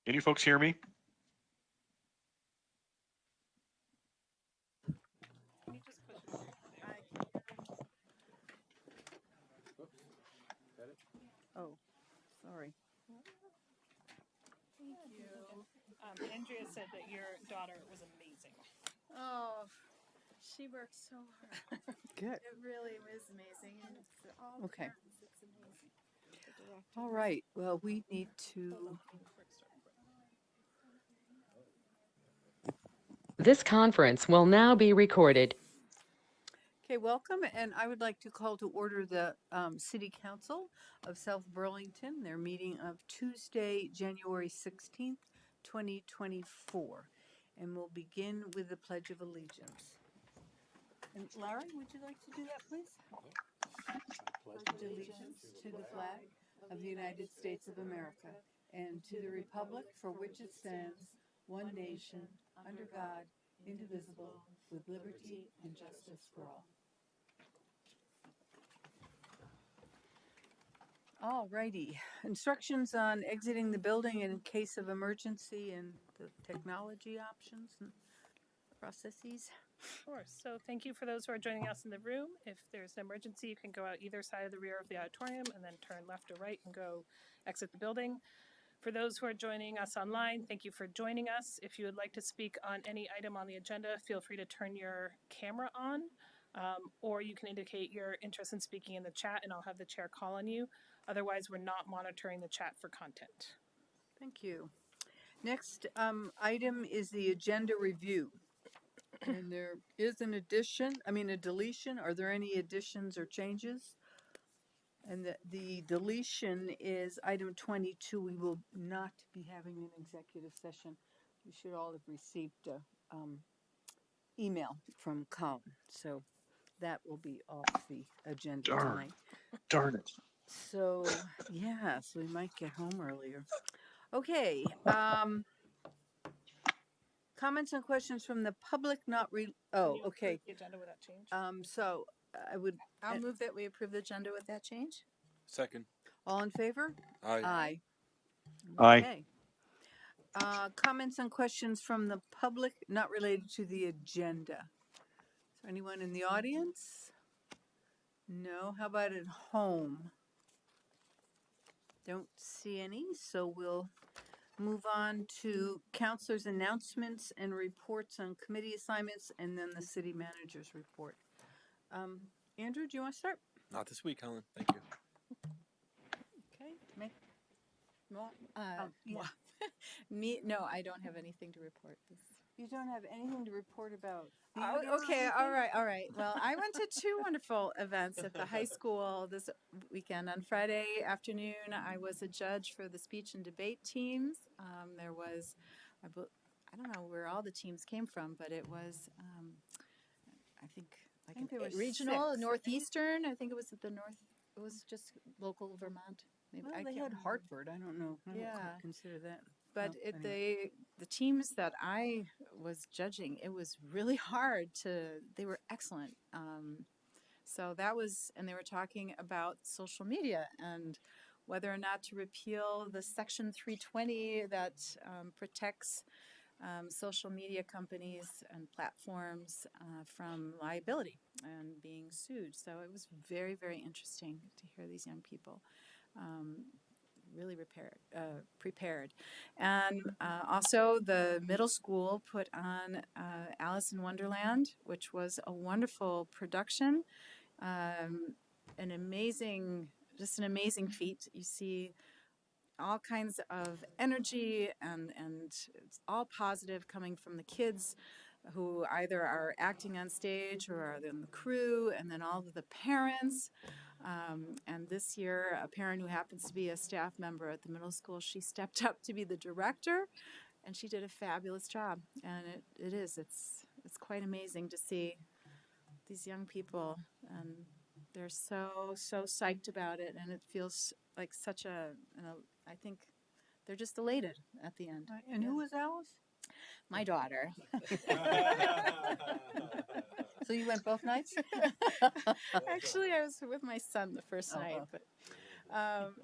Can you folks hear me? Oh, sorry. Thank you. Andrea said that your daughter was amazing. Oh, she worked so hard. Good. It really was amazing. And it's all Okay. parents. It's amazing. The director. All right. Well, we need to. This conference will now be recorded. Okay, welcome. And I would like to call to order the City Council of South Burlington, their meeting of Tuesday, January 16th, 2024. And we'll begin with the Pledge of Allegiance. And Larry, would you like to do that, please? Pledge allegiance to the flag of the United States of America and to the republic for which it stands, one nation, under God, indivisible, with liberty and justice for all. All righty. Instructions on exiting the building in case of emergency and the technology options and processes. Sure. So thank you for those who are joining us in the room. If there's an emergency, you can go out either side of the rear of the auditorium and then turn left or right and go exit the building. For those who are joining us online, thank you for joining us. If you would like to speak on any item on the agenda, feel free to turn your camera on, or you can indicate your interest in speaking in the chat and I'll have the chair call on you. Otherwise, we're not monitoring the chat for content. Thank you. Next item is the agenda review. And there is a deletion. Are there any additions or changes? And the deletion is item 22. We will not be having an executive session. You should all have received an email from Colin. So that will be off the agenda tonight. Darn it. So, yes, we might get home earlier. Okay. Comments and questions from the public not Can you okay. approve the agenda without change? So I would. I'll move that we approve the agenda with that change. Second. All in favor? Aye. Aye. Okay. Comments and questions from the public not related to the agenda. Is there anyone in the audience? No. How about at home? Don't see any, so we'll move on to councilors' announcements and reports on committee assignments and then the city manager's report. Andrew, do you want to start? Not this week, Helen. Thank you. Okay. Yeah. No, I don't have anything to report. You don't have anything to report about? Oh, okay, all right. Well, I went to two wonderful events at the high school this weekend. On Friday afternoon, I was a judge for the speech and debate teams. There was, I don't know where all the teams came from, but it was, I think there were regional, 6. northeastern. I think it was at the north. It was just local Vermont. Maybe Well, I they can't had remember. Hartford. I don't know. I don't Yeah. consider that. But Oh, anyway. the teams that I was judging, it was really hard they were excellent. So that was, and they were talking about social media and whether or not to repeal the Section 320 that protects social media companies and platforms from liability and being sued. So it was very, very interesting to hear these young people. Really prepared. And also the middle school put on Alice in Wonderland, which was a wonderful production. An amazing feat. You see all kinds of energy and it's all positive coming from the kids who either are acting on stage or are in the crew, and then all of the parents. And this year, a parent who happens to be a staff member at the middle school, she stepped up to be the director, and she did a fabulous job. And it's quite amazing to see these young people, and they're so psyched about it, and it feels like such I think they're just elated at the end. And who was Alice? My daughter. So you went both nights? Actually, I was with my son the first night, but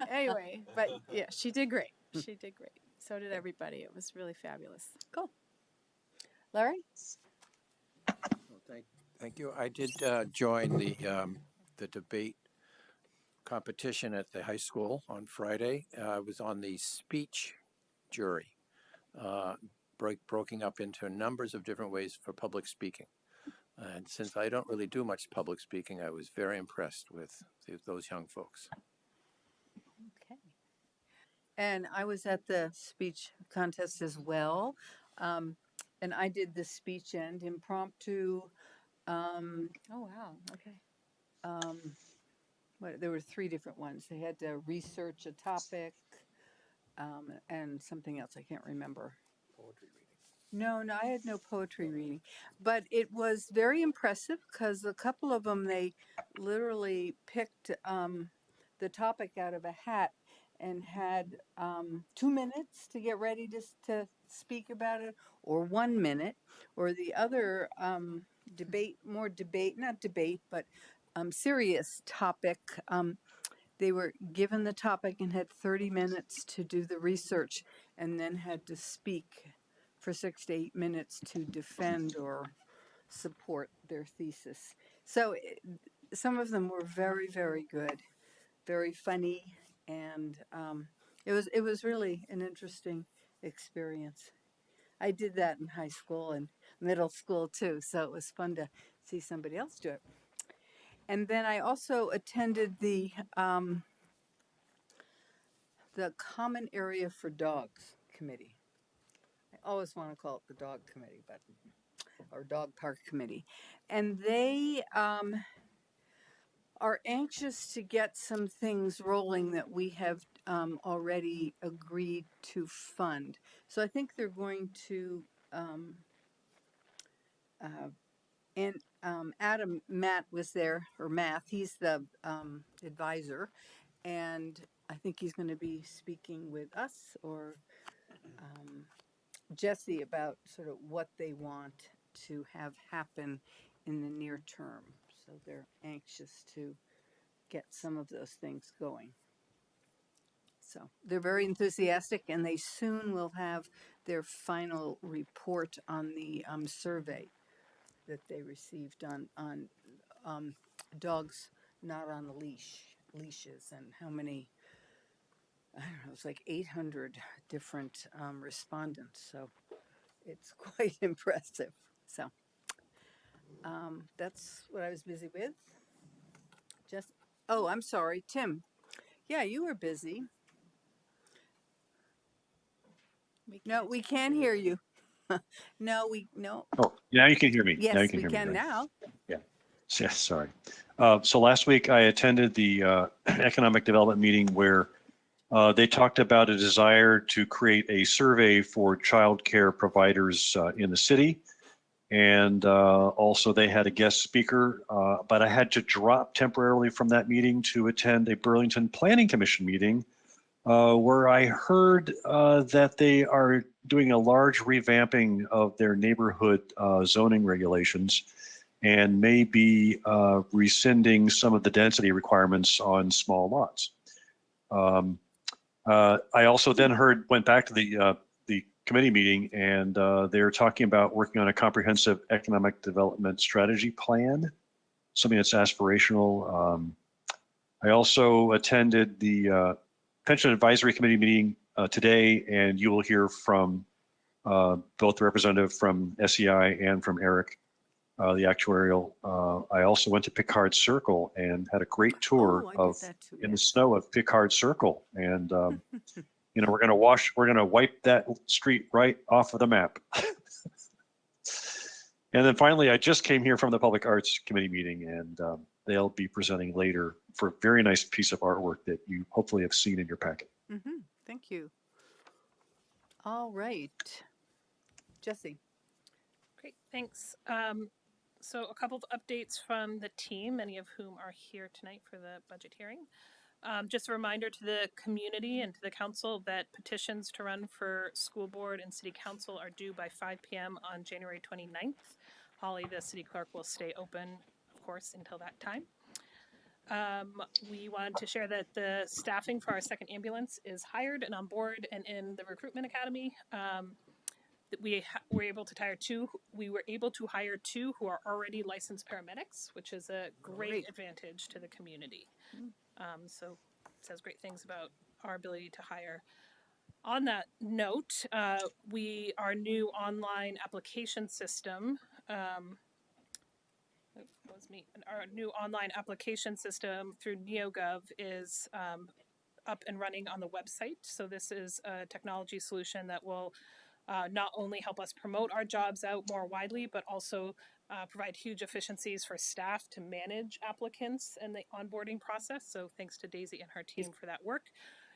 anyway, but yeah, she did great. She did great. So did everybody. It was really fabulous. Cool. Larry? Thank you. I did join the debate competition at the high school on Friday. I was on the speech jury, broken up into numbers of different ways for public speaking. And since I don't really do much public speaking, I was very impressed with those young folks. Okay. And I was at the speech contest as well. And I did the speech and impromptu. Oh, wow. Okay. There were 3 different ones. They had to research a topic and something else. I can't remember. Poetry reading. No, I had no poetry reading, but it was very impressive because a couple of them, they literally picked the topic out of a hat and had 2 minutes to get ready to speak about it, or 1 minute, or the other serious topic. They were given the topic and had 30 minutes to do the research, and then had to speak for 6 to 8 minutes to defend or support their thesis. So some of them were very, very good, very funny, and it was really an interesting experience. I did that in high school and middle school too, so it was fun to see somebody else do it. And then I also attended the Common Area for Dogs Committee. I always want to call it the Dog Committee, or Dog Park Committee. And they are anxious to get some things rolling that we have already agreed to fund. So I think they're going to, and Matt was there, or Matt, he's the advisor, and I think he's going to be speaking with us or Jaycee about sort of what they want to have happen in the near term. So they're anxious to get some of those things going. So they're very enthusiastic, and they soon will have their final report on the survey that they received on dogs not on a leashes, and how many, I don't know, it's like 800 different respondents. So it's quite impressive. So that's what I was busy with. Oh, I'm sorry, Tim. Yeah, you were busy. No, we can't hear you. No. Oh, now you can hear me. Now you Yes, can we hear me, can right? now. Yes, sorry. So last week I attended the economic development meeting where they talked about a desire to create a survey for childcare providers in the city. And also they had a guest speaker, but I had to drop temporarily from that meeting to attend a Burlington Planning Commission meeting where I heard that they are doing a large revamping of their neighborhood zoning regulations and may be rescinding some of the density requirements on small lots. I also then went back to the committee meeting, and they were talking about working on a comprehensive economic development strategy plan, something that's aspirational. I also attended the Pension Advisory Committee meeting today, and you will hear from both the representative from SEI and from Eric, the actuarial. I also went to Picard Circle and had a great tour I of did that too, in the yes. snow of Picard Circle, and we're going to wipe that street right off of the map. And then finally, I just came here from the Public Arts Committee meeting, and they'll be presenting later for a very nice piece of artwork that you hopefully have seen in your packet. Mm-hmm. Thank you. All right. Jaycee. Great, thanks. So a couple of updates from the team, many of whom are here tonight for the budget hearing. Just a reminder to the community and to the council that petitions to run for school board and city council are due by 5 p.m. on January 29th. Holly, the city clerk, will stay open, of course, until that time. We wanted to share that the staffing for our second ambulance is hired and on board and in the recruitment academy. That were able to hire two. We were able to hire two who are already licensed paramedics, which is a great advantage to the community. So it says great things about our ability to hire. On that note, our new online application system. Our new online application system through NeoGov is up and running on the website. So this is a technology solution that will not only help us promote our jobs out more widely, but also provide huge efficiencies for staff to manage applicants and the onboarding process. So thanks to Daisy and her team for that work.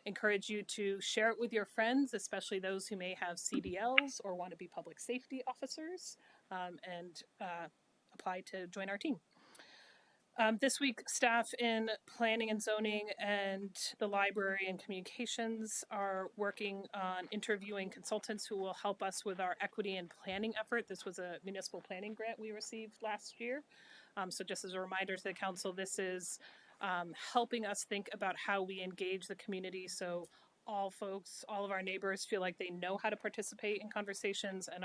Encourage you to share it with your friends, especially those who may have CDLs or want to be public safety officers, and apply to join our team. This week, staff in planning and zoning and the library and communications are working on interviewing consultants who will help us with our equity and planning effort. This was a municipal planning grant we received last year. So just as a reminder to the council, this is helping us think about how we engage the community. So all of our neighbors feel like they know how to participate in conversations and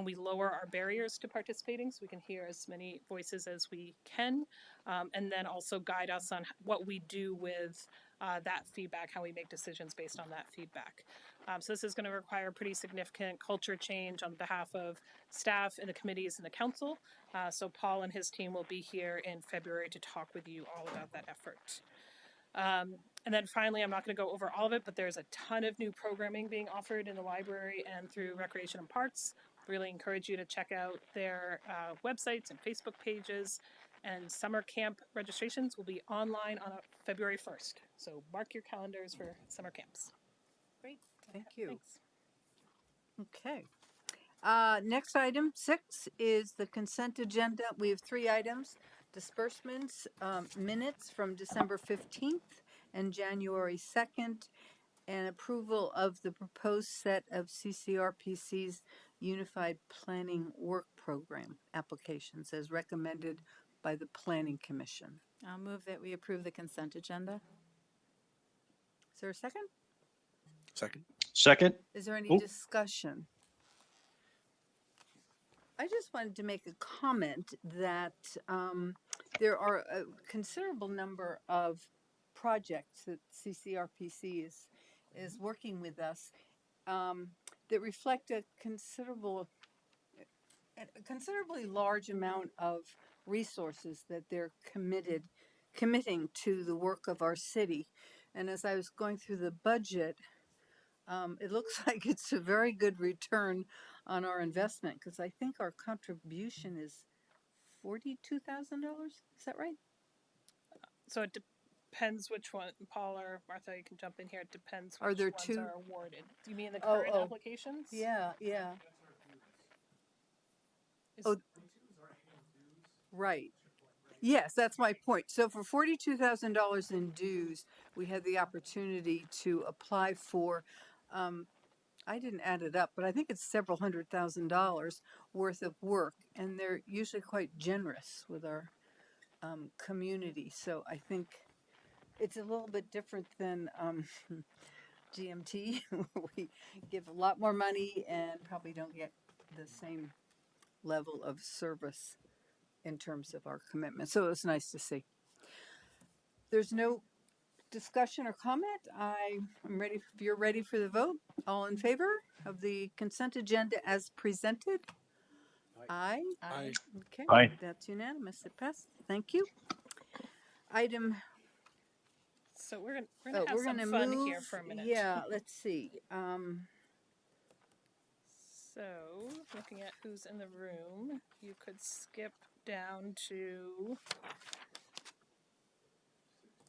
we lower our barriers to participating so we can hear as many voices as we can, and then also guide us on what we do with that feedback, how we make decisions based on that feedback. So this is going to require pretty significant culture change on behalf of staff and the committees and the council. So Paul and his team will be here in February to talk with you all about that effort. And then finally, I'm not going to go over all of it, but there's a ton of new programming being offered in the library and through Recreation and Parks. Really encourage you to check out their websites and Facebook pages. And summer camp registrations will be online on February 1st. So mark your calendars for summer camps. Great, thank you. Thanks. Okay. Next item 6 is the consent agenda. We have 3 items: disbursements, minutes from December 15th and January 2nd, and approval of the proposed set of CCRPC's Unified Planning Work Program applications as recommended by the Planning Commission. I'll move that we approve the consent agenda. Is there a second? Second. Second? Is there any Oh. discussion? I just wanted to make a comment that there are a considerable number of projects that CCRPC is working with us that reflect a considerably large amount of resources that they're committing to the work of our city. And as I was going through the budget, it looks like it's a very good return on our investment, because I think our contribution is $42,000. Is that right? So it depends which one, Paul or Martha, you can jump in here. It depends Are which there ones 2? are awarded. Do you mean the Oh, current oh. applications? Yeah. Is- Oh. Right. Yes, that's my point. So for $42,000 in dues, we had the opportunity to apply for, I didn't add it up, but I think it's several $100,000 worth of work, and they're usually quite generous with our community. So I think it's a little bit different than GMT, where we give a lot more money and probably don't get the same level of service in terms of our commitment. So it was nice to see. There's no discussion or comment. I'm ready. If you're ready for the vote, all in favor of the consent agenda as presented? Aye. Aye. Okay. Aye. That's unanimous. It passed. Thank you. Item. So we're gonna have some fun here for a minute. Yeah. Let's see. So looking at who's in the room, you could skip down to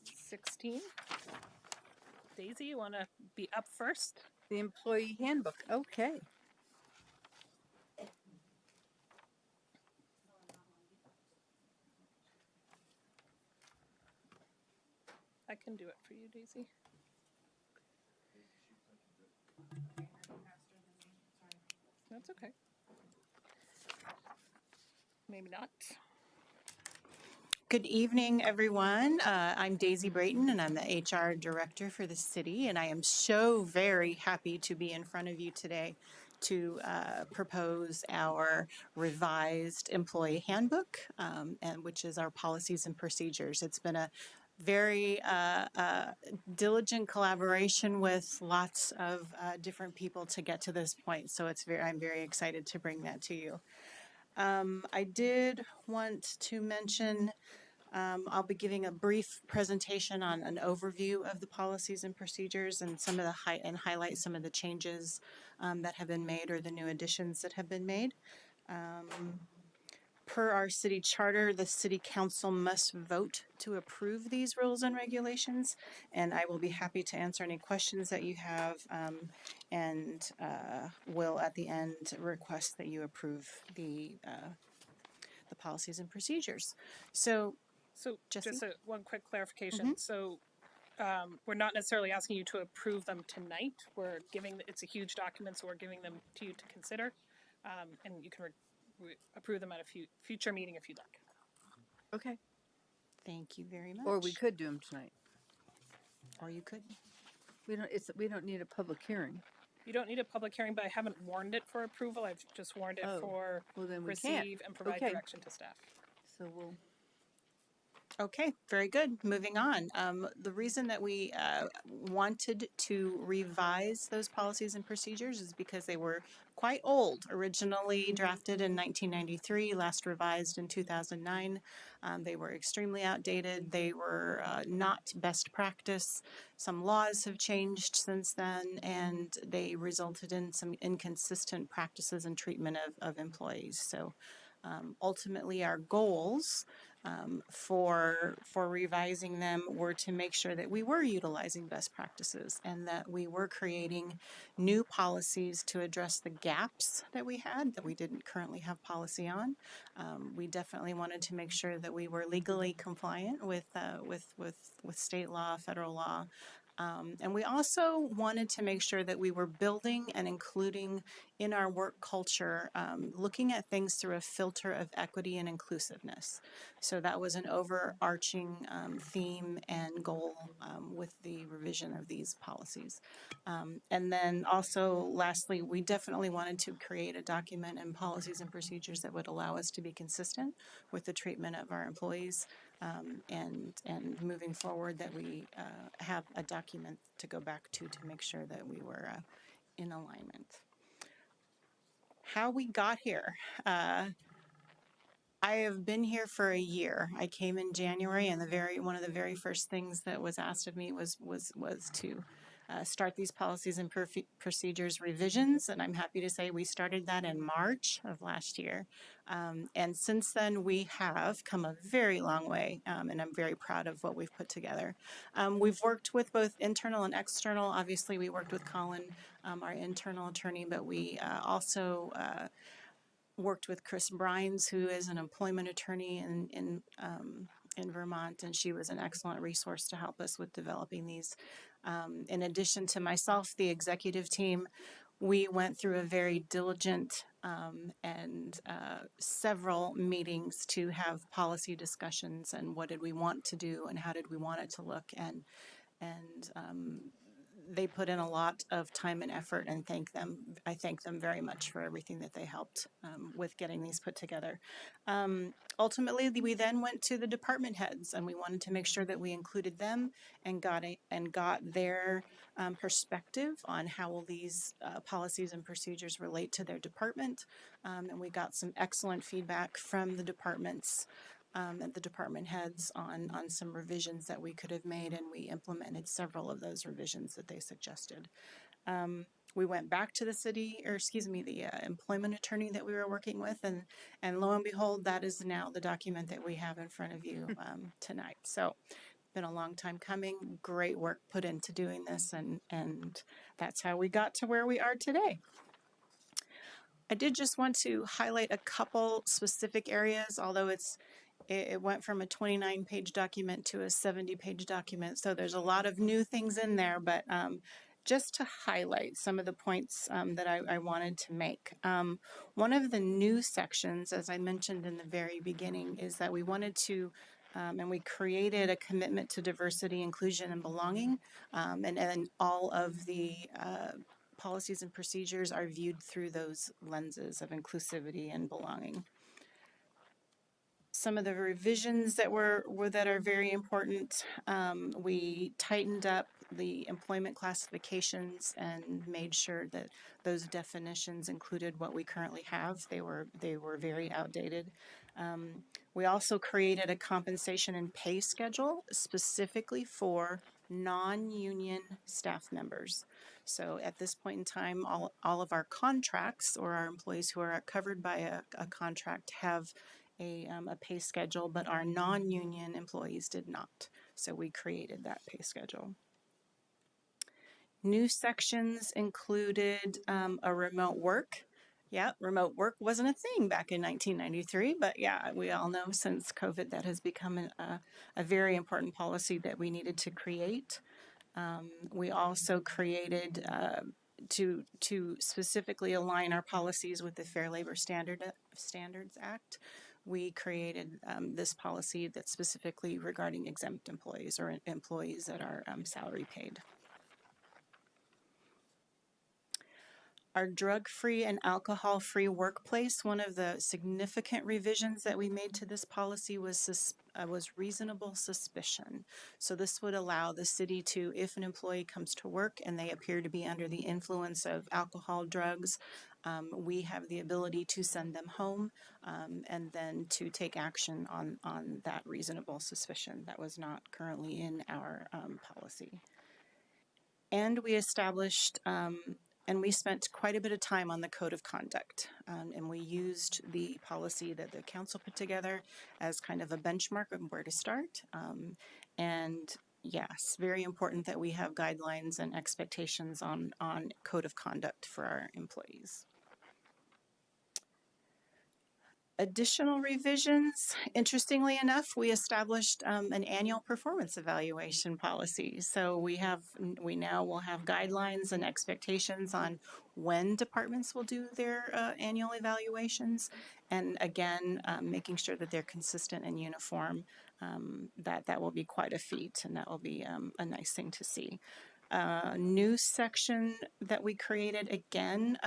16. Daisy, you want to be up first? The employee handbook. Okay. I can do it for you, Daisy. That's okay. Maybe not. Good evening, everyone. I'm Daisy Brayton, and I'm the HR Director for the city, and I am so very happy to be in front of you today to propose our revised employee handbook, and which is our policies and procedures. It's been a very diligent collaboration with lots of different people to get to this point, so I'm very excited to bring that to you. I did want to mention I'll be giving a brief presentation on an overview of the policies and procedures and some of the highlight some of the changes that have been made or the new additions that have been made. Per our city charter, the city council must vote to approve these rules and regulations, and I will be happy to answer any questions that you have, and will at the end request that you approve the policies and procedures. So Jesse? Just one quick clarification. So we're not necessarily asking you to approve them tonight. We're giving, it's a huge document, so we're giving them to you to consider. And you can approve them at a future meeting if you'd like. Okay. Thank you very much. Or we could do them tonight. Or you could. We don't need a public hearing. You don't need a public hearing, but I haven't warned it for approval. I've just warned it for Well, then we can't. receive and provide Okay. direction to staff. So we'll. Okay, very good. Moving on. The reason that we wanted to revise those policies and procedures is because they were quite old. Originally drafted in 1993, last revised in 2009. They were extremely outdated. They were not best practice. Some laws have changed since then, and they resulted in some inconsistent practices and treatment of employees. So ultimately, our goals for revising them were to make sure that we were utilizing best practices and that we were creating new policies to address the gaps that we had that we didn't currently have policy on. We definitely wanted to make sure that we were legally compliant with state law, federal law. And we also wanted to make sure that we were building and including in our work culture, looking at things through a filter of equity and inclusiveness. So that was an overarching theme and goal with the revision of these policies. And then also, lastly, we definitely wanted to create a document and policies and procedures that would allow us to be consistent with the treatment of our employees. And moving forward, that we have a document to go back to make sure that we were in alignment. How we got here. I have been here for a year. I came in January, and one of the very first things that was asked of me was to start these policies and procedures revisions, and I'm happy to say we started that in March of last year. And since then, we have come a very long way, and I'm very proud of what we've put together. We've worked with both internal and external. Obviously, we worked with Colin, our internal attorney, but we also worked with Chris Brines, who is an employment attorney in Vermont, and she was an excellent resource to help us with developing these. In addition to myself, the executive team, we went through a very diligent and several meetings to have policy discussions and what did we want to do and how did we want it to look, and they put in a lot of time and effort, and I thank them very much for everything that they helped with getting these put together. Ultimately, we then went to the department heads, and we wanted to make sure that we included them and got their perspective on how will these policies and procedures relate to their department. And we got some excellent feedback from the departments and the department heads on some revisions that we could have made, and we implemented several of those revisions that they suggested. We went back to the employment attorney that we were working with, and lo and behold, that is now the document that we have in front of you tonight. So, been a long time coming. Great work put into doing this, and that's how we got to where we are today. I did just want to highlight a couple specific areas, although it went from a 29-page document to a 70-page document, so there's a lot of new things in there, but just to highlight some of the points that I wanted to make. One of the new sections, as I mentioned in the very beginning, is that we wanted to And we created a commitment to diversity, inclusion, and belonging. And all of the policies and procedures are viewed through those lenses of inclusivity and belonging. Some of the revisions that that are very important. We tightened up the employment classifications and made sure that those definitions included what we currently have. They were very outdated. We also created a compensation and pay schedule specifically for non-union staff members. So at this point in time, all of our contracts or our employees who are covered by a contract have a pay schedule, but our non-union employees did not. So we created that pay schedule. New sections included a remote work. Yeah, remote work wasn't a thing back in 1993, but yeah, we all know since COVID that has become a very important policy that we needed to create. We also created to specifically align our policies with the Fair Labor Standards Act. We created this policy that's specifically regarding exempt employees or employees that are salary paid. Our drug-free and alcohol-free workplace, one of the significant revisions that we made to this policy was reasonable suspicion. So this would allow the city to, if an employee comes to work and they appear to be under the influence of alcohol, drugs, we have the ability to send them home and then to take action on that reasonable suspicion. That was not currently in our policy. And we established and we spent quite a bit of time on the code of conduct, and we used the policy that the council put together as kind of a benchmark of where to start. And yes, very important that we have guidelines and expectations on code of conduct for our employees. Additional revisions, interestingly enough, we established an annual performance evaluation policy. So we now will have guidelines and expectations on when departments will do their annual evaluations, and again, making sure that they're consistent and uniform. That will be quite a feat, and that will be a nice thing to see. New section that we created again,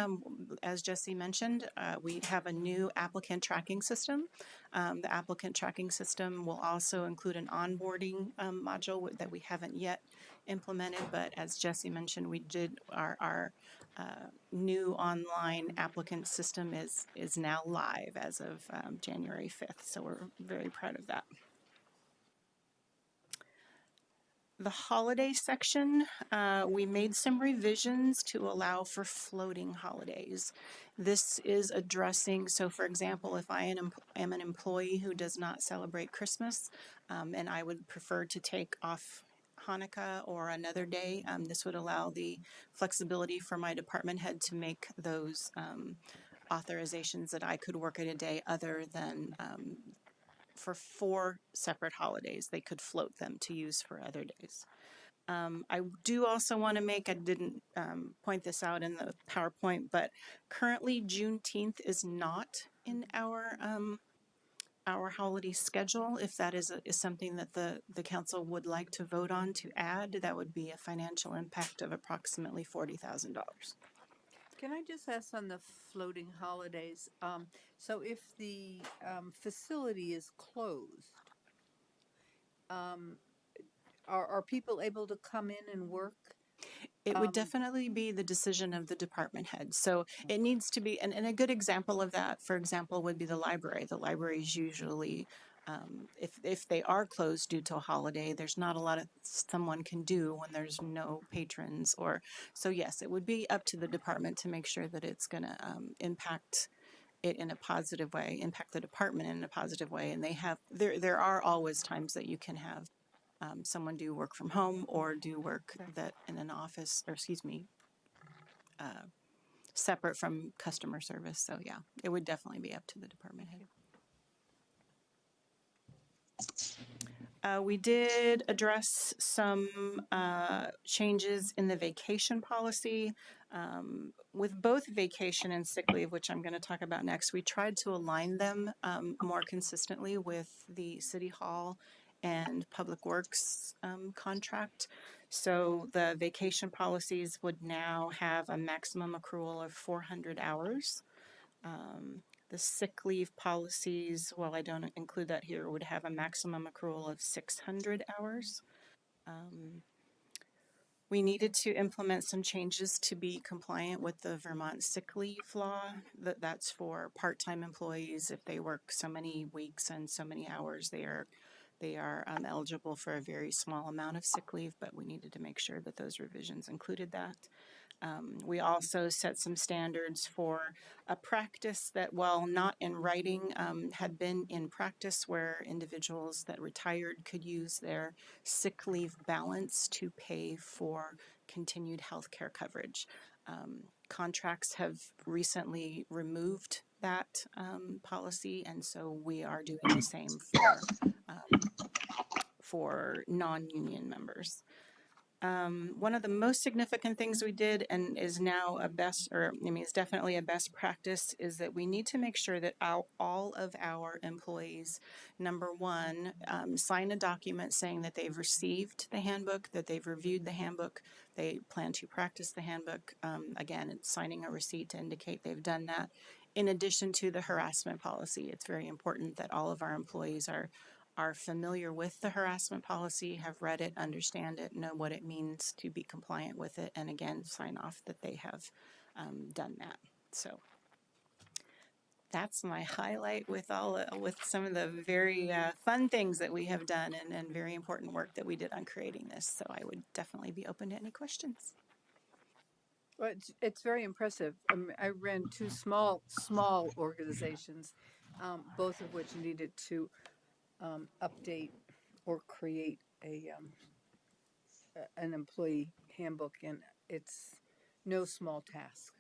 as Jaycee mentioned, we have a new applicant tracking system. The applicant tracking system will also include an onboarding module that we haven't yet implemented, but as Jaycee mentioned, we did our new online applicant system is now live as of January 5th, so we're very proud of that. The holiday section, we made some revisions to allow for floating holidays. This is addressing, so for example, if I am an employee who does not celebrate Christmas and I would prefer to take off Hanukkah or another day, this would allow the flexibility for my department head to make those authorizations that I could work at a day other than for 4 separate holidays. They could float them to use for other days. I do also want to make, I didn't point this out in the PowerPoint, but currently Juneteenth is not in our holiday schedule. If that is something that the council would like to vote on to add, that would be a financial impact of approximately $40,000. Can I just ask on the floating holidays? So if the facility is closed, are people able to come in and work? It would definitely be the decision of the department head. So it needs to be, and a good example of that, for example, would be the library. The library is usually, if they are closed due to a holiday, there's not a lot of someone can do when there's no patrons so yes, it would be up to the department to make sure that it's going to impact it in a positive way, impact the department in a positive way. And there are always times that you can have someone do work from home or do work that in an office, or separate from customer service. So yeah, it would definitely be up to the department head. We did address some changes in the vacation policy. With both vacation and sick leave, which I'm going to talk about next, we tried to align them more consistently with the City Hall and Public Works contract. So the vacation policies would now have a maximum accrual of 400 hours. The sick leave policies, while I don't include that here, would have a maximum accrual of 600 hours. We needed to implement some changes to be compliant with the Vermont sick leave law. That's for part-time employees. If they work so many weeks and so many hours, they are eligible for a very small amount of sick leave, but we needed to make sure that those revisions included that. We also set some standards for a practice that, while not in writing, had been in practice, where individuals that retired could use their sick leave balance to pay for continued health care coverage. Contracts have recently removed that policy, and so we are doing the same for non-union members. One of the most significant things we did, and is now is definitely a best practice, is that we need to make sure that all of our employees, number one, sign a document saying that they've received the handbook, that they've reviewed the handbook, they plan to practice the handbook. Again, it's signing a receipt to indicate they've done that. In addition to the harassment policy, it's very important that all of our employees are familiar with the harassment policy, have read it, understand it, know what it means to be compliant with it, and again, sign off that they have done that. So that's my highlight with with some of the very fun things that we have done, and very important work that we did on creating this. So I would definitely be open to any questions. Well, it's very impressive. I ran two small organizations, both of which needed to update or create an employee handbook, and it's no small task.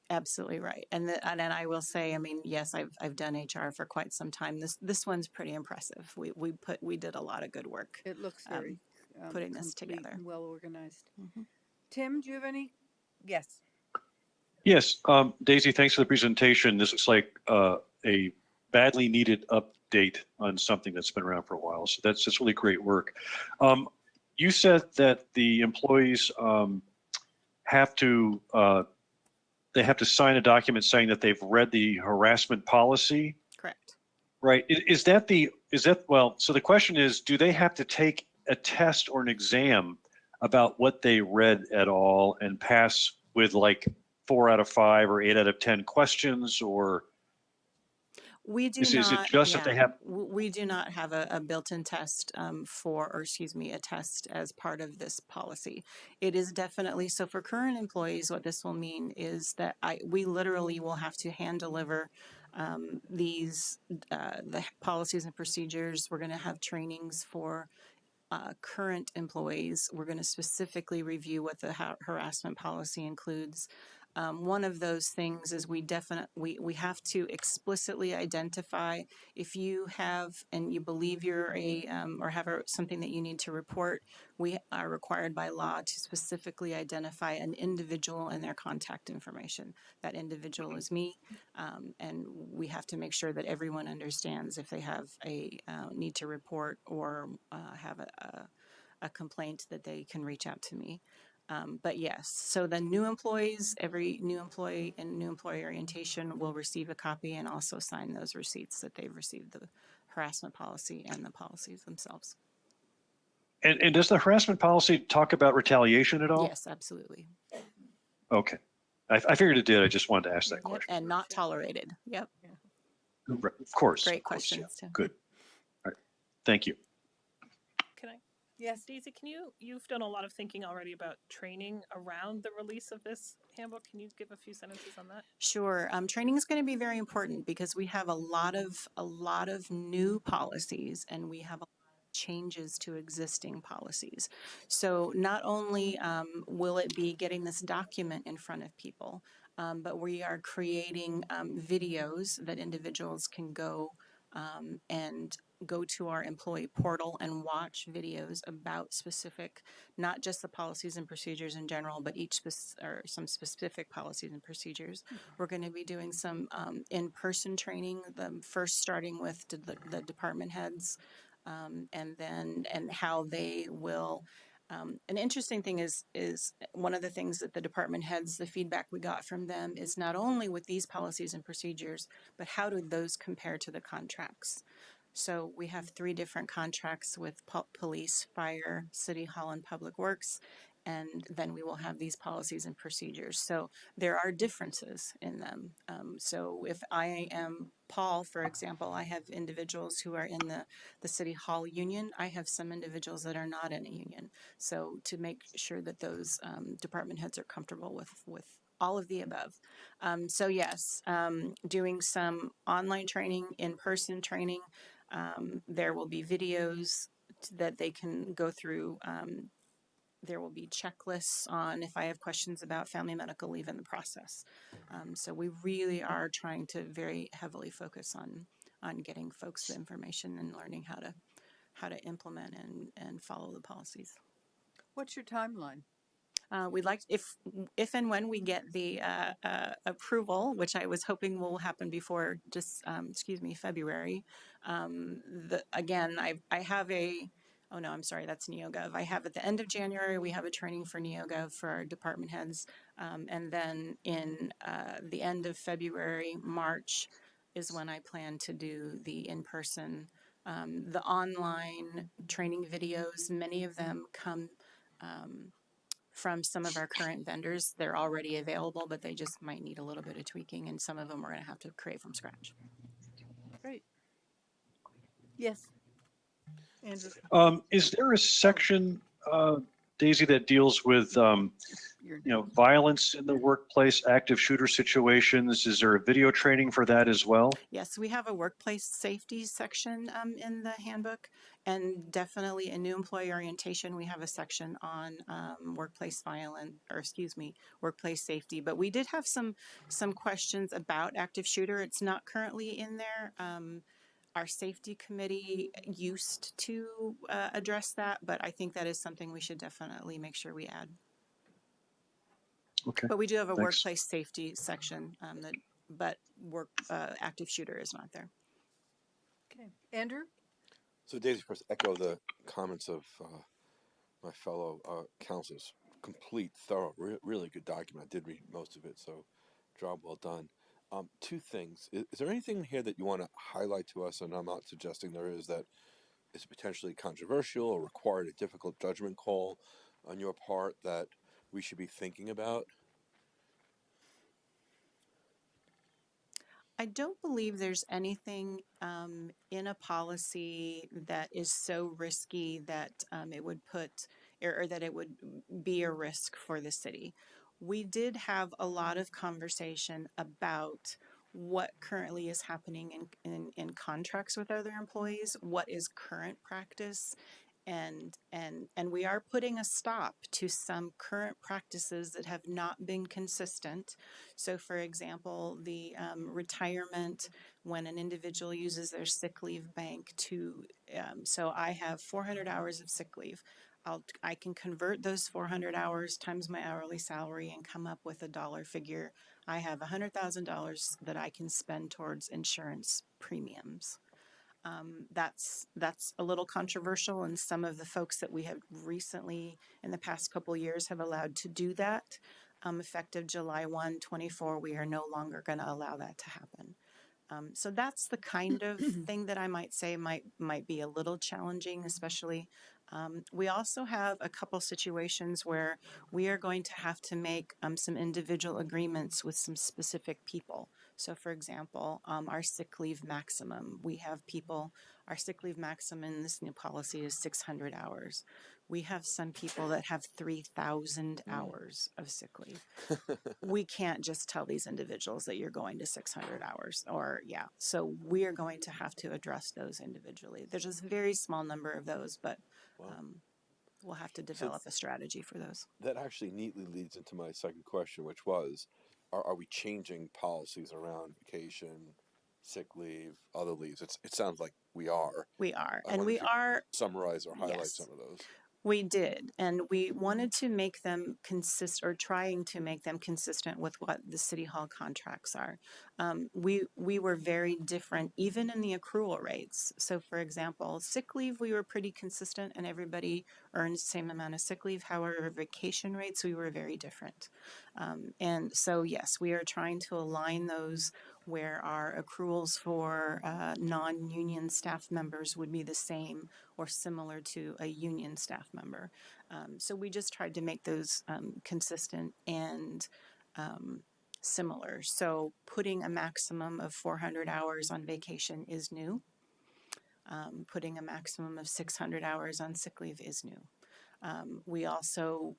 Absolutely right, and I will say, I mean, yes, I've done HR for quite some time. This one's pretty impressive. We did a lot of good work. It looks very putting this complete together. and well organized. Mm-hmm. Tim, do you have any? Yes. Yes, Daisy, thanks for the presentation. This looks like a badly needed update on something that's been around for a while. So that's really great work. You said that the employees have to sign a document saying that they've read the harassment policy. Correct. Right. Well, so the question is, do they have to take a test or an exam about what they read at all and pass with like 4 out of 5 or 8 out of 10 questions, or we do is it just that they have? We do not have a built-in test a test as part of this policy. It is definitely, so for current employees, what this will mean is that we literally will have to hand deliver the policies and procedures. We're going to have trainings for current employees. We're going to specifically review what the harassment policy includes. One of those things is we have to explicitly identify if you have and you believe you're or have something that you need to report. We are required by law to specifically identify an individual and their contact information. That individual is me, and we have to make sure that everyone understands if they have a need to report or have a complaint, that they can reach out to me. But yes, so the new employees, every new employee and new employee orientation will receive a copy and also sign those receipts that they've received the harassment policy and the policies themselves. And does the harassment policy talk about retaliation at all? Yes, absolutely. Okay. I figured it did. I just wanted to ask that question. And not tolerated. Yep. Right. Of course. Great of course, questions, yeah. Tim. Good. All right. Thank you. Can I? Yes. Daisy, you've done a lot of thinking already about training around the release of this handbook. Can you give a few sentences on that? Sure. Training is going to be very important because we have a lot of new policies, and we have a lot of changes to existing policies. So not only will it be getting this document in front of people, but we are creating videos that individuals can go and go to our employee portal and watch videos about specific, not just the policies and procedures in general, but or some specific policies and procedures. We're going to be doing some in-person training, first starting with the department heads, and how they will. An interesting thing is one of the things that the department heads, the feedback we got from them is not only with these policies and procedures, but how do those compare to the contracts? So we have 3 different contracts with police, fire, city hall, and public works. And then we will have these policies and procedures. So there are differences in them. So if I am Paul, for example, I have individuals who are in the city hall union. I have some individuals that are not in a union. So to make sure that those department heads are comfortable with all of the above. So yes, doing some online training, in-person training. There will be videos that they can go through. There will be checklists on if I have questions about family medical leave in the process. So we really are trying to very heavily focus on getting folks the information and learning how to implement and follow the policies. What's your timeline? We'd like, if and when we get the approval, which I was hoping will happen before just, February. Again, I have oh no, I'm sorry, that's NeoGov. I have at the end of January, we have a training for NeoGov for our department heads. And then in the end of February, March is when I plan to do the in-person, the online training videos. Many of them come from some of our current vendors. They're already available, but they just might need a little bit of tweaking, and some of them we're going to have to create from scratch. Great. Yes. Andrew, Is there a section, Daisy, that deals with, you're violence in the workplace, active shooter situations? Is there a video training for that as well? Yes, we have a workplace safety section in the handbook, and definitely in new employee orientation, we have a section on workplace safety. But we did have some questions about active shooter. It's not currently in there. Our safety committee used to address that, but I think that is something we should definitely make sure we add. Okay. But we do have a Thanks. workplace safety section, but active shooter is not there. okay. Andrew? So Daisy, first echo the comments of my fellow councilors. Complete, thorough, really good document. I did read most of it, so job well done. 2 things. Is there anything here that you want to highlight to us, and I'm not suggesting there is, that is potentially controversial or required a difficult judgment call on your part that we should be thinking about? I don't believe there's anything in a policy that is so risky that it would put or that it would be a risk for the city. We did have a lot of conversation about what currently is happening in contracts with other employees, what is current practice, and we are putting a stop to some current practices that have not been consistent. So for example, the retirement, when an individual uses their sick leave bank to, so I have 400 hours of sick leave. I can convert those 400 hours times my hourly salary and come up with a dollar figure. I have $100,000 that I can spend towards insurance premiums. That's a little controversial, and some of the folks that we have recently in the past couple of years have allowed to do that. Effective July 1, 24, we are no longer going to allow that to happen. So that's the kind of thing that I might say might be a little challenging, especially. We also have a couple situations where we are going to have to make some individual agreements with some specific people. So for example, our sick leave maximum, we have people, our sick leave maximum in this new policy is 600 hours. We have some people that have 3,000 hours of sick leave. We can't just tell these individuals that you're going to 600 hours so we are going to have to address those individually. There's just a very small number of those, but we'll have to develop a strategy for those. That actually neatly leads into my second question, which was, are we changing policies around vacation, sick leave, other leaves. It sounds like we are. We are, I and wonder we if you are. summarize or highlight Yes. some of those. We did, and we wanted to make them trying to make them consistent with what the city hall contracts are. We were very different, even in the accrual rates. So, for example, sick leave, we were pretty consistent, and everybody earns the same amount of sick leave. However, vacation rates, we were very different. And so, yes, we are trying to align those where our accruals for non-union staff members would be the same or similar to a union staff member. So we just tried to make those consistent and similar. So putting a maximum of 400 hours on vacation is new. Putting a maximum of 600 hours on sick leave is new. We also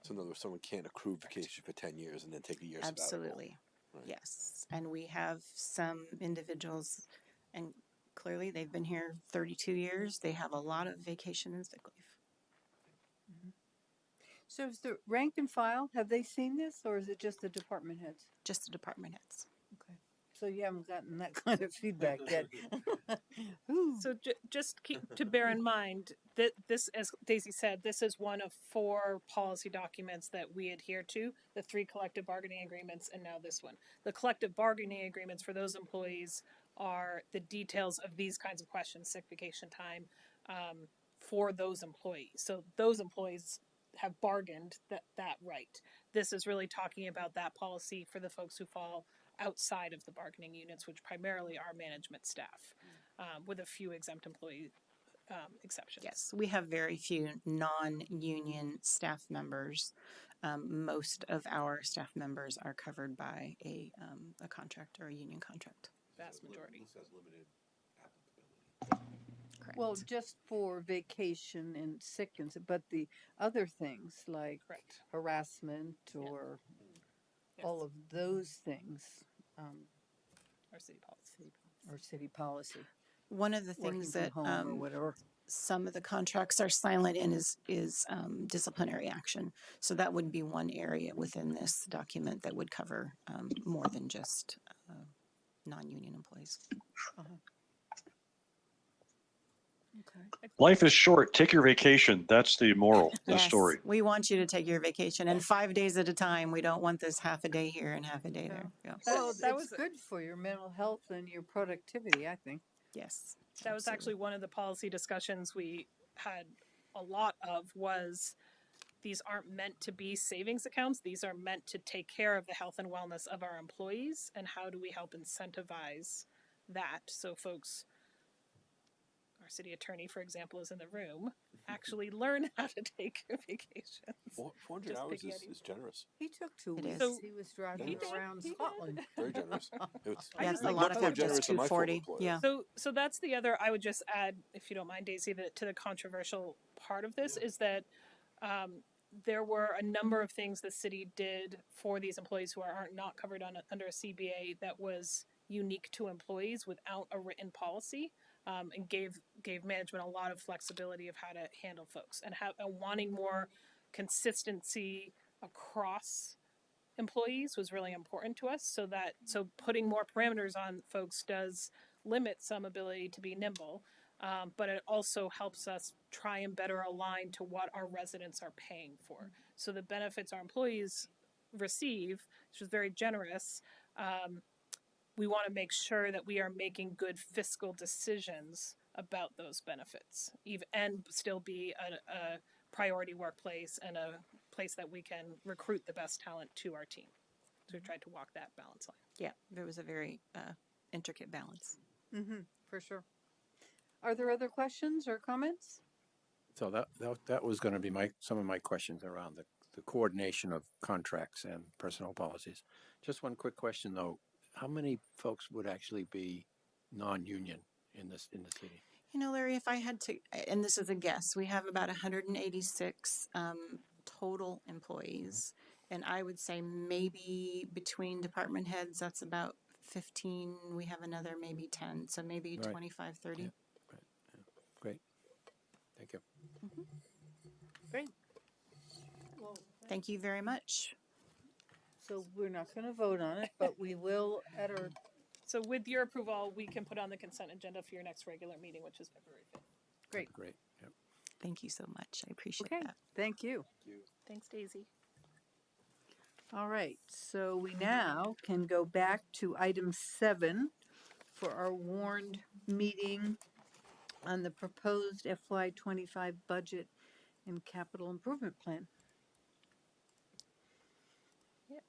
So in other words, someone can't accrue vacation for 10 years and then take a year sabbatical. absolutely, Right. yes. And we have some individuals, and clearly they've been here 32 years. They have a lot of vacation and sick leave. So is the rank and file, have they seen this or is it just the department heads? Just the department heads. Okay. So you haven't gotten that kind of feedback yet. Ooh. So just keep to bear in mind that this, as Daisy said, this is one of 4 policy documents that we adhere to, the 3 collective bargaining agreements and now this one. The collective bargaining agreements for those employees are the details of these kinds of questions, sick vacation time, for those employees. So those employees have bargained that right. This is really talking about that policy for the folks who fall outside of the bargaining units, which primarily are management staff, with a few exempt employee exceptions. Yes, we have very few non-union staff members. Most of our staff members are covered by a contract or a union contract. Vast majority. Correct. Well, just for vacation and sick and but the other things like Correct. harassment or all of those things Our city policy. or city policy. One of the Working things from that home or whatever. some of the contracts are silent in is disciplinary action. So that would be one area within this document that would cover more than just non-union employees. Okay. Life is short. Take your vacation. That's the moral, the Yes, story. we want you to take your vacation, and 5 days at a time. We don't want this half a day here and half a day there. Yeah. Well, That that was- was good for your mental health and your productivity, I think. Yes. That was actually one of the policy discussions we had a lot of was these aren't meant to be savings accounts. These are meant to take care of the health and wellness of our employees. And how do we help incentivize that so folks, our city attorney, for example, is in the room, actually learn how to take vacations. 400 Just hours picking at is generous. He took 2 It weeks. is. So- He was driving He did. around He did. Scotland. Very generous. It's Yes, a a lot lot of of more them just generous than my former 240. employer. Yeah. So that's the other, I would just add, if you don't mind, Daisy, that to the controversial part of this is that there were a number of things the city did for these employees who are not covered under a CBA that was unique to employees without a written policy, and gave management a lot of flexibility of how to handle folks and wanting more consistency across employees was really important to us. So putting more parameters on folks does limit some ability to be nimble, but it also helps us try and better align to what our residents are paying for. So the benefits our employees receive, which is very generous, we want to make sure that we are making good fiscal decisions about those benefits, and still be a priority workplace and a place that we can recruit the best talent to our team. So we tried to walk that balance line. Yeah, there was a very intricate balance. Mm-hmm, for sure. Are there other questions or comments? So that was going to be some of my questions around the coordination of contracts and personnel policies. Just one quick question though: how many folks would actually be non-union in the city? You know, Larry, if I had to, and this is a guess, we have about 186 total employees. And I would say maybe between department heads, that's about 15. We have another maybe 10. So maybe Right. 25, 30. Yeah. Right. Yeah. Great. Thank you. Great. Well, Thank you very much. so we're not going to vote on it, but we will at our So with your approval, we can put on the consent agenda for your next regular meeting, which is February 5th. Great. Great. Yep. Thank you so much. I appreciate Okay, that. thank you. Thanks, Daisy. All right, so we now can go back to item 7 for our warned meeting on the proposed FY25 budget and capital improvement plan. Yes.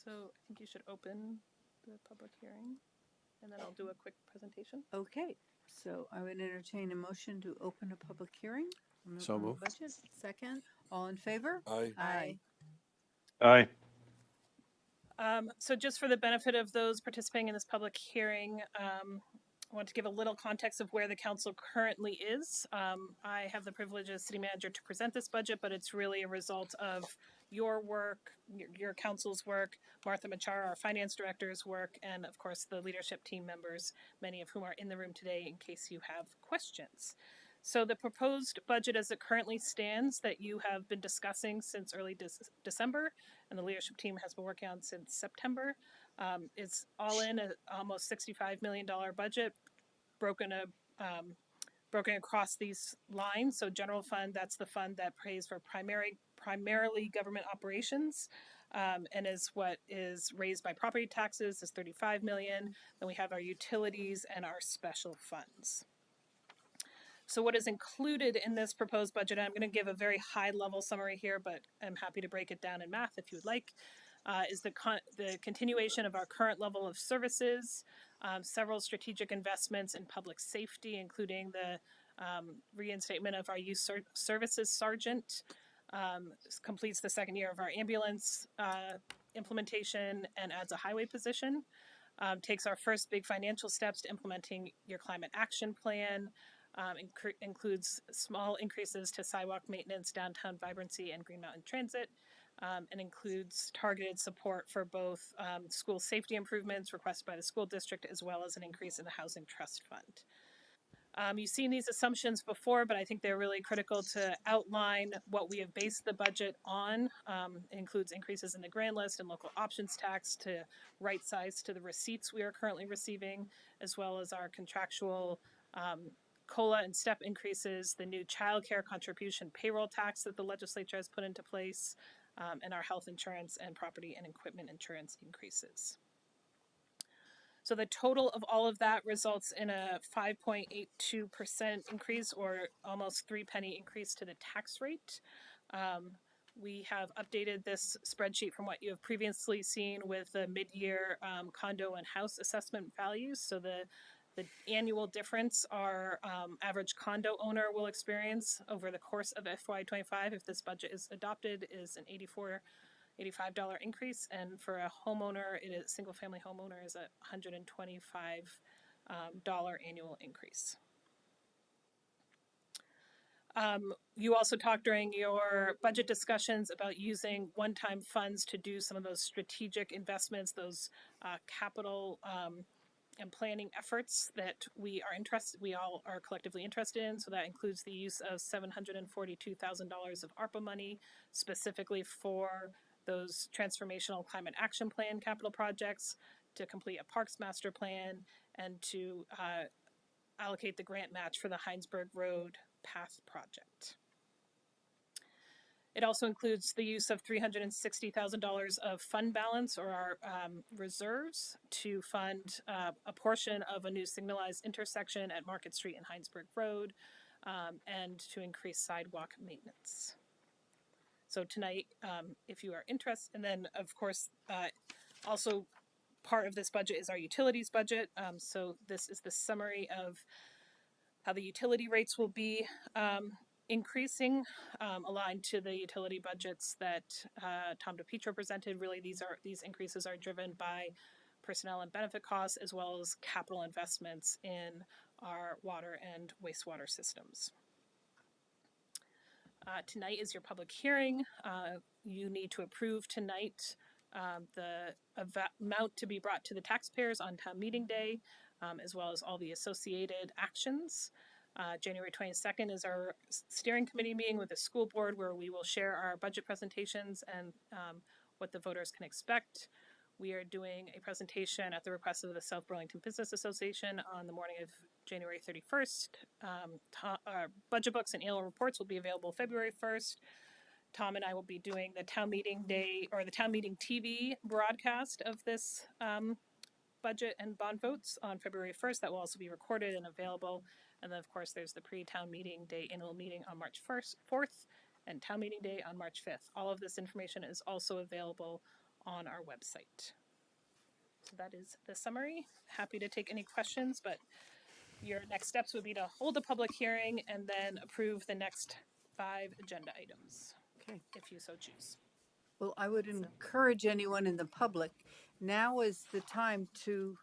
So I think you should open the public hearing, and then I'll do a quick presentation. Okay, so I would entertain a motion to open a public hearing. So on the moved. budget. Second, all in favor? Aye. Aye. Aye. So just for the benefit of those participating in this public hearing, I want to give a little context of where the council currently is. I have the privilege as city manager to present this budget, but it's really a result of your work, your council's work, Martha Machara, our finance director's work, and of course the leadership team members, many of whom are in the room today in case you have questions. So the proposed budget as it currently stands that you have been discussing since early December and the leadership team has been working on since September is all in a almost $65 million budget broken across these lines. So general fund, that's the fund that pays for primarily government operations and is what is raised by property taxes is $35 million. Then we have our utilities and our special funds. So what is included in this proposed budget, I'm going to give a very high level summary here, but I'm happy to break it down in math if you would like, is the continuation of our current level of services, several strategic investments in public safety, including the reinstatement of our youth services sergeant, completes the second year of our ambulance implementation and adds a highway position, takes our first big financial steps to implementing your climate action plan, includes small increases to sidewalk maintenance, downtown vibrancy, and Green Mountain Transit, and includes targeted support for both school safety improvements requested by the school district, as well as an increase in the Housing Trust Fund. You've seen these assumptions before, but I think they're really critical to outline what we have based the budget on. It includes increases in the grand list and local options tax to right size to the receipts we are currently receiving, as well as our contractual COLA and step increases, the new child care contribution payroll tax that the legislature has put into place, and our health insurance and property and equipment insurance increases. So the total of all of that results in a 5.82% increase, or almost 3 penny increase to the tax rate. We have updated this spreadsheet from what you have previously seen with the mid-year condo and house assessment values. So the annual difference our average condo owner will experience over the course of FY25 if this budget is adopted is an $85 increase, and for a homeowner, single family homeowner is a $125 annual increase. You also talked during your budget discussions about using one-time funds to do some of those strategic investments, those capital and planning efforts that we all are collectively interested in. So that includes the use of $742,000 of ARPA money specifically for those transformational climate action plan capital projects, to complete a parks master plan, and to allocate the grant match for the Heinsberg Road Path project. It also includes the use of $360,000 of fund balance, or our reserves, to fund a portion of a new signalized intersection at Market Street and Heinsberg Road, and to increase sidewalk maintenance. So tonight, if you are interested, and then of course, also part of this budget is our utilities budget. So this is the summary of how the utility rates will be increasing, aligned to the utility budgets that Tom DePietro presented. Really, these increases are driven by personnel and benefit costs, as well as capital investments in our water and wastewater systems. Tonight is your public hearing. You need to approve tonight the amount to be brought to the taxpayers on town meeting day, as well as all the associated actions. January 22nd is our steering committee meeting with the school board, where we will share our budget presentations and what the voters can expect. We are doing a presentation at the request of the South Burlington Business Association on the morning of January 31st. Our budget books and annual reports will be available February 1st. Tom and I will be doing the town meeting day or the town meeting TV broadcast of this budget and bond votes on February 1st. That will also be recorded and available. And then, of course, there's the pre-town meeting day annual meeting on March 4th, and town meeting day on March 5th. All of this information is also available on our website. So that is the summary. Happy to take any questions, but your next steps would be to hold a public hearing and then approve the next 5 agenda items, Okay. if you so choose. Well, I would encourage anyone in the public, now is the time to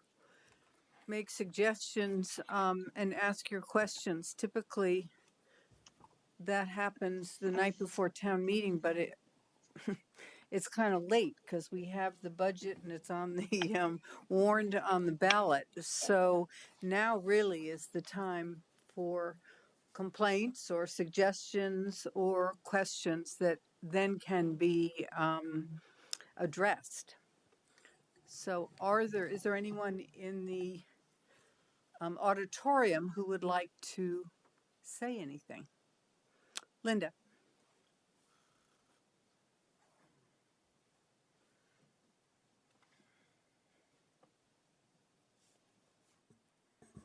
make suggestions and ask your questions. Typically, that happens the night before town meeting, but it's kind of late because we have the budget and it's on the warned on the ballot. So now really is the time for complaints or suggestions or questions that then can be addressed. So is there anyone in the auditorium who would like to say anything? Linda.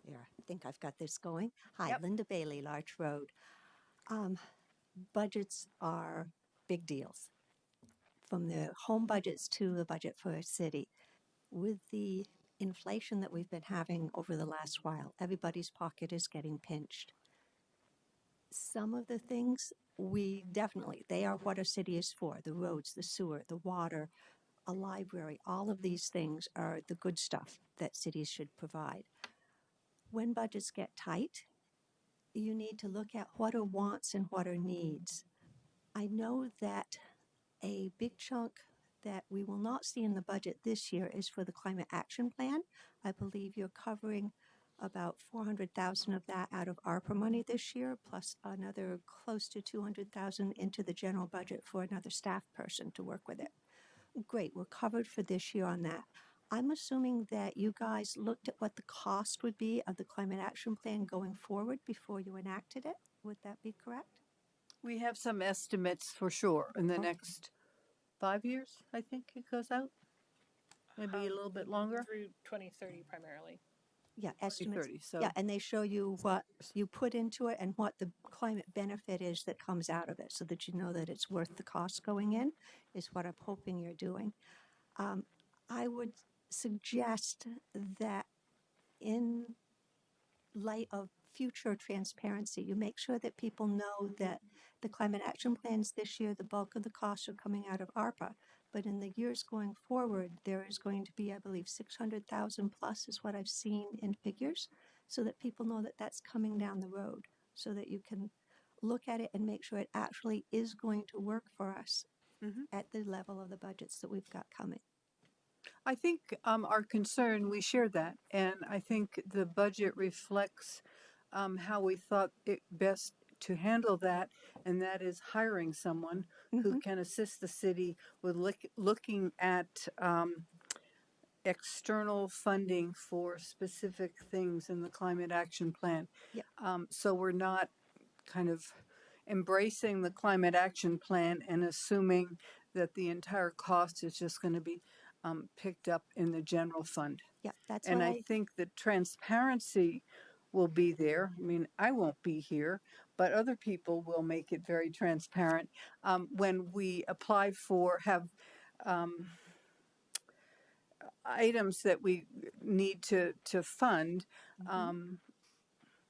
Here, I think I've got this going. Hi, Yep. Linda Bailey, Larch Road. Budgets are big deals, from the home budgets to the budget for a city. With the inflation that we've been having over the last while, everybody's pocket is getting pinched. Some of the things they are what a city is for: the roads, the sewer, the water, a library. All of these things are the good stuff that cities should provide. When budgets get tight, you need to look at what are wants and what are needs. I know that a big chunk that we will not see in the budget this year is for the climate action plan. I believe you're covering about 400,000 of that out of ARPA money this year, plus another close to 200,000 into the general budget for another staff person to work with it. Great, we're covered for this year on that. I'm assuming that you guys looked at what the cost would be of the climate action plan going forward before you enacted it. Would that be correct? We have some estimates for sure in the next 5 years, I think it goes out. Maybe a little bit longer. Through 2030 primarily. Yeah, estimates. 2030, so Yeah, and they show you what you put into it and what the climate benefit is that comes out of it, so that you know that it's worth the cost going in, is what I'm hoping you're doing. I would suggest that in light of future transparency, you make sure that people know that the climate action plans this year, the bulk of the costs are coming out of ARPA. But in the years going forward, there is going to be, I believe, 600,000 plus is what I've seen in figures, so that people know that that's coming down the road, so that you can look at it and make sure it actually is going to work for us at the level of the budgets that we've got coming. I think our concern, we share that, and I think the budget reflects how we thought it best to handle that, and that is hiring someone who can assist the city with looking at external funding for specific things in the climate action plan. Yep. So we're not kind of embracing the climate action plan and assuming that the entire cost is just going to be picked up in the general fund. Yeah, that's And what I think the transparency will be there. I mean, I won't be here, but other people will make it very transparent. When we apply for, have items that we need to fund,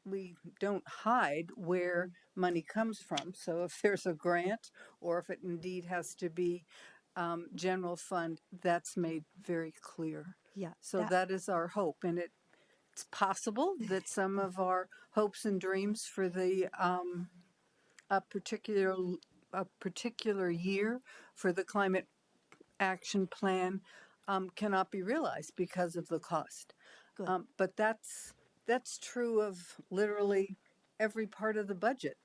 we don't hide where money comes from. So if there's a grant, or if it indeed has to be general fund, that's made very clear. Yeah. So that is our hope, and it's possible that some of our hopes and dreams for the a particular year for the climate action plan cannot be realized because of the cost. Good. But that's true of literally every part of the budget.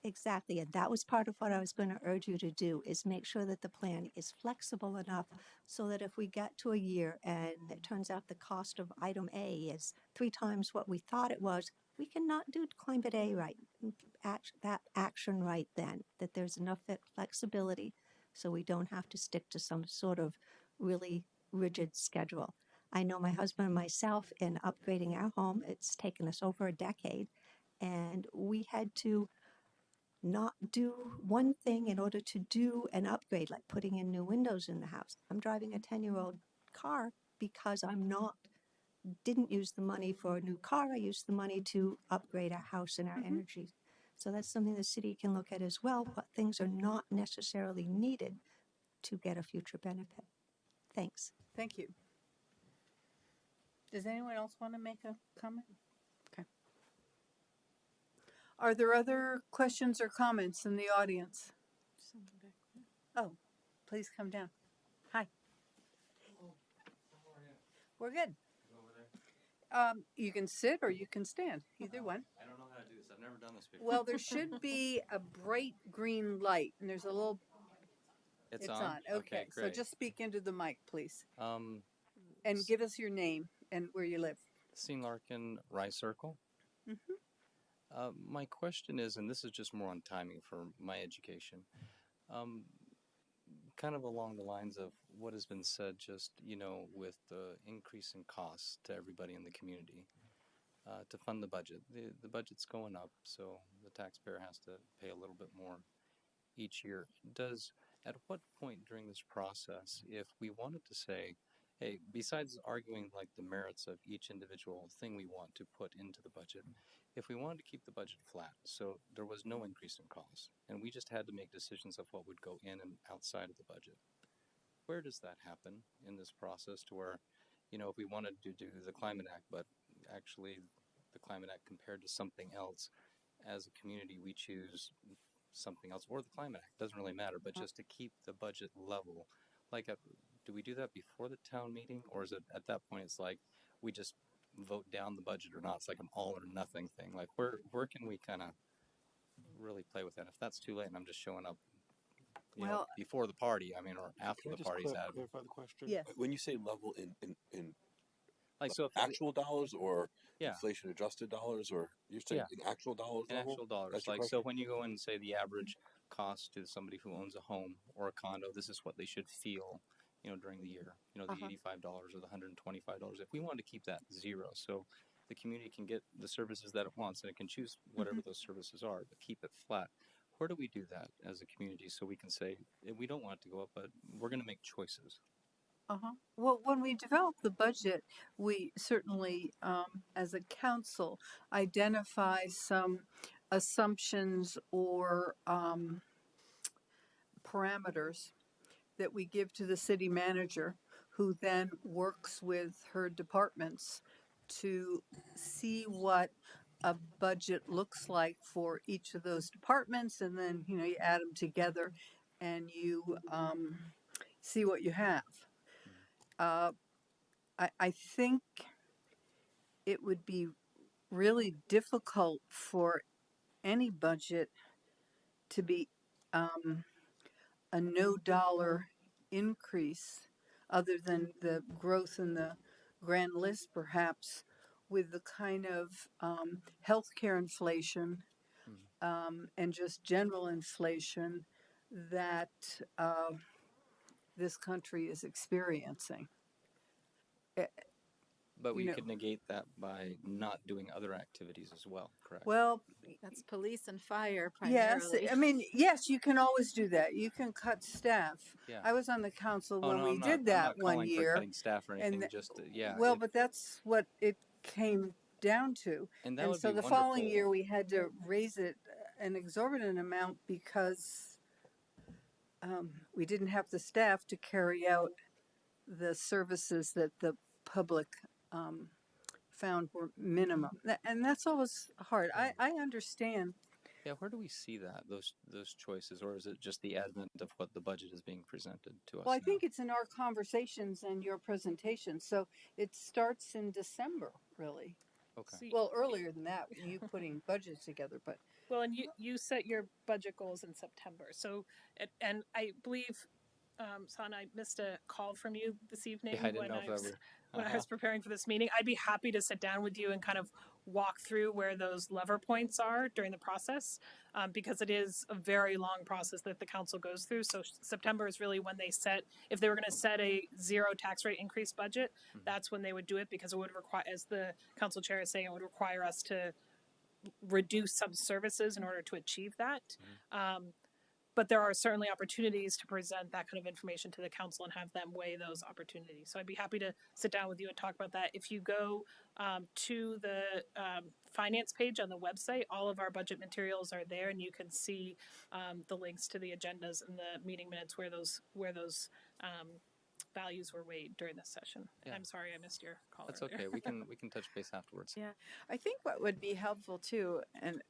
Exactly, and that was part of what I was going to urge you to do, is make sure that the plan is flexible enough so that if we get to a year and it turns out the cost of item A is 3 times what we thought it was, we cannot do climate A right, that action right then, that there's enough flexibility so we don't have to stick to some sort of really rigid schedule. I know my husband and myself, in upgrading our home, it's taken us over a decade, and we had to not do one thing in order to do an upgrade, like putting in new windows in the house. I'm driving a 10-year-old car because didn't use the money for a new car. I used the money to upgrade our house and our energy. So that's something the city can look at as well, but things are not necessarily needed to get a future benefit. Thanks. Thank you. Does anyone else want to make a comment? Okay. Are there other questions or comments in the audience? Oh, please come down. Hi. We're good. You can sit or you can stand, either one. I don't know how to do this. I've never done this before. Well, there should be a bright green light, and there's a little. It's on? Okay, so great. just speak into the mic, please, Um, and give us your name and where you live. Scene Larkin, Rice Circle. My question is, and this is just more on timing for my education, kind of along the lines of what has been said, just, with the increase in costs to everybody in the community to fund the budget. The budget's going up, so the taxpayer has to pay a little bit more each year. At what point during this process, if we wanted to say, hey, besides arguing like the merits of each individual thing we want to put into the budget, if we wanted to keep the budget flat, so there was no increase in costs, and we just had to make decisions of what would go in and outside of the budget, where does that happen in this process to where, if we wanted to do the Climate Act, but actually the Climate Act compared to something else, as a community we choose something else, or the Climate Act, doesn't really matter, but just to keep the budget level, do we do that before the town meeting, or is it at that point it's like we just vote down the budget or not? It's like an all or nothing thing. Like where can we kind of really play with that? If that's too late and I'm just showing up, before the party, or after the party's out. Clarify the question. Yes. When you say level in Like so, if actual dollars or Yeah. inflation adjusted dollars, or you're saying in actual dollars in level? actual dollars, That's your like question? so when you go in and say the average cost to somebody who owns a home or a condo, this is what they should feel, during the year. The $85 or the $125. If we wanted to keep that zero, so the community can get the services that it wants and it can choose whatever those services are, but keep it flat. Where do we do that as a community so we can say we don't want it to go up, but we're going to make choices? Well, when we develop the budget, we certainly, as a council, identify some assumptions or parameters that we give to the city manager, who then works with her departments to see what a budget looks like for each of those departments, and then you add them together and you see what you have. I think it would be really difficult for any budget to be a no dollar increase, other than the growth in the grand list, perhaps, with the kind of healthcare inflation and just general inflation that this country is experiencing. But we could negate that by not doing other activities as well, correct? Well, That's police and fire yes, primarily. yes, you can always do that. You can cut staff. Yeah. I was on the council when we I'm did not that one calling year. for cutting staff or anything, and just Well, but that's what it came down to. and that And would so be the following wonderful. year, we had to raise it an exorbitant amount because we didn't have the staff to carry out the services that the public found were minimum. And that's always hard. I understand. Yeah, where do we see that, those choices, or is it just the advent of what the budget is being presented to us Well, I now? think it's in our conversations and your presentation. So it starts in December, really. Okay. So Well, earlier than that, you putting budgets together, but well, and you set your budget goals in September. So, and I believe, San, I missed a call from you this evening Yeah, I didn't know if that were. when I was preparing for this meeting. I'd be happy to sit down with you and kind of walk through where those lever points are during the process, because it is a very long process that the council goes through. So September is really when they set, if they were going to set a zero tax rate increase budget, that's when they would do it, because it would require, as the council chair is saying, it would require us to reduce some services in order to achieve that. But there are certainly opportunities to present that kind of information to the council and have them weigh those opportunities. So I'd be happy to sit down with you and talk about that. If you go to the finance page on the website, all of our budget materials are there, and you can see the links to the agendas and the meeting minutes where those values were weighed during this session. Yeah. I'm sorry I missed your call. That's earlier. okay. We can touch base afterwards. Yeah, I think what would be helpful too, and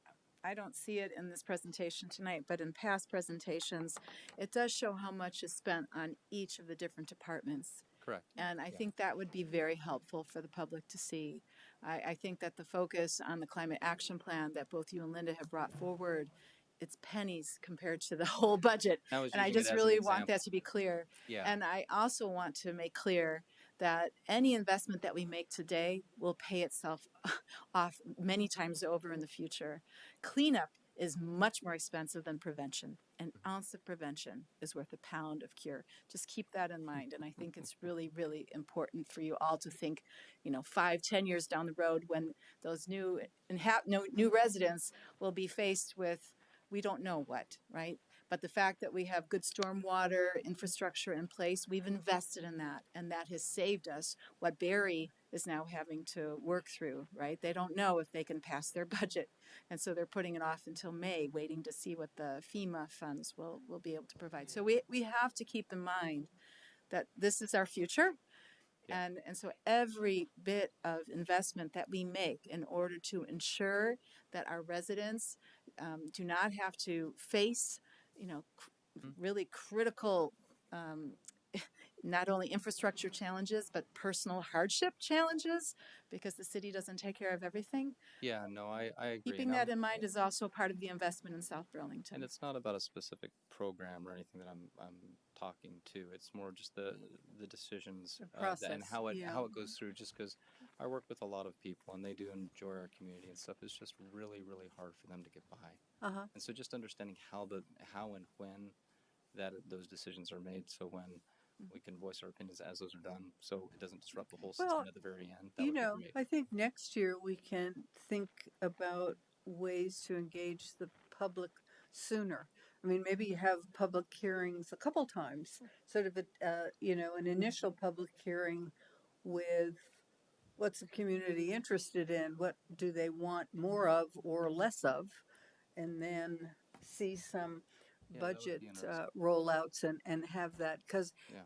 I don't see it in this presentation tonight, but in past presentations, it does show how much is spent on each of the different departments. Correct. And I think that would be very helpful for the public to see. I think that the focus on the climate action plan that both you and Linda have brought forward, it's pennies compared to the whole budget. I was And I using it just as an really want example. that to be clear. Yeah. And I also want to make clear that any investment that we make today will pay itself off many times over in the future. Cleanup is much more expensive than prevention. An ounce of prevention is worth a pound of cure. Just keep that in mind. And I think it's really, really important for you all to think, 5-10 years down the road, when those new residents will be faced with, we don't know what, right? But the fact that we have good stormwater infrastructure in place, we've invested in that, and that has saved us what Barry is now having to work through, right? They don't know if they can pass their budget, and so they're putting it off until May, waiting to see what the FEMA funds will be able to provide. So we have to keep in mind that this is our future. Yeah. And so every bit of investment that we make in order to ensure that our residents do not have to face, really critical, not only infrastructure challenges, but personal hardship challenges, because the city doesn't take care of everything. Yeah, no, I agree. Keeping that in mind is also part of the investment in South Burlington. And it's not about a specific program or anything that I'm talking to. It's more just the decisions The process, and how it yeah. goes through. Just because I work with a lot of people and they do enjoy our community and stuff, it's just really, really hard for them to get by. Uh-huh. And so just understanding how and when those decisions are made, so when we can voice our opinions as those are done, so it doesn't disrupt the whole system Well, at the very end. That would be great. I think next year we can think about ways to engage the public sooner. I mean, maybe you have public hearings a couple times, sort of an initial public hearing with what's the community interested in, what do they want more of or less of, and then see some Yeah, that would budget be interesting. rollouts and have that, because Yeah.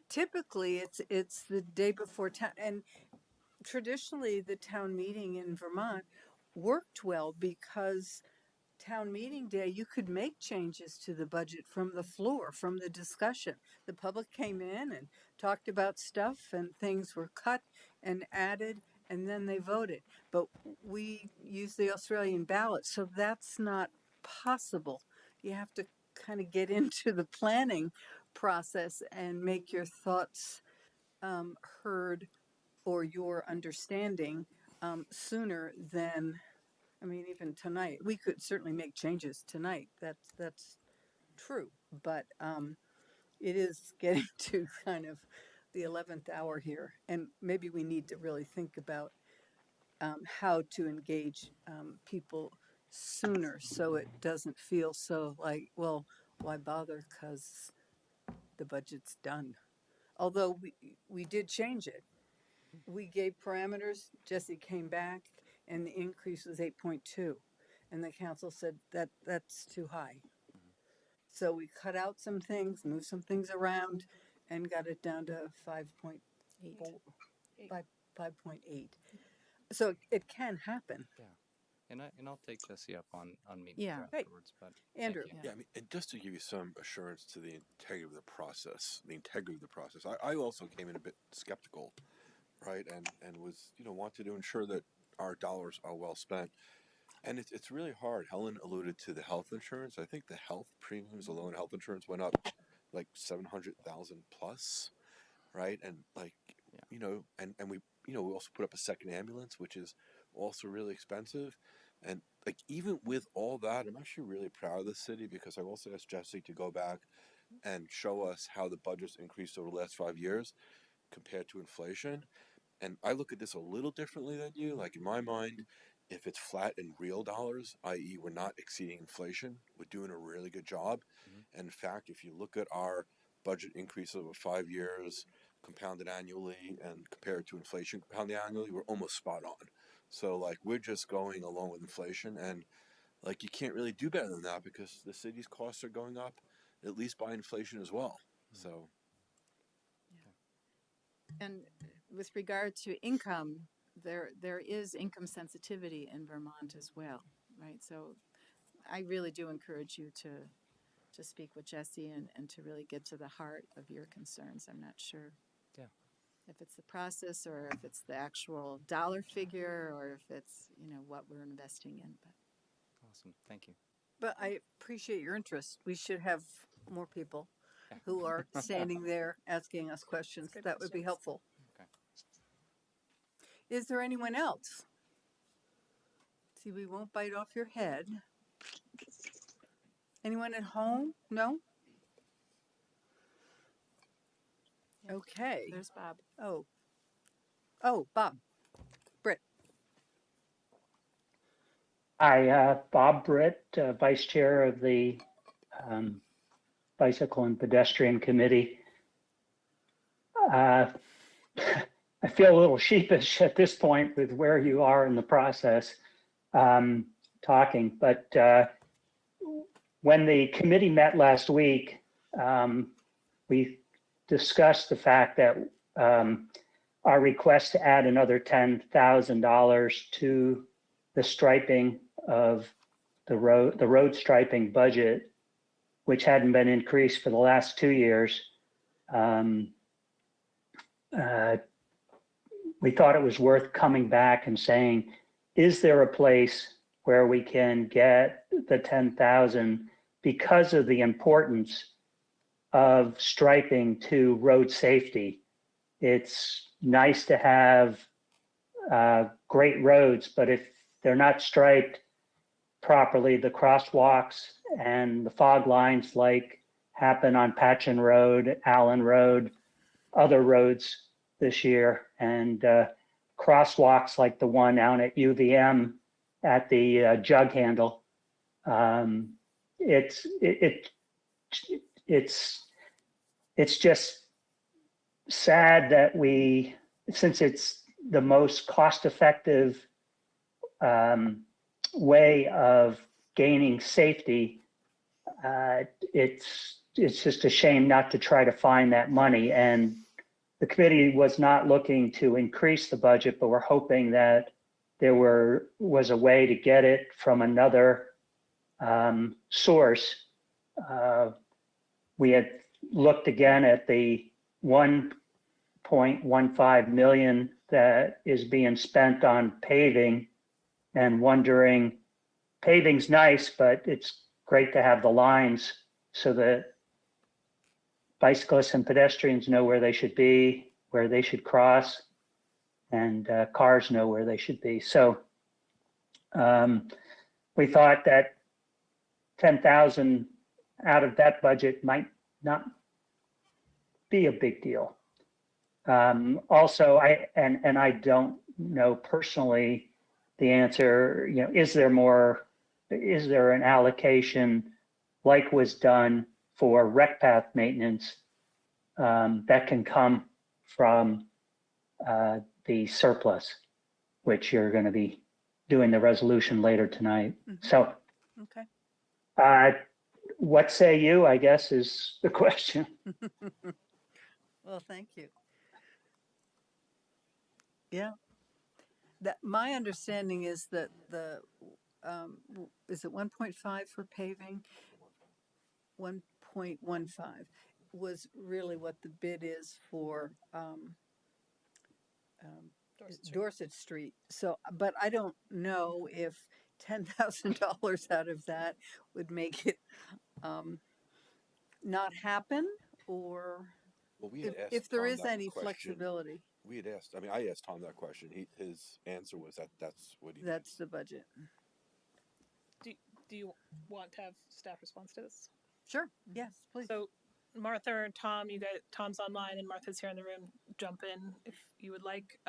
typically it's the day before town, and traditionally the town meeting in Vermont worked well because town meeting day you could make changes to the budget from the floor, from the discussion. The public came in and talked about stuff, and things were cut and added, and then they voted. But we use the Australian ballot, so that's not possible. You have to kind of get into the planning process and make your thoughts heard, or your understanding sooner than, I mean, even tonight. We could certainly make changes tonight. That's true, but it is getting to kind of the 11th hour here, and maybe we need to really think about how to engage people sooner, so it doesn't feel so like, well, why bother, because the budget's done. Although we did change it. We gave parameters, Jesse came back, and the increase was 8.2. And the council said that's too high. So we cut out some things, moved some things around, and got it down to 5.8. 5.8. So it can happen. And I'll take Jesse up on meeting Yeah. her Great. afterwards. But Andrew. thank you. Yeah, I mean, and just to give you some assurance to the integrity of the process, I also came in a bit skeptical right? And was, wanted to ensure that our dollars are well spent. And it's really hard. Helen alluded to the health insurance. I think the health premiums alone, health insurance went up like 700,000 plus, right? And like, and we also put up a second ambulance, which is also really expensive. And like, even with all that, I'm actually really proud of the city because I've also asked Jaycee to go back and show us how the budget's increased over the last 5 years compared to inflation. And I look at this a little differently than you. Like in my mind, if it's flat in real dollars, i.e., we're not exceeding inflation, we're doing a really good job. And in fact, if you look at our budget increase over 5 years, compounded annually, and compared to inflation compounded annually, we're almost spot on. So like we're just going along with inflation, and like you can't really do better than that because the city's costs are going up, at least by inflation as well. So. And with regard to income, there is income sensitivity in Vermont as well, right? So I really do encourage you to speak with Jaycee and to really get to the heart of your concerns. I'm not sure if it's the process or if it's the actual dollar figure or if it's, what we're investing in. But Awesome. Thank you. But I appreciate your interest. We should have more people who are standing there asking us questions. Good That would be questions. helpful. Okay. Is there anyone else? See, we won't bite off your head. Anyone at home? No? Okay. there's Bob. Oh, Bob. Britt. Hi, Bob Britt, Vice Chair of the Bicycle and Pedestrian Committee. I feel a little sheepish at this point with where you are in the process talking, but when the committee met last week, we discussed the fact that our request to add another $10,000 to the striping of the road striping budget, which hadn't been increased for the last 2 years. We thought it was worth coming back and saying, is there a place where we can get the 10,000 because of the importance of striping to road safety? It's nice to have great roads, but if they're not striped properly, the crosswalks and the fog lines like happen on Patchen Road, Allen Road, other roads this year, and crosswalks like the one out at UVM at the jug handle. It's just sad that since it's the most cost-effective way of gaining safety, it's just a shame not to try to find that money. And the committee was not looking to increase the budget, but we're hoping that there was a way to get it from another source. We had looked again at the 1.15 million that is being spent on paving and wondering, paving's nice, but it's great to have the lines so that bicyclists and pedestrians know where they should be, where they should cross, and cars know where they should be. So we thought that 10,000 out of that budget might not be a big deal. Also, I don't know personally the answer, is there an allocation like was done for rec path maintenance that can come from the surplus, which you're going to be doing the resolution later tonight. Mm-hmm. So, okay. What say you, I guess, is the question. Well, thank you. Yeah. My understanding is that is it 1.5 for paving? 1.15 was really what the bid is for Dorset Street. So, but I don't know if $10,000 out of that would make it not happen, or Well, we had asked if there Tom is that any question. flexibility. We had asked. I mean, I asked Tom that question. His answer was that's what he. That's the budget. Do you want to have staff response to this? Sure. Yes, please. So Martha or Tom, you guys, Tom's online and Martha's here in the room. Jump in if you would like.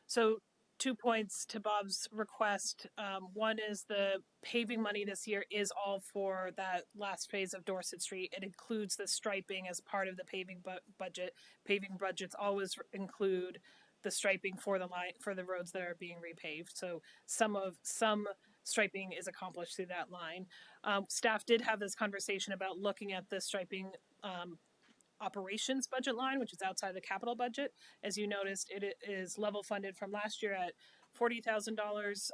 So 2 points to Bob's request. One is the paving money this year is all for that last phase of Dorset Street. It includes the striping as part of the paving budget. Paving budgets always include the striping for the line for the roads that are being repaved. So some striping is accomplished through that line. Staff did have this conversation about looking at the striping operations budget line, which is outside the capital budget. As you noticed, it is level funded from last year at $40,000.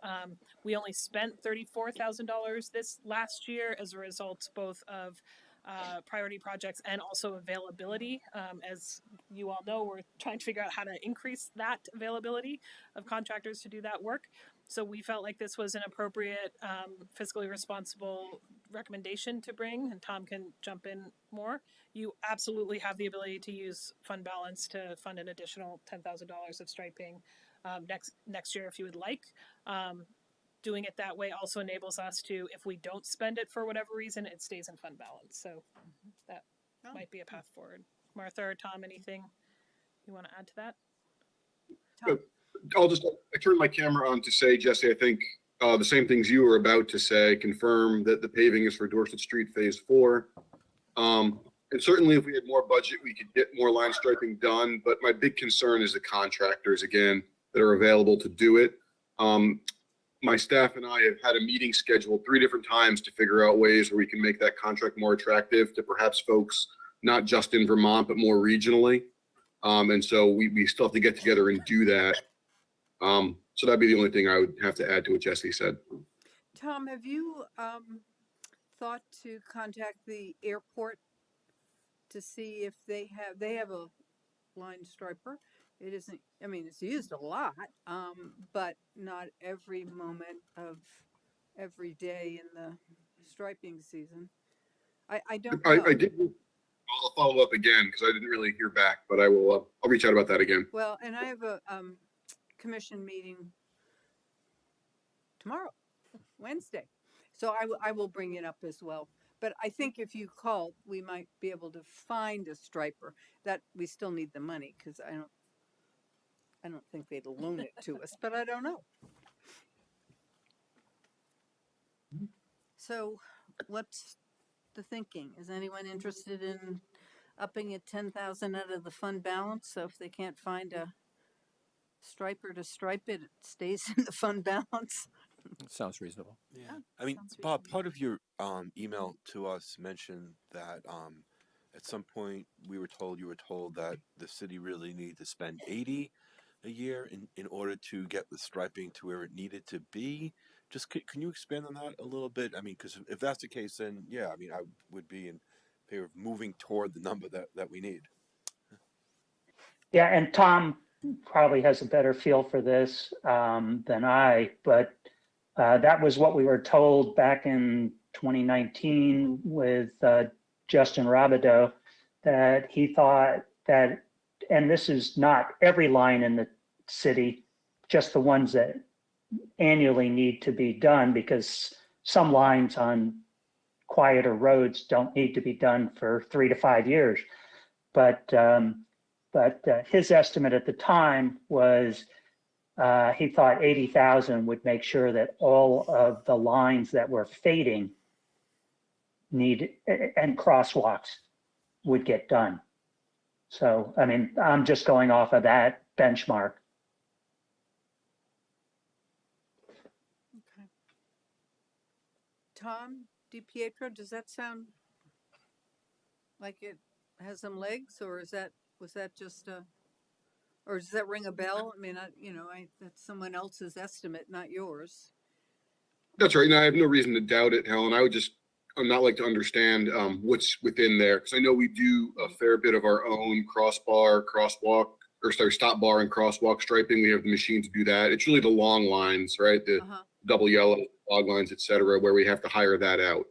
We only spent $34,000 this last year as a result both of priority projects and also availability. As you all know, we're trying to figure out how to increase that availability of contractors to do that work. So we felt like this was an appropriate, fiscally responsible recommendation to bring, and Tom can jump in more. You absolutely have the ability to use fund balance to fund an additional $10,000 of striping next year if you would like. Doing it that way also enables us to, if we don't spend it for whatever reason, it stays in fund balance. So that might be a path forward. Martha or Tom, anything you want to add to that? Tom. I turned my camera on to say, Jesse, I think the same things you were about to say, confirm that the paving is for Dorset Street Phase 4. And certainly if we had more budget, we could get more line striping done. But my big concern is the contractors, again, that are available to do it. My staff and I have had a meeting scheduled 3 different times to figure out ways where we can make that contract more attractive to perhaps folks, not just in Vermont, but more regionally. And so we still have to get together and do that. So that'd be the only thing I would have to add to what Jesse said. Tom, have you thought to contact the airport to see if they have a line striper? It isn't, I mean, it's used a lot, but not every moment of every day in the striping season. I don't know. I did. I'll follow up again because I didn't really hear back, but I will. I'll reach out about that again. Well, and I have a commission meeting tomorrow, Wednesday, so I will bring it up as well. But I think if you call, we might be able to find a striper. That we still need the money because I don't think they'd loan it to us, but I don't know. So what's the thinking? Is anyone interested in upping it 10,000 out of the fund balance? So if they can't find a striper to stripe it, it stays in the fund balance. Sounds reasonable. Yeah. I mean, Bob, part of your email to us mentioned that at some point you were told that the city really needed to spend 80 a year in order to get the striping to where it needed to be. Just can you expand on that a little bit? I mean, because if that's the case, then yeah, I mean, I would be in favor of moving toward the number that we need. Yeah, and Tom probably has a better feel for this than I, but that was what we were told back in 2019 with Justin Robideau, that he thought that, and this is not every line in the city, just the ones that annually need to be done, because some lines on quieter roads don't need to be done for 3 to 5 years. But his estimate at the time was he thought 80,000 would make sure that all of the lines that were fading and crosswalks would get done. So, I mean, I'm just going off of that benchmark. Okay. Tom DiPietro, does that sound like it has some legs, or was that just or does that ring a bell? I mean, that's someone else's estimate, not yours. That's right. And I have no reason to doubt it, Helen. I'd not like to understand what's within there, because I know we do a fair bit of our own crossbar, crosswalk or sorry, stop bar and crosswalk striping. We have the machine to do that. It's really the long lines, right? The double yellow log lines, et cetera, where we have to hire that out.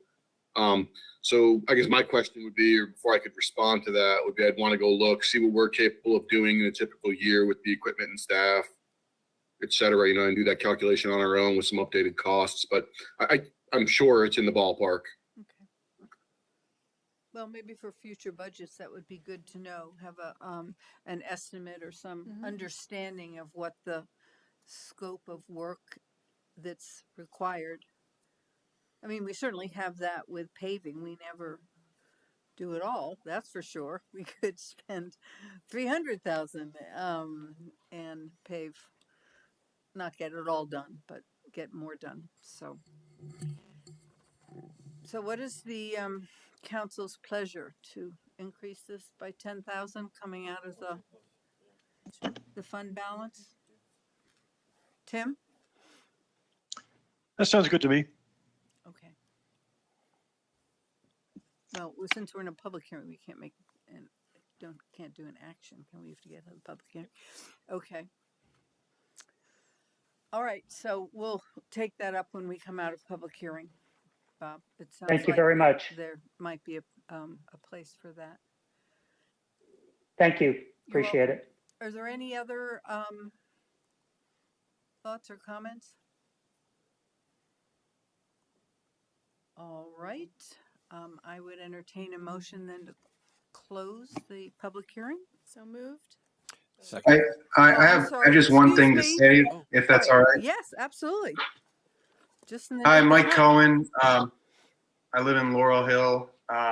So I guess my question would be, or before I could respond to that, would be I'd want to go look, see what we're capable of doing in a typical year with the equipment and staff, et cetera, you know, and do that calculation on our own with some updated costs. But I'm sure it's in the ballpark. Okay. Well, maybe for future budgets, that would be good to know, have a, an estimate or some understanding of what the scope of work that's required. I mean, we certainly have that with paving. We never do it all, that's for sure. We could spend 300,000 and pave, not get it all done, but get more done. So what is the council's pleasure to increase this by 10,000 coming out of the fund balance? Tim? That sounds good to me. Okay. Well, since we're in a public hearing, we can't make and can't do an action. Can we have to get to the public hearing? Okay. All right. So we'll take that up when we come out of public hearing. Bob, it sounds Thank you like very much. there might be a place for that. Thank you. You're Appreciate welcome. it. Are there any other thoughts or comments? All right. I would entertain a motion then to close the public hearing. So moved. Second. I just one thing to say, Oh, if that's sorry. all right. Yes, absolutely. Just in the Hi, nick of Mike time. Cohen. I live in Laurel Hill.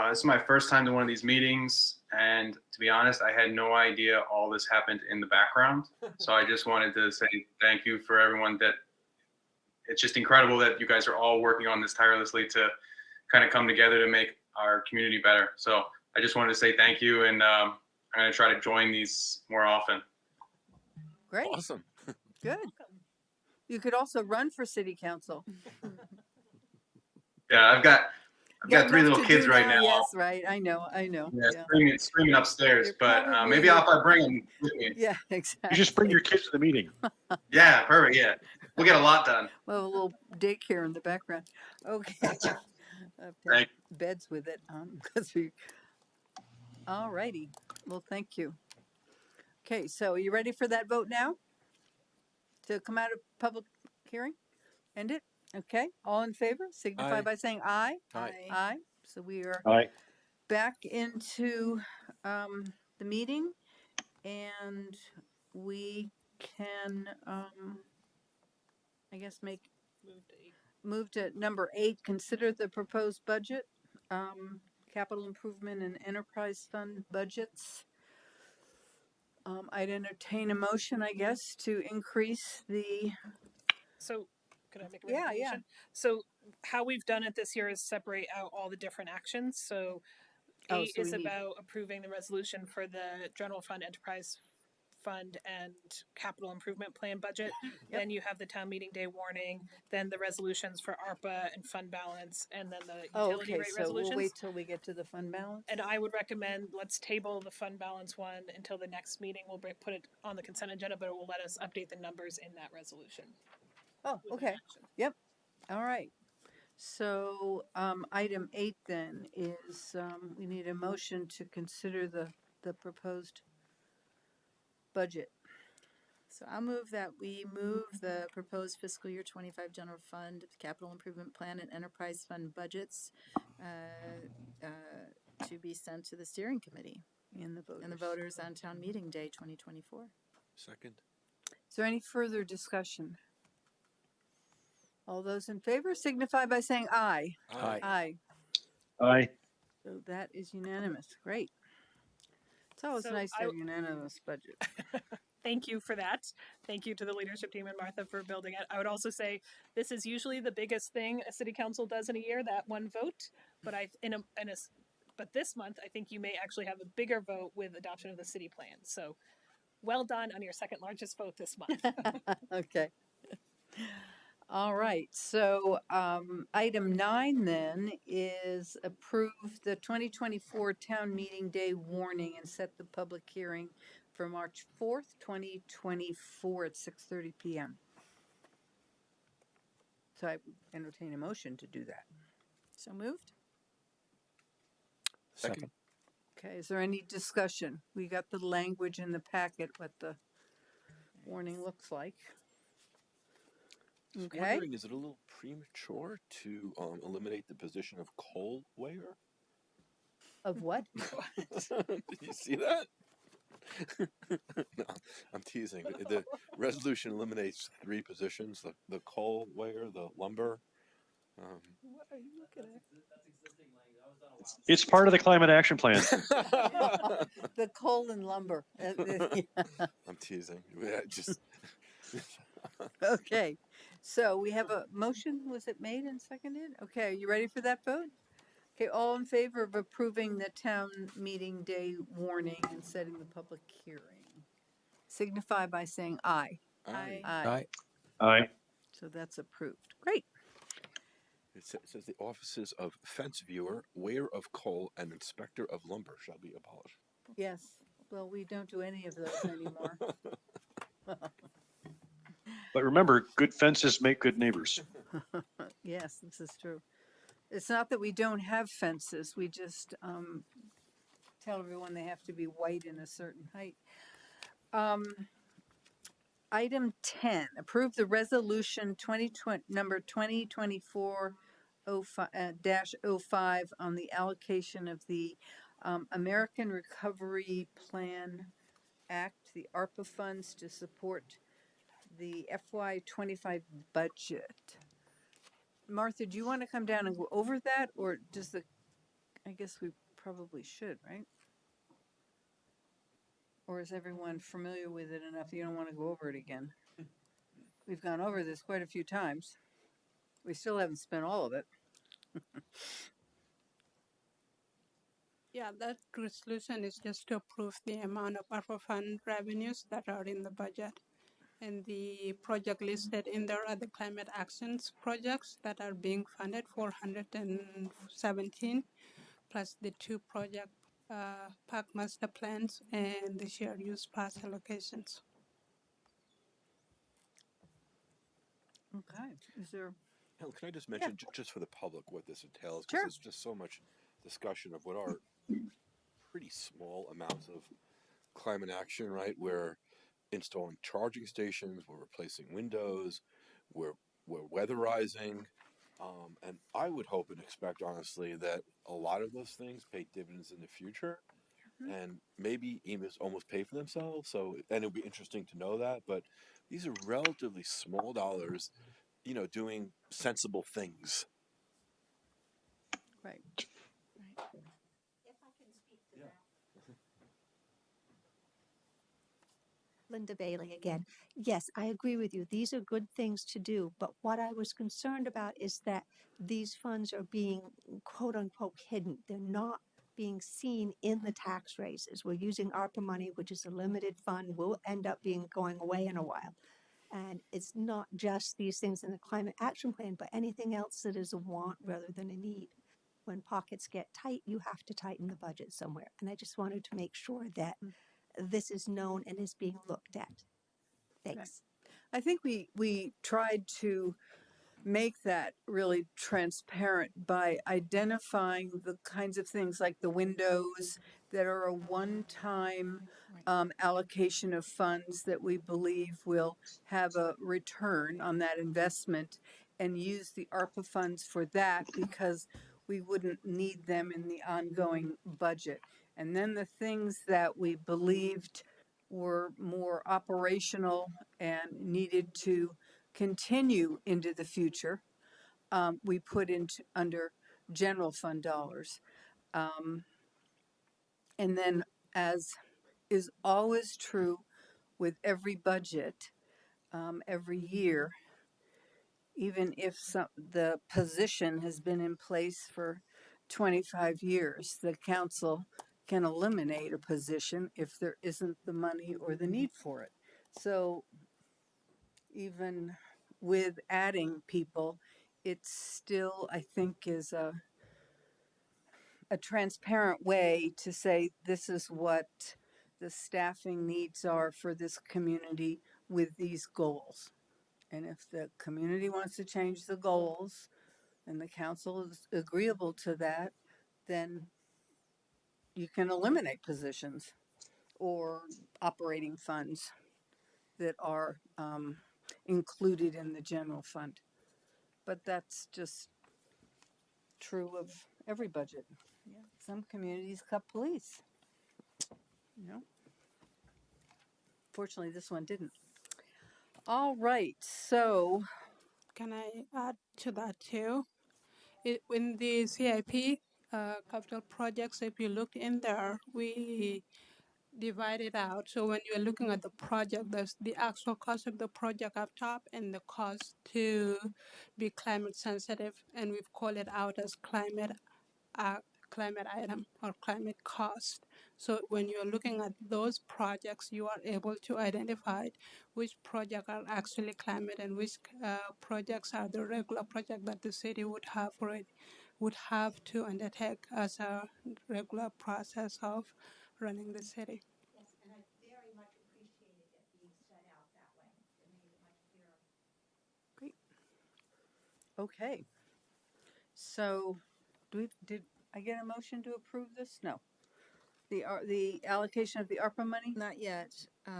This is my first time to one of these meetings, and to be honest, I had no idea all this happened in the background. So I just wanted to say thank you for everyone. That it's just incredible that you guys are all working on this tirelessly to kind of come together to make our community better. So I just wanted to say thank you, and I'm going to try to join these more often. Great. Awesome. Good. You could also run for city council. Yeah, I've got three enough little to kids do right now. now. Yes, right. I know. Yeah, screaming upstairs, You're but probably- maybe if I bring them with me. Yeah, exactly. You just bring your kids to the meeting. Yeah, perfect. Yeah, we'll get a lot done. Well, a little daycare in the background. Okay. Thank- Beds with it, because we. All righty. Well, thank you. Okay, so are you ready for that vote now? To come out of public hearing? End it? Okay. All in favor? Signify Aye. by saying aye. Aye. Aye. So we are All right. back into the meeting, and we can, I guess, move to number 8. Consider the proposed budget, capital improvement and enterprise fund budgets. I'd entertain a motion, I guess, to increase the. So could I make a Yeah, recommendation? So how we've done it this year is separate out all the different actions. So Oh, 8 so is we need- about approving the resolution for the general fund, enterprise fund, and capital improvement plan budget. Then you have the town meeting day warning, then the resolutions for ARPA and fund balance, and then the utility Okay, rate so resolutions. we'll wait till we get to the fund balance. And I would recommend, let's table the fund balance one until the next meeting. We'll put it on the consent agenda, but it will let us update the numbers in that resolution. Oh, with an okay. action. Yep. All right. So, item 8 then is, we need a motion to consider the proposed budget. So I'll move that we move the proposed fiscal year 25 general fund, capital improvement plan, and enterprise fund budgets to be sent to the steering committee And the voters. voters on town meeting day 2024. Second. Is there any further discussion? All those in favor signify by saying aye. Aye. Aye. Aye. So that is unanimous. Great. It's always So nice to have unanimous budget. Thank you for that. Thank you to the leadership team and Martha for building it. I would also say this is usually the biggest thing a city council does in a year, that one vote. But but this month, I think you may actually have a bigger vote with adoption of the city plan. So well done on your second largest vote this month. Okay. All right. So item 9 then is approve the 2024 town meeting day warning and set the public hearing for March 4th, 2024 at 6:30 PM. So I entertain a motion to do that. So moved? Second. Okay, is there any discussion? We got the language in the packet, what the warning looks like. Just Okay, wondering, is it a little premature to eliminate the position of coal weigher? of what? Did you see that? No, I'm teasing. The resolution eliminates 3 positions: the coal weigher, the lumber. What are you looking at? It's part of the climate action plan. The coal and lumber. I'm teasing. Yeah, just Okay, so we have a motion. Was it made and seconded? Okay, are you ready for that vote? Okay, all in favor of approving the town meeting day warning and setting the public hearing? Signify by saying aye. Aye. Aye. Aye. So that's approved. Great. It says the offices of fence viewer, weigher of coal, and inspector of lumber shall be abolished. Yes. Well, we don't do any of those anymore. But remember, good fences make good neighbors. Yes, this is true. It's not that we don't have fences. We just tell everyone they have to be white in a certain height. Item 10, approve the resolution 2020, number 2024-05 on the allocation of the American Recovery Plan Act, the ARPA funds to support the FY25 budget. Martha, do you want to come down and go over that, or does I guess we probably should, right? Or is everyone familiar with it enough you don't want to go over it again? We've gone over this quite a few times. We still haven't spent all of it. Yeah, that resolution is just to approve the amount of ARPA fund revenues that are in the budget. And the project listed in there are the climate actions projects that are being funded, 417, plus the 2 project park master plans and the shared use pass allocations. Okay, is there? Helen, can I just mention, just for the public, what this entails? Because Sure. there's just so much discussion of what are pretty small amounts of climate action, right? We're installing charging stations, we're replacing windows, we're weatherizing. And I would hope and expect, honestly, that a lot of those things pay dividends in the future and maybe even almost pay for themselves. So, and it'll be interesting to know that. But these are relatively small dollars, doing sensible things. Right. If I can speak to that. Linda Bailey again. Yes, I agree with you. These are good things to do. But what I was concerned about is that these funds are being quote unquote hidden. They're not being seen in the tax raises. We're using ARPA money, which is a limited fund, will end up going away in a while. And it's not just these things in the climate action plan, but anything else that is a want rather than a need. When pockets get tight, you have to tighten the budget somewhere. And I just wanted to make sure that this is known and is being looked at. Thanks. I think we tried to make that really transparent by identifying the kinds of things like the windows that are a one-time allocation of funds that we believe will have a return on that investment, and use the ARPA funds for that because we wouldn't need them in the ongoing budget. And then the things that we believed were more operational and needed to continue into the future, we put into under general fund dollars. And then, as is always true with every budget, every year, even if the position has been in place for 25 years, the council can eliminate a position if there isn't the money or the need for it. So even with adding people, it still, I think, is a transparent way to say this is what the staffing needs are for this community with these goals. And if the community wants to change the goals and the council is agreeable to that, then you can eliminate positions or operating funds that are included in the general fund. But that's just true of every budget. Yeah. Some communities cut police. You know? Fortunately, this one didn't. All right, so Can I add to that too? In the CIP capital projects, if you look in there, we divide it out. So when you're looking at the project, there's the actual cost of the project up top and the cost to be climate sensitive, and we've called it out as climate item or climate cost. So when you're looking at those projects, you are able to identify which projects are actually climate and which projects are the regular project that the city would have to undertake as a regular process of running the city. Yes, and I very much appreciated it being set out that way. It made it much clearer. great. Okay. So did I get a motion to approve this? No. The allocation of the ARPA money? Not yet.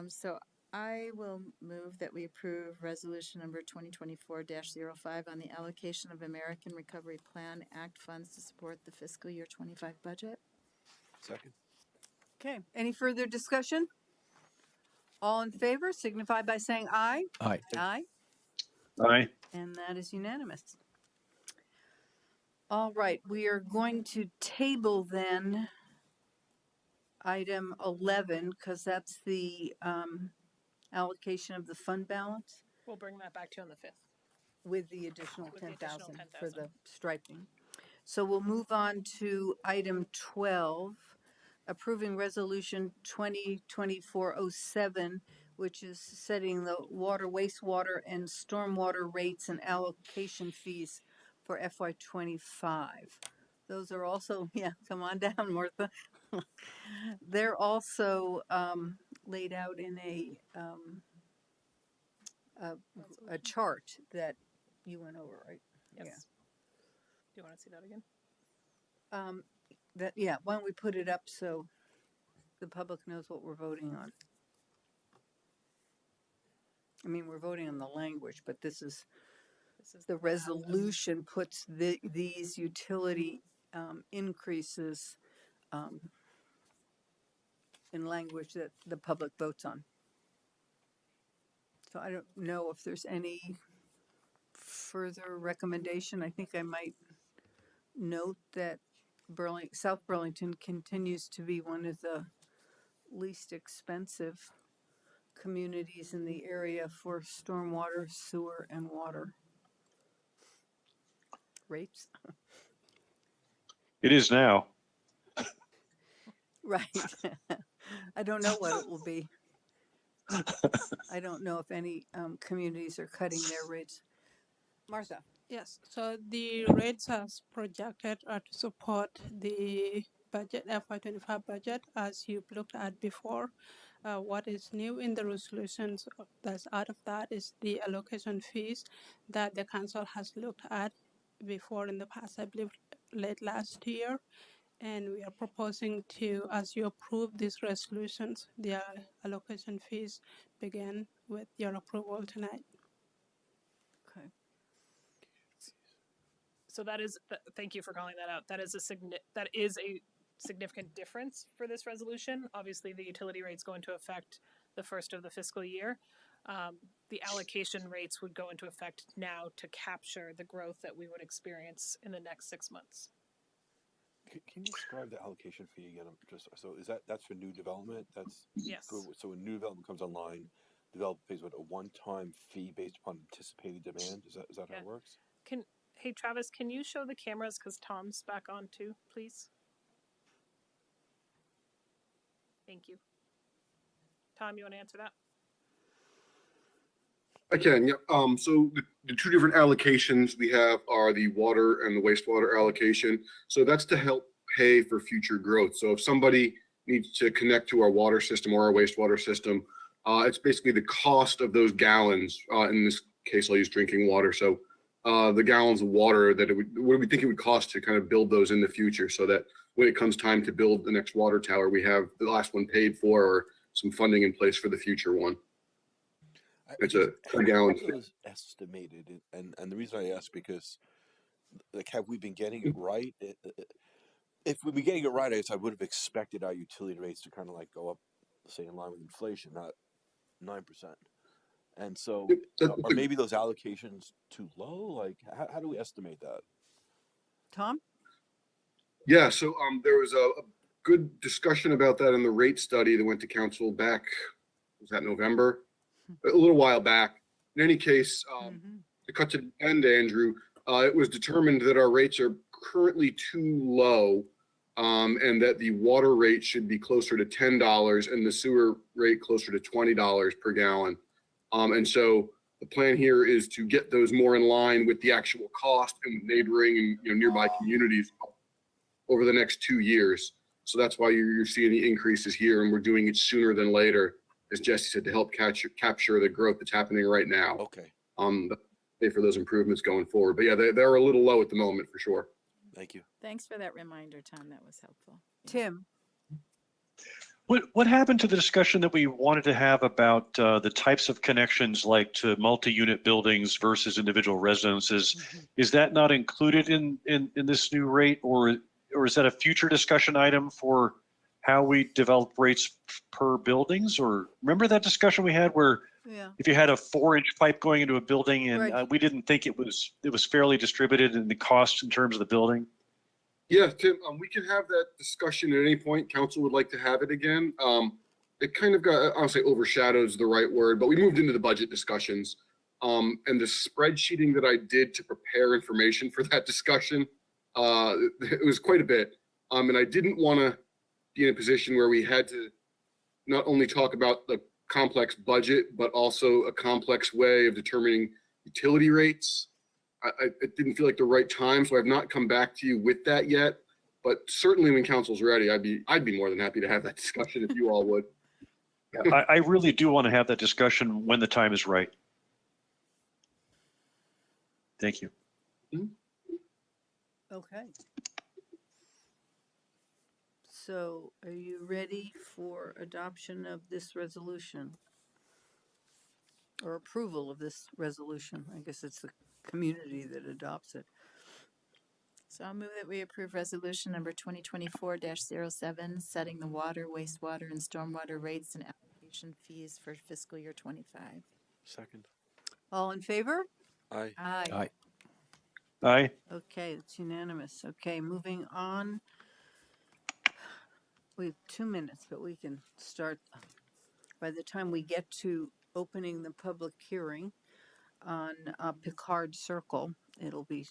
So I will move that we approve resolution number 2024-05 on the allocation of American Recovery Plan Act funds to support the fiscal year 25 budget. Second. Okay. Any further discussion? All in favor signify by saying aye. Aye. Aye. Aye. And that is unanimous. All right, we are going to table then item 11 because that's the allocation of the fund balance We'll bring that back to you on the 5th. with the additional With the additional 10,000 for 10,000. the striping. So we'll move on to item 12, approving resolution 2024-07, which is setting the water, wastewater, and stormwater rates and allocation fees for FY25. Those are also, yeah, come on down, Martha. They're also laid out in a chart that you went over, right? Yes. Do you want to see that again? Yeah. Why don't we put it up so the public knows what we're voting on? I mean, we're voting on the language, but this is the resolution puts these utility increases in language that the public votes on. So I don't know if there's any further recommendation. I think I might note that South Burlington continues to be one of the least expensive communities in the area for stormwater, sewer, and water rates. It is now. Right. I don't know what it will be. I don't know if any communities are cutting their rates. Martha. Yes, so the rates as projected are to support the budget, FY25 budget, as you've looked at before. What is new in the resolutions that's out of that is the allocation fees that the council has looked at before in the past, I believe late last year. And we are proposing to, as you approve these resolutions, the allocation fees begin with your approval tonight. Okay. So that is, thank you for calling that out. That is a significant difference for this resolution. Obviously, the utility rates go into effect the first of the fiscal year. The allocation rates would go into effect now to capture the growth that we would experience in the next 6 months. Can you describe the allocation fee again? So that's for new development? Yes. So when new development comes online, developer pays what, a one-time fee based upon anticipated demand? Is that how it works? Hey Travis, can you show the cameras because Tom's back on too, please? Thank you. Tom, you want to answer that? I can, yeah. So the two different allocations we have are the water and the wastewater allocation. So that's to help pay for future growth. So if somebody needs to connect to our water system or our wastewater system. It's basically the cost of those gallons. In this case, I'll use drinking water. So the gallons of water that what do we think it would cost to kind of build those in the future, so that when it comes time to build the next water tower, we have the last one paid for or some funding in place for the future one. It's a gallon. Those estimated, and the reason I ask because, like, have we been getting it right? If we've been getting it right, I guess I would have expected our utility rates to kind of like go up, say, in line with inflation, not 9%. And so, are maybe those allocations too low? Like, how do we estimate that? Tom? Yeah, so there was a good discussion about that in the rate study that went to council back, was that November? A little while back. In any case, to cut to the end, Andrew, it was determined that our rates are currently too low, and that the water rate should be closer to $10 and the sewer rate closer to $20 per gallon. And so the plan here is to get those more in line with the actual cost and neighboring and nearby communities over the next 2 years. So that's why you're seeing the increases here, and we're doing it sooner than later, as Jesse said, to help capture the growth that's happening right now. Okay. Pay for those improvements going forward. But yeah, they're a little low at the moment for sure. Thank you. Thanks for that reminder, Tom. That was helpful. Tim? What happened to the discussion that we wanted to have about the types of connections, like to multi-unit buildings versus individual residences? Is that not included in this new rate, or is that a future discussion item for how we develop rates per buildings? Or remember that discussion we had where if you had a 4-inch pipe going into a building and we didn't think it was fairly distributed in the cost in terms of the building? Yeah, Tim, we can have that discussion at any point. Council would like to have it again. It kind of got, I don't say overshadows the right word, but we moved into the budget discussions. And the spreadsheeting that I did to prepare information for that discussion, it was quite a bit. And I didn't want to be in a position where we had to not only talk about the complex budget, but also a complex way of determining utility rates. It didn't feel like the right time, so I've not come back to you with that yet. But certainly, when council's ready, I'd be more than happy to have that discussion if you all would. I really do want to have that discussion when the time is right. Thank you. Okay. So are you ready for adoption of this resolution? Or approval of this resolution? I guess it's the community that adopts it. So I'll move that we approve resolution number 2024-07, setting the water, wastewater, and stormwater rates and application fees for fiscal year 25. Second. All in favor? Aye. Aye. Aye. Okay, it's unanimous. Okay, moving on. We have 2 minutes, but we can start by the time we get to opening the public hearing on Picard Circle. It'll be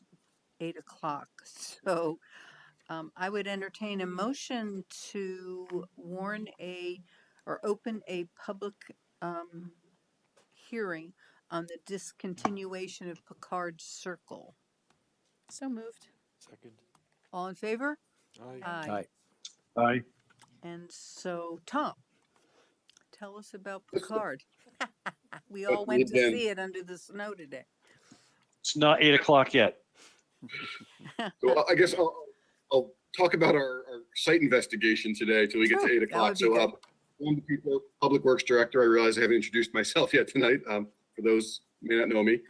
8 o'clock. So I would entertain a motion to open a public hearing on the discontinuation of Picard Circle. So moved. Second. All in favor? Aye. Aye. And so, Tom, tell us about Picard. We all went to see it under the snow today. It's not 8 o'clock yet. So I guess I'll talk about our site investigation today till we get to 8 o'clock. So one of the people, Public Works Director, I realize I haven't introduced myself yet tonight, for those who may not know me.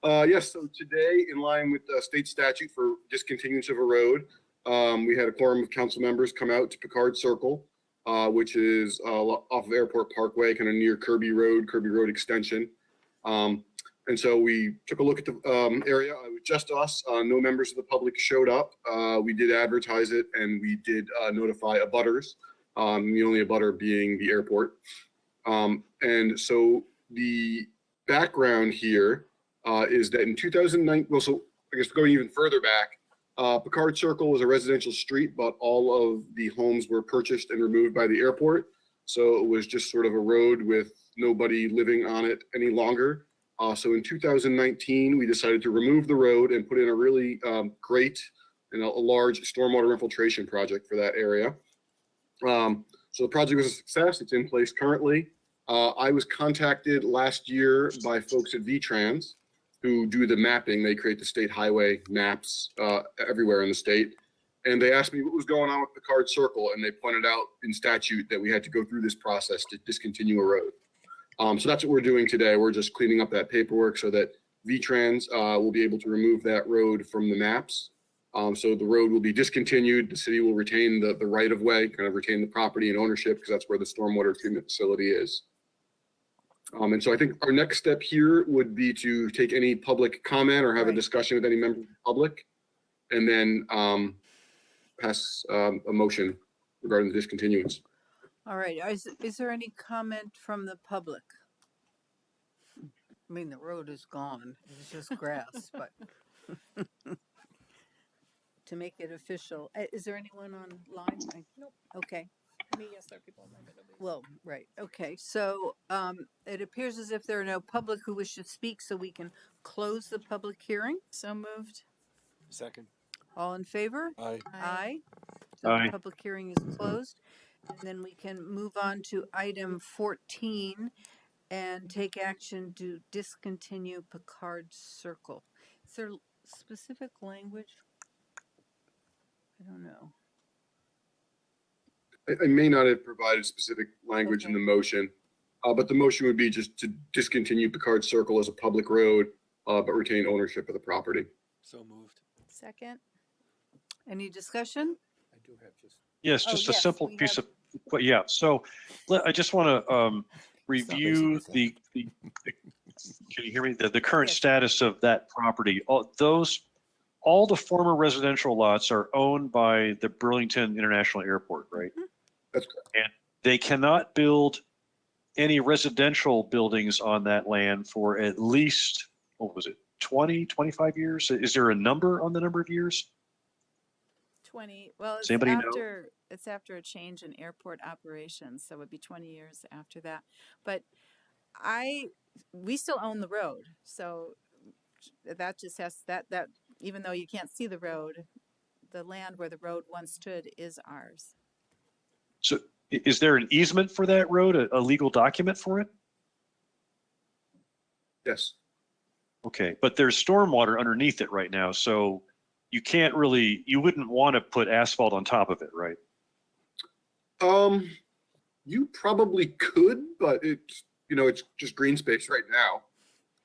Yes, so today, in line with the state statute for discontinuance of a road, we had a quorum of council members come out to Picard Circle, which is off of Airport Parkway, kind of near Kirby Road Extension. And so we took a look at the area. It was just us. No members of the public showed up. We did advertise it, and we did notify abutters, the only abutter being the airport. And so the background here is that in 2009, well, so I guess going even further back, Picard Circle was a residential street, but all of the homes were purchased and removed by the airport. So it was just sort of a road with nobody living on it any longer. So in 2019, we decided to remove the road and put in a really great and a large stormwater infiltration project for that area. So the project was a success. It's in place currently. I was contacted last year by folks at VTrans who do the mapping. They create the state highway maps everywhere in the state. And they asked me what was going on with Picard Circle. And they pointed out in statute that we had to go through this process to discontinue a road. So that's what we're doing today. We're just cleaning up that paperwork so that VTrans will be able to remove that road from the maps. So the road will be discontinued. The city will retain the right of way, kind of retain the property and ownership, because that's where the stormwater treatment facility is. And so I think our next step here would be to take any public comment or have a discussion with any member of the public, and then pass a motion regarding the discontinuance. All right, is there any comment from the public? I mean, the road is gone, it's just grass, but to make it official, is there anyone online? Nope. Okay. Me, yes, there are people in my database. Well, right, okay, so it appears as if there are no public who wish to speak, so we can close the public hearing. So moved. Second. All in favor? Aye. Aye. So Aye. the public hearing is closed. And then we can move on to item 14 and take action to discontinue Picard Circle. Is there specific language? I don't know. I may not have provided specific language in the motion, but the motion would be just to discontinue Picard Circle as a public road, but retain ownership of the property. So moved. Second. Any discussion? I do have just. Yes, Oh, just a yes, simple we piece have- of, yeah, so I just want to review the, can you hear me? The current Yes. status of that property. All the former residential lots are owned by the Burlington International Airport, right? That's correct. And they cannot build any residential buildings on that land for at least, what was it, 20, 25 years? Is there a number on the number of years? 20. Well, Does anybody know? it's after a change in airport operations, so it would be 20 years after that. But we still own the road, so that just has that even though you can't see the road, the land where the road once stood is ours. So is there an easement for that road, a legal document for it? Yes. Okay, but there's stormwater underneath it right now, so you can't really, you wouldn't want to put asphalt on top of it, right? You probably could, but it's just green space right now.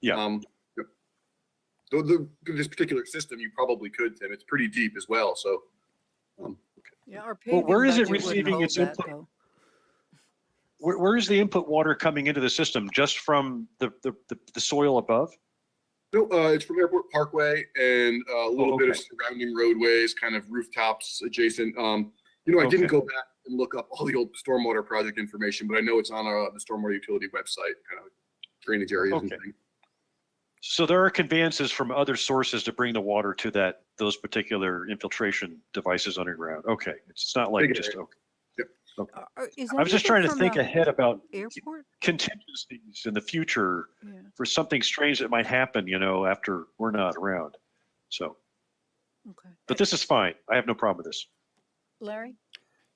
Yeah. This particular system, you probably could, Tim. It's pretty deep as well, so. Yeah, our Well, paving where is it budget wouldn't receiving hold its that, input? though. Where is the input water coming into the system? Just from the soil above? No, it's from Airport Parkway and a little bit of okay. surrounding roadways, kind of rooftops adjacent. I didn't go back and look up all the old stormwater project information, but I know it's on the stormwater utility website, kind of drainage areas and Okay. things. So there are conveyances from other sources to bring the water to those particular infiltration devices underground. Okay, it's not like Big just, area. okay. Yep. Okay. Is I was just anything trying to from think the ahead about airport? contingencies in the future Yeah. for something strange that might happen, after we're not around. So, Okay. but this is fine. I have no problem with this. Larry?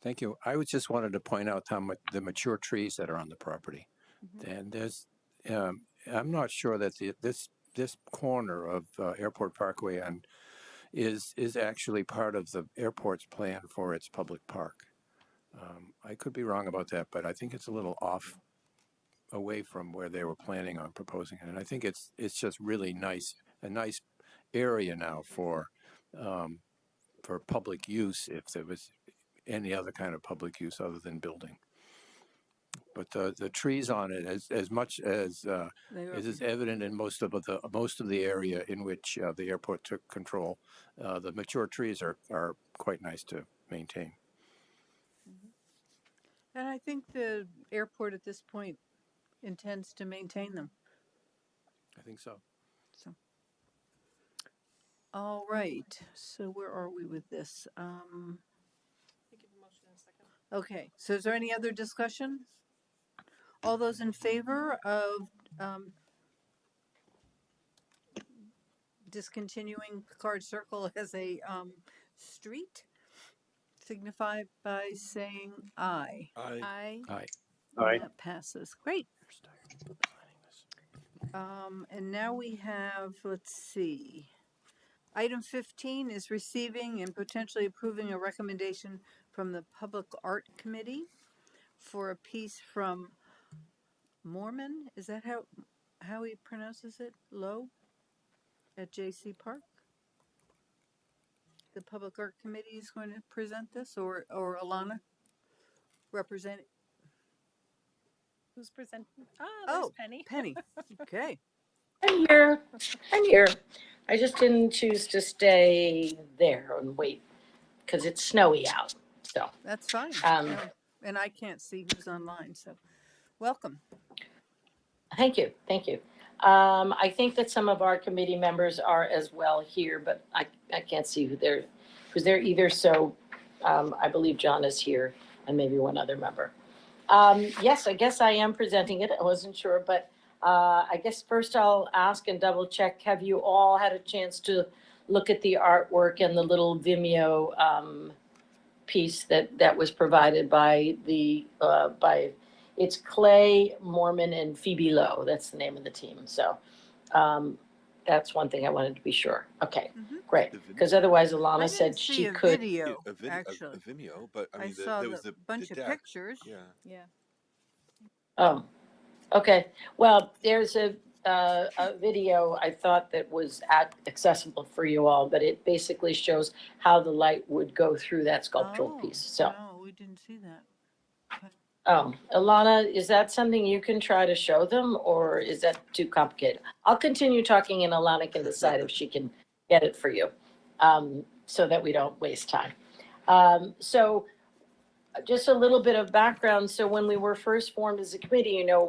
Thank you. I was just wanted to point out how much the mature trees that are on the property. And there's, I'm not sure that this corner of Airport Parkway is actually part of the airport's plan for its public park. I could be wrong about that, but I think it's a little off away from where they were planning on proposing it. And I think it's just really nice, a nice area now for public use, if there was any other kind of public use other than building. But the trees on it, as much as is evident in most of the area in which the airport took control, the mature trees are quite nice to maintain. And I think the airport at this point intends to maintain them. I think so. So, all right. So where are we with this? Okay. So is there any other discussion? All those in favor of discontinuing Picard Circle as a street, signify by saying aye. Aye. I Aye. That passes. Great. And now we have, let's see. Item 15 is receiving and potentially approving a recommendation from the Public Art Committee for a piece from Mormon. Is that how he pronounces it? Lowe at Jaycee Park? The Public Art Committee is going to present this, or Alana represent? Who's presenting? There's Oh, Penny. Penny. Okay. I'm here. I'm here. I just didn't choose to stay there and wait because it's snowy out. So That's fine. um, No, and I can't see who's online, so welcome. thank you. Thank you. I think that some of our committee members are as well here, but I can't see who's there either. So I believe John is here and maybe one other member. Yes, I guess I am presenting it. I wasn't sure, but I guess first I'll ask and double check. Have you all had a chance to look at the artwork and the little Vimeo piece that was provided by it's Clay Mormon and Phoebe Lowe. That's the name of the team. So that's one thing I wanted to be sure. Okay, great. Because otherwise Alana said she could. Video, a actually. Vimeo, but I mean, saw there was the the bunch of deck. pictures. Yeah. yeah. Oh, okay. Well, there's a video I thought that was accessible for you all, but it basically shows how the light would go through that sculptural piece. So, no, we didn't see that. Okay. Alana, is that something you can try to show them, or is that too complicated? I'll continue talking, and Alana can decide if she can get it for you, so that we don't waste time. So just a little bit of background. So when we were first formed as a committee, you know,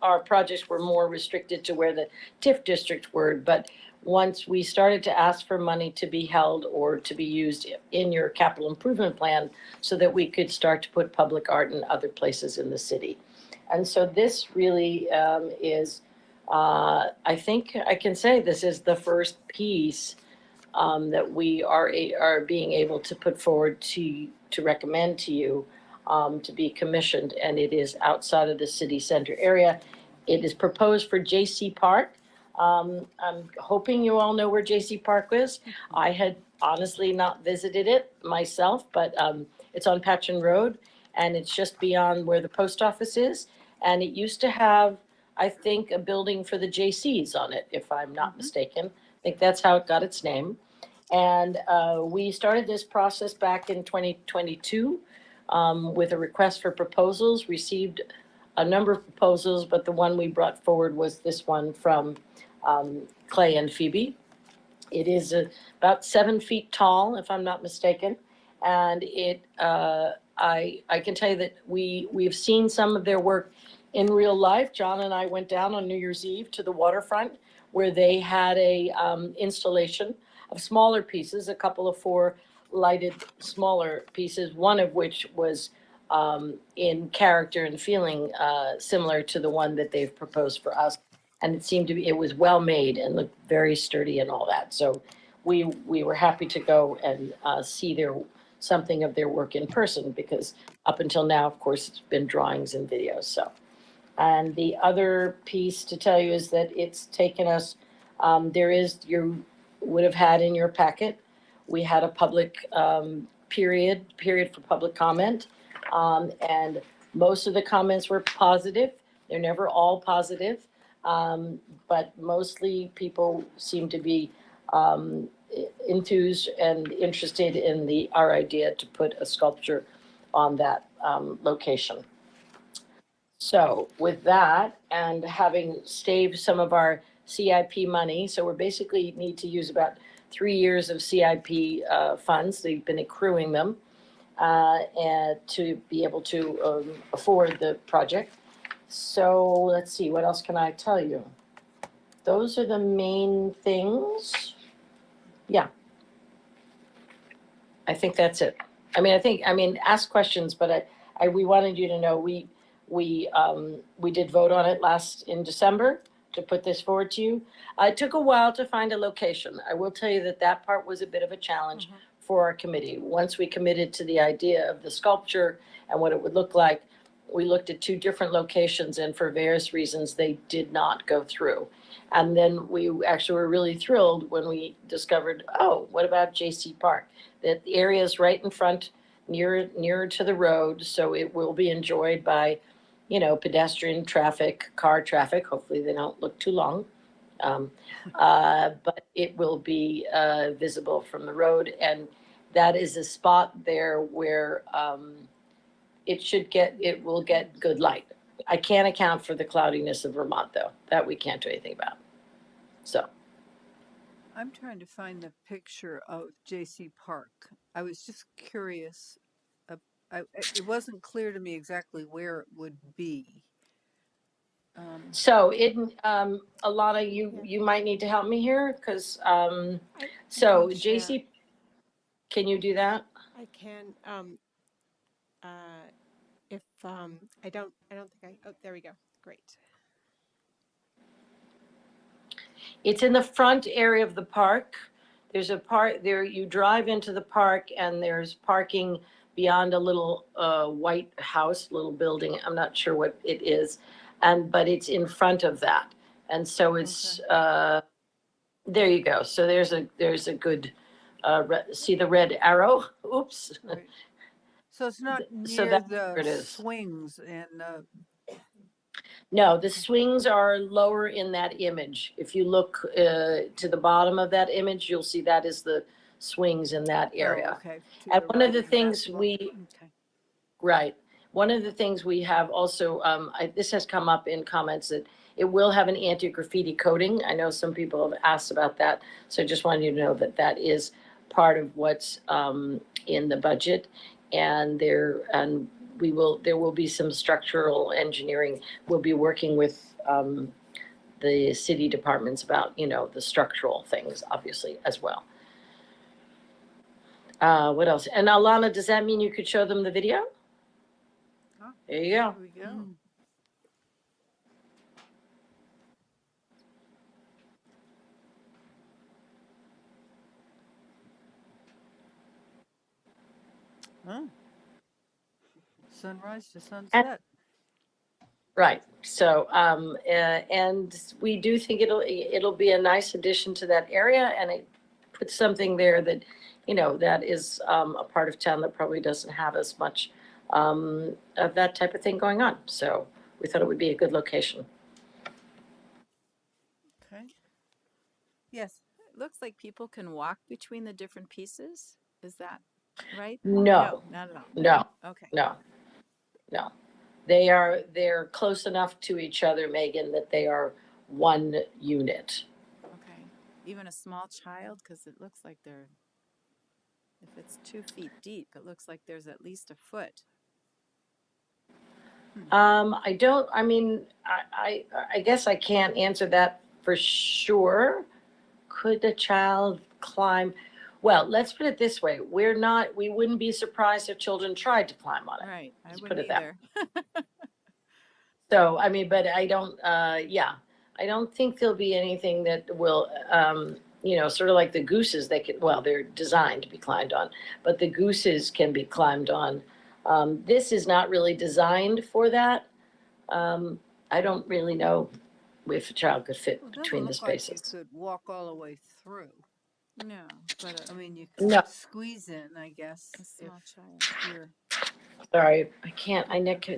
our projects were more restricted to where the TIF districts were. But once we started to ask for money to be held or to be used in your capital improvement plan so that we could start to put public art in other places in the city. And so this really is, I think I can say this is the first piece that we are being able to put forward to recommend to you to be commissioned, and it is outside of the city center area. It is proposed for Jaycee Park. I'm hoping you all know where Jaycee Park is. I had honestly not visited it myself, but it's on Patchen Road, and it's just beyond where the post office is. And it used to have, I think, a building for the Jaycees on it, if I'm not mistaken. I think that's how it got its name. And we started this process back in 2022 with a request for proposals, received a number of proposals, but the one we brought forward was this one from Clay and Phoebe. It is about 7 feet tall, if I'm not mistaken. And I can tell you that we've seen some of their work in real life. John and I went down on New Year's Eve to the waterfront where they had a installation of smaller pieces, a couple of 4 lighted smaller pieces, one of which was in character and feeling similar to the one that they've proposed for us. And it was well made and looked very sturdy and all that. So we were happy to go and see something of their work in person, because up until now, of course, it's been drawings and videos. So, and the other piece to tell you is that it's taken us, you would have had in your packet, we had a public period for public comment. And most of the comments were positive. They're never all positive. But mostly people seem to be enthused and interested in our idea to put a sculpture on that location. So with that, and having saved some of our CIP money, so we're basically need to use about 3 years of CIP funds. They've been accruing them and to be able to afford the project. So let's see, what else can I tell you? Those are the main things. Yeah. I think that's it. Ask questions, but we wanted you to know we did vote on it in December to put this forward to you. It took a while to find a location. I will tell you that part was a bit of a challenge for our committee. Once we committed to the idea of the sculpture and what it would look like, we looked at 2 different locations, and for various reasons, they did not go through. And then we actually were really thrilled when we discovered, oh, what about Jaycee Park? That the area is right in front, nearer to the road, so it will be enjoyed by, you know, pedestrian traffic, car traffic. Hopefully they don't look too long. But it will be visible from the road, and that is a spot there where it will get good light. I can't account for the cloudiness of Vermont, though. That we can't do anything about. So. I'm trying to find the picture of Jaycee Park. I was just curious. It wasn't clear to me exactly where it would be. So Alana, you might need to help me here, because so Jaycee, can you do that? I can. If I don't think I. Oh, there we go. Great. It's in the front area of the park. There's a part there. You drive into the park, and there's parking beyond a little white house, little building. I'm not sure what it is, but it's in front of that, and so it's there. You go. So there's a good. See the red arrow? Oops. Right. So it's not So near that's where it the is. swings and. No, the swings are lower in that image. If you look to the bottom of that image, you'll see that is the swings in that area. Oh, okay. And one of the things right, one of the things we have also, this has come up in comments, that it will have an anti-graffiti coating. I know some people have asked about that, so I just wanted you to know that that is part of what's in the budget, and there will be some structural engineering. We'll be working with the city departments about, you know, the structural things, obviously, as well. What else? And Alana, does that mean you could show them the video? Oh, there you go. There we go. Oh. Sunrise to sunset. Right. So, and we do think it'll be a nice addition to that area, and it puts something there that, you know, that is a part of town that probably doesn't have as much of that type of thing going on. So we thought it would be a good location. Okay. Yes. It looks like people can walk between the different pieces. Is that right? No, not at all. no, Okay. no. They're close enough to each other, Megan, that they are one unit. Okay. Even a small child, because it looks like they're, if it's 2 feet deep, it looks like there's at least a foot. I guess I can't answer that for sure. Could a child climb? Well, let's put it this way. We wouldn't be surprised if children tried to climb on it. Right. I Let's wouldn't put it that either. So, I mean, but I don't, I don't think there'll be anything that will, you know, sort of like the gooses, they're designed to be climbed on, but the gooses can be climbed on. This is not really designed for that. I don't really know if a child could fit between the spaces. Like you could walk all the way through. No, but I mean, you could No. squeeze in, I guess. a small child. You're, Sorry, I can't,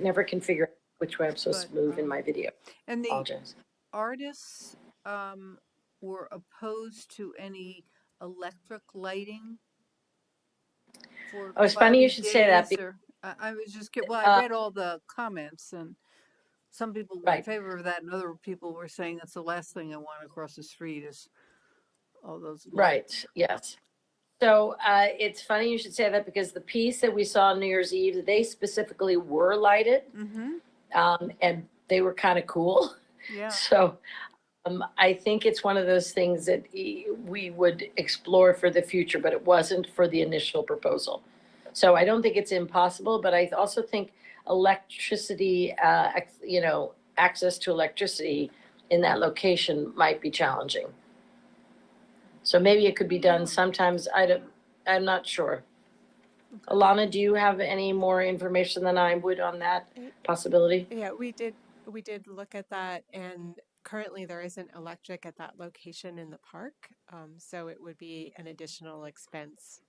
never can figure out which way I'm supposed to move in my video. and the Apologize. artists were opposed to any electric lighting for Oh, it's funny you cloudy should say that. days, or I was just I read all the comments, and some people were in Right. favor of that, and other people were saying that's the last thing I want across the street is all those lights. Right, yes. So it's funny you should say that, because the piece that we saw on New Year's Eve, they specifically were lighted, and they were kind of cool. Yeah. So I think it's one of those things that we would explore for the future, but it wasn't for the initial proposal. So I don't think it's impossible, but I also think electricity, you know, access to electricity in that location might be challenging. So maybe it could be done sometimes. I'm not sure. Alana, do you have any more information than I would on that possibility? Yeah, we did look at that, and currently there isn't electric at that location in the park. So it would be an additional expense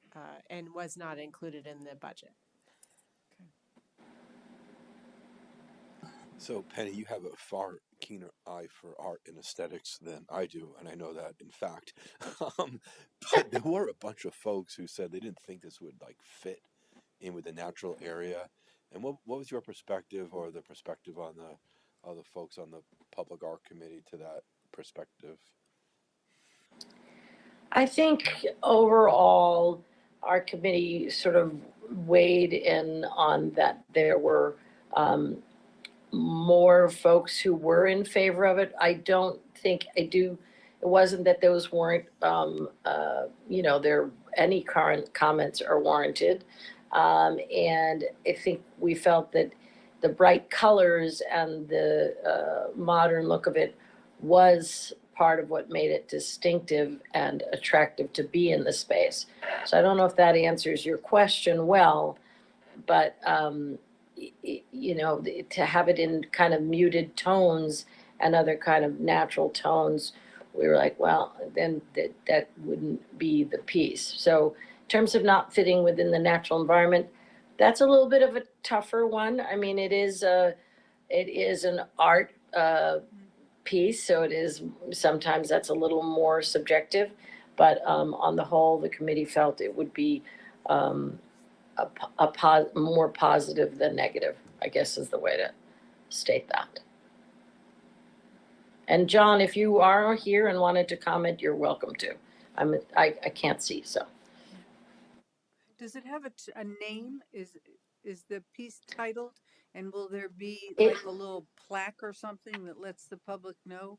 and was not included in the budget. So, Penny, you have a far keener eye for art and aesthetics than I do, and I know that in fact. But there were a bunch of folks who said they didn't think this would like fit in with the natural area. And what was your perspective, or the perspective on the other folks on the public art committee to that perspective? I think overall, our committee sort of weighed in on that there were more folks who were in favor of it. I don't think it wasn't that those weren't, any current comments are warranted. And I think we felt that the bright colors and the modern look of it was part of what made it distinctive and attractive to be in the space. So I don't know if that answers your question well, but to have it in kind of muted tones and other kind of natural tones, we were like, well, then that wouldn't be the piece. So in terms of not fitting within the natural environment, that's a little bit of a tougher one. I mean, it is an art piece, so it is, sometimes that's a little more subjective, but on the whole, the committee felt it would be more positive than negative, I guess is the way to state that. And John, if you are here and wanted to comment, you're welcome to. I can't see, so. Does it have a name? Is the piece titled? And will there be like a little plaque or something that lets the public know?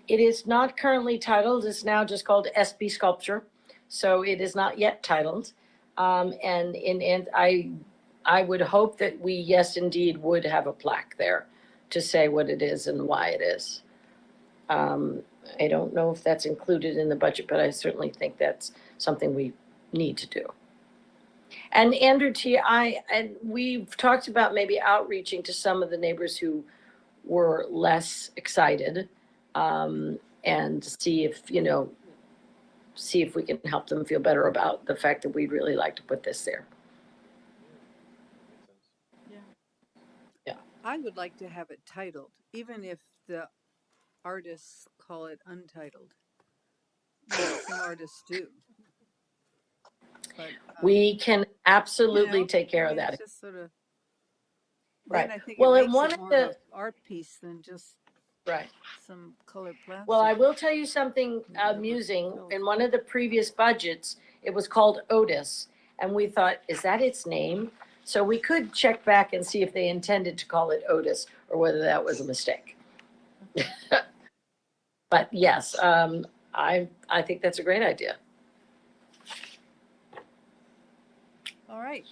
It is not currently titled. It's now just called SB Sculpture. So it is not yet titled. And I would hope that we, yes, indeed, would have a plaque there to say what it is and why it is. I don't know if that's included in the budget, but I certainly think that's something we need to do. And Andrew T, and we've talked about maybe outreaching to some of the neighbors who were less excited, and see if we can help them feel better about the fact that we'd really like to put this there. Yeah. I would like to have it titled, even if the artists call it untitled. Some artists do. But, we can absolutely take care of that. It's just sort of, right. I think Well, it in makes one it of more the of an art piece than just some colored plastic. Well, I will tell you something amusing. In one of the previous budgets, it was called Otis, and we thought, is that its name? So we could check back and see if they intended to call it Otis or whether that was a mistake. But yes, I think that's a great idea. All right.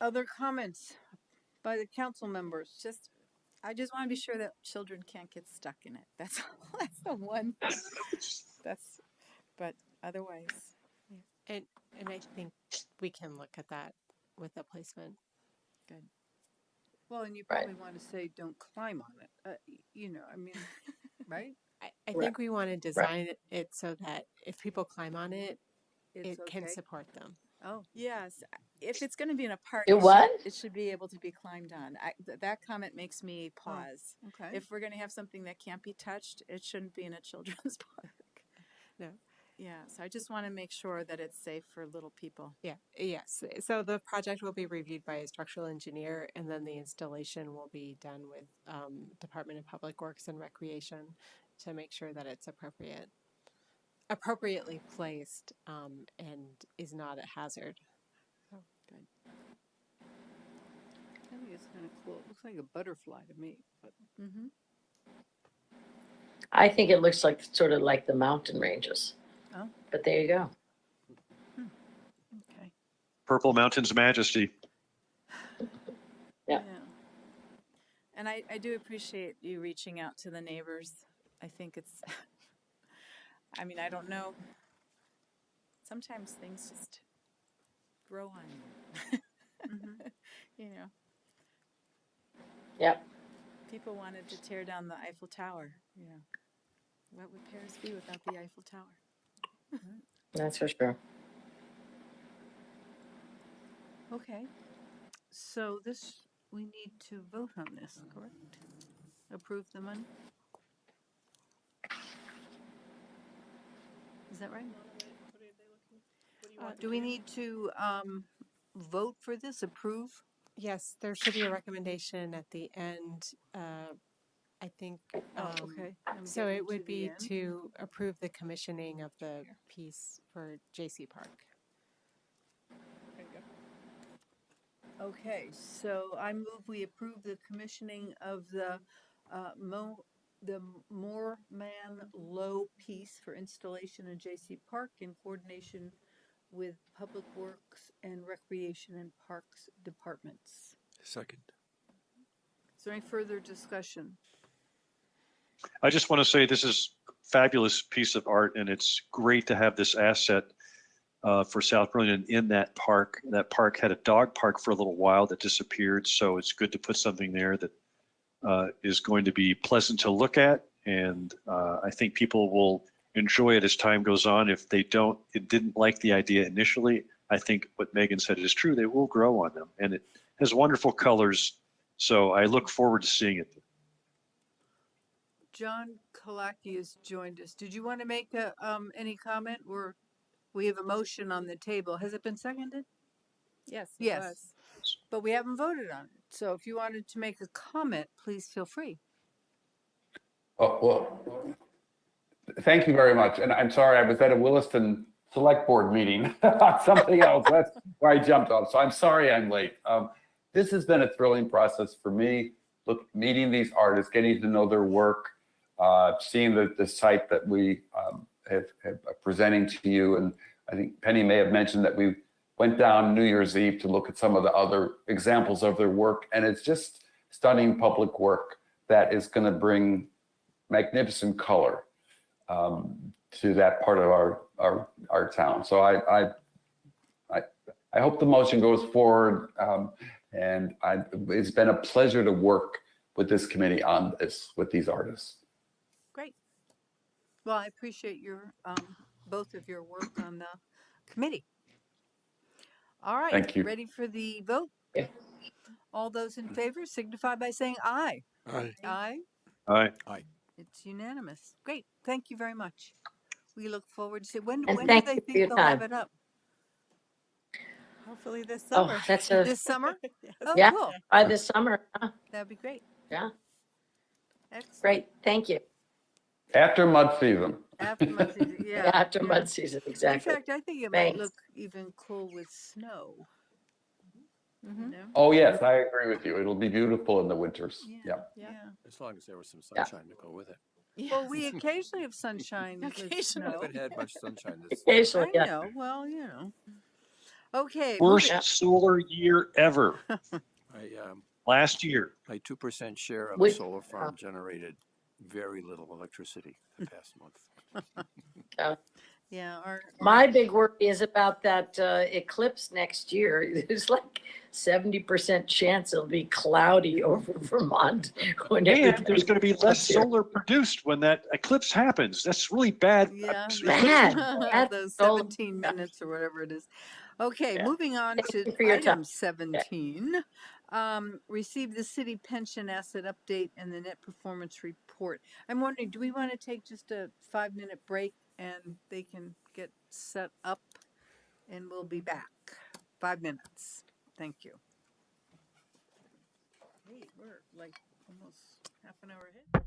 Other comments by the council members? I just want to be sure that children can't get stuck in it. That's the one. But otherwise. Yeah. And I think we can look at that with the placement. Good. Well, and you probably want to say, don't climb on it. I mean, right? I think we want to design it so that if people climb on it, it can support them. Oh, yes. If it's going to be in a park, it should be able to be climbed on. That comment makes me pause. Oh, okay. If we're going to have something that can't be touched, it shouldn't be in a children's park. No. Yeah. So I just want to make sure that it's safe for little people. Yeah. Yes. So the project will be reviewed by a structural engineer, and then the installation will be done with Department of Public Works and Recreation to make sure that it's appropriately placed and is not a hazard. Oh, good. I think it's kind of cool. It looks like a butterfly to me. But I think it looks like sort of like the mountain ranges. Oh. But there you go. Okay. Purple Mountain's Majesty. Yeah. And I do appreciate you reaching out to the neighbors. I think it's, I mean, I don't know sometimes things just grow on you. You know, Yep. people wanted to tear down the Eiffel Tower. You know, what would Paris be without the Eiffel Tower? That's for sure. Okay. So this, we need to vote on this, correct? Approve the money? Is that right? Do we need to vote for this, approve? Yes, there should be a recommendation at the end. I think. Okay. I'm So getting it would to the be end. to approve the commissioning of the piece for Jaycee Park. Okay, so I move we approve the commissioning of the Moorman Low piece for installation in Jaycee Park in coordination with Public Works and Recreation and Parks departments. Second. Is there any further discussion? I just want to say this is a fabulous piece of art, and it's great to have this asset for South Burlington in that park. That park had a dog park for a little while that disappeared, so it's good to put something there that is going to be pleasant to look at, and I think people will enjoy it as time goes on. If they didn't like the idea initially, I think what Megan said is true. They will grow on them, and it has wonderful colors, so I look forward to seeing it. John Kalaki has joined us. Did you want to make any comment? We have a motion on the table. Has it been seconded? Yes. It Yes. was. But we haven't voted on it. So if you wanted to make a comment, please feel free. Oh, well, thank you very much. And I'm sorry, I was at a Williston Select Board meeting on something else. That's where I jumped off. So I'm sorry I'm late. This has been a thrilling process for me. Look, meeting these artists, getting to know their work, seeing the site that we have presenting to you. And I think Penny may have mentioned that we went down New Year's Eve to look at some of the other examples of their work. And it's just stunning public work that is going to bring magnificent color to that part of our town. So I hope the motion goes forward. And it's been a pleasure to work with this committee on this, with these artists. Great. Well, I appreciate your both of your work on the committee. All right. Thank you. Ready for the vote? Yeah. All those in favor signify by saying aye. Aye. Aye. Aye. Aye. It's unanimous. Great. Thank you very much. We look forward to see when And do thank they you for think your they'll have time. it up? Hopefully this Oh, summer. that's a, This summer? Oh, yeah, cool. by this summer. Huh? That'd be great. Yeah, Excellent. great. Thank you. After mud season. After mud season, Yeah, yeah. after yeah. mud season, In exactly. fact, I think it might Thanks. look even cool with snow. Mm-hmm. No? Oh, yes, I agree with you. It'll be beautiful in the winters. Yeah. Yeah. As long as there was some Yeah. sunshine to go with it. Well, we occasionally have sunshine with Occasionally. snow. Haven't had much sunshine this. Occasionally, I yeah. know. Well, you know. Okay. Worst Yeah. solar year ever. Last year. My 2% share of Which- the solar farm generated very little electricity the past month. Yeah. My big worry is about that eclipse next year. There's like 70% chance it'll be cloudy over Vermont. When And everybody there's going to be less gets here. solar produced when that eclipse happens. That's really bad. Yeah. Bad. Bad Those solar- 17 minutes or whatever it is. Okay. Yeah. Moving on Thank to you for your item time. 17. Receive the city pension asset update and the net performance report. I'm wondering, do we want to take just a 5-minute break and they can get set up and we'll be back. 5 minutes. Thank you. Hey, we're like almost half an hour ahead.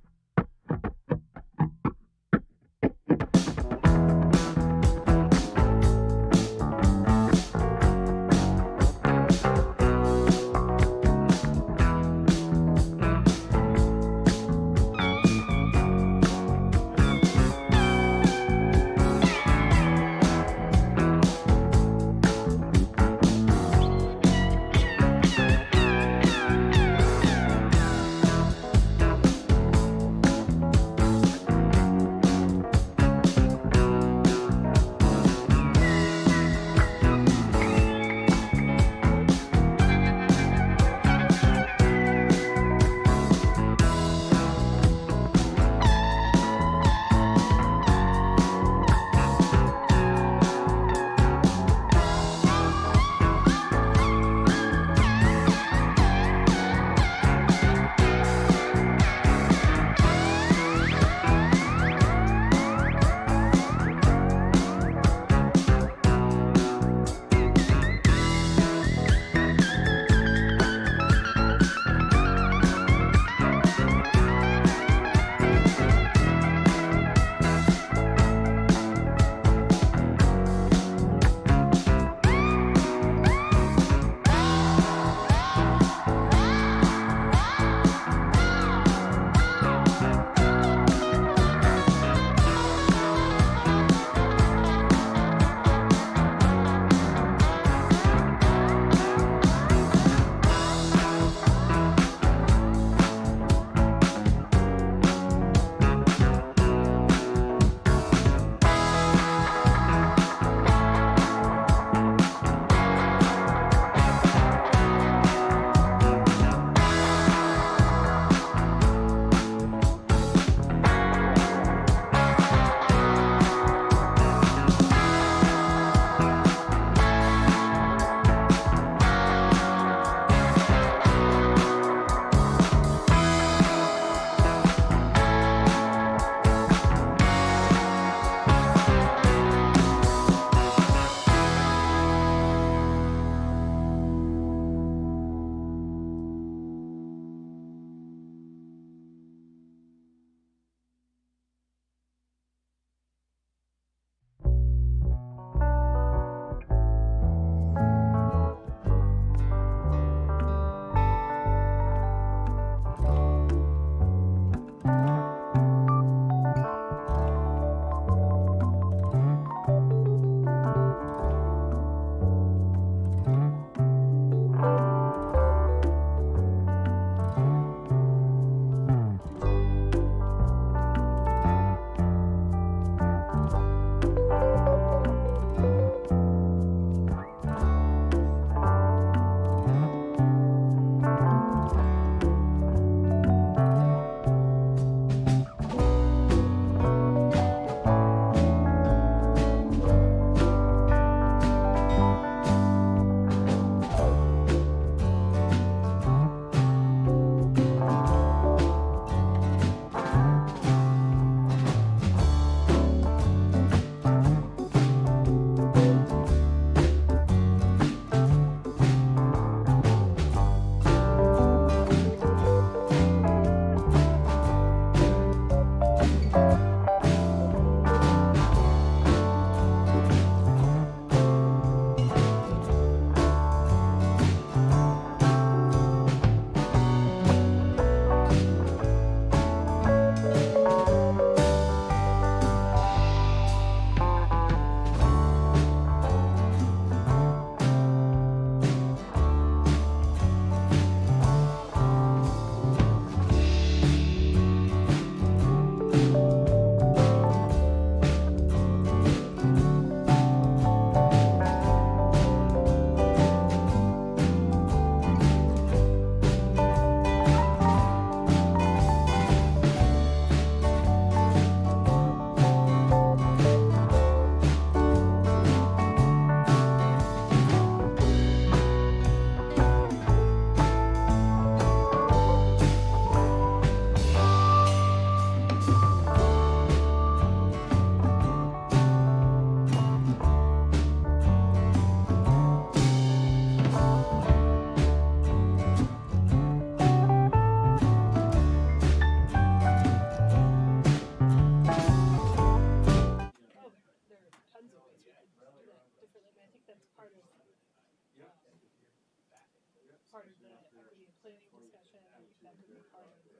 part of the equity and planning discussion. That could be part of the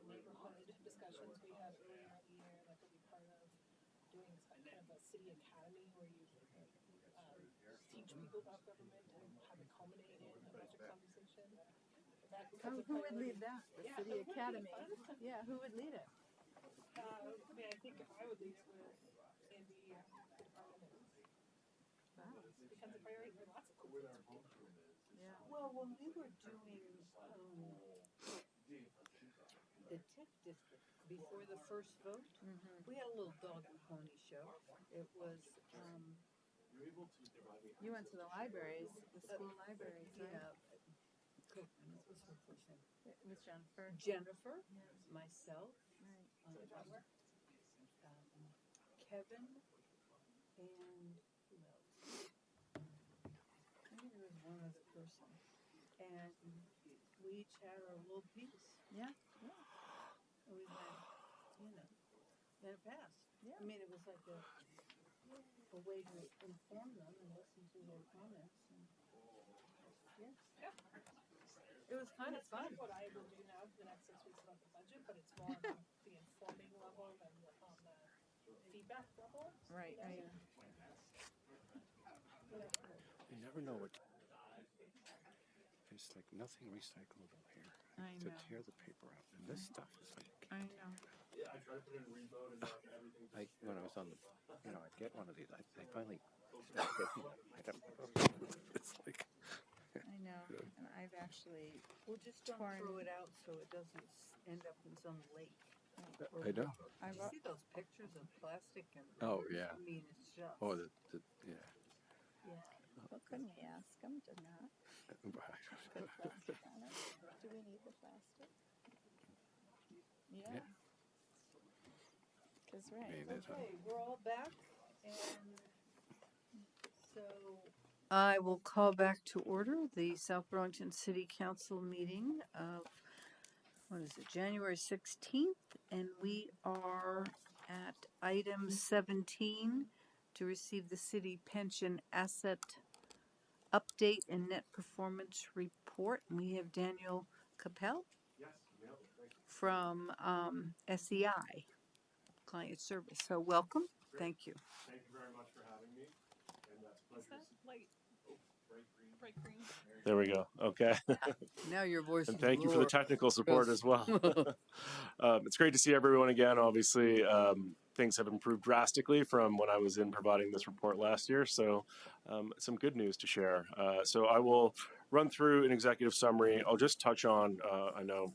neighborhood discussions we had earlier in the year. That could be part of doing kind of a city academy where you teach people about government and have it culminate in a budget conversation. Who would lead that? The Yeah, City that would be Academy. fun. Yeah, who would lead it? I mean, I think I would lead it with Andy, department heads. It becomes a priority for lots of cool things. Yeah. Well, when we were doing the TIF district before the first vote, we had a little dog and pony show. It was You went to the libraries, the school libraries, right? yeah. What was her first name? It was Jennifer. Jennifer, myself, Right. Kevin, and who else? Maybe there was one other person. And we each had our little piece. Yeah. And we went, and it passed. Yeah. I mean, it was like a way to inform them and listen to their comments. And Yeah. it was kind of fun. What I will do now for the next 6 weeks about the budget, but it's more on the informing level than on the feedback level. Right. You never know what. There's like nothing recyclable here. I To know. tear the paper out, and this stuff is like. I know. Yeah, I try to put in reload and knock everything. When I was on the, I'd get one of these. I finally. It's like. I know. And I've actually Well, just don't throw it out so it doesn't end up in some lake. I know. Did you see those pictures of plastic and? Oh, yeah. I mean, it's just. Oh, yeah. Yeah. Well, couldn't we ask them to not put plastic on it? Do we need the plastic? Yeah. Because Okay, we're all back, and so I will call back to order the South Burlington City Council meeting of, January 16th, and we are at item 17 to receive the city pension asset update and net performance report. And we have Daniel Capel from SEI. Client Service. So welcome. Thank you. Thank you very much for having me. And that's a Is pleasure. that light? Bright green. There we go. Okay. Now your voice And is thank you for the lower. technical support as well. It's great to see everyone again. Obviously, things have improved drastically from when I was in providing this report last year. So some good news to share. So I will run through an executive summary. I'll just touch on, I know,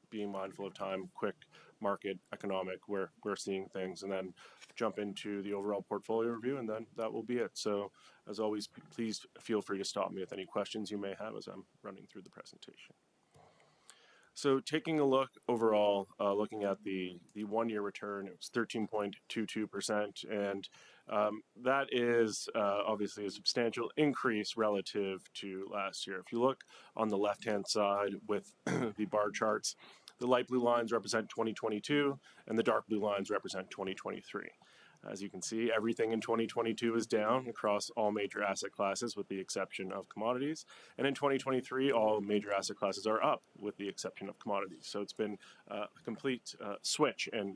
being mindful of time, quick market, economic, where we're seeing things, and then jump into the overall portfolio review, and then that will be it. So as always, please feel free to stop me with any questions you may have as I'm running through the presentation. So taking a look overall, looking at the 1 year return, it was 13.22%, and that is obviously a substantial increase relative to last year. If you look on the left-hand side with the bar charts, the light blue lines represent 2022, and the dark blue lines represent 2023. As you can see, everything in 2022 is down across all major asset classes with the exception of commodities. And in 2023, all major asset classes are up with the exception of commodities. So it's been a complete switch in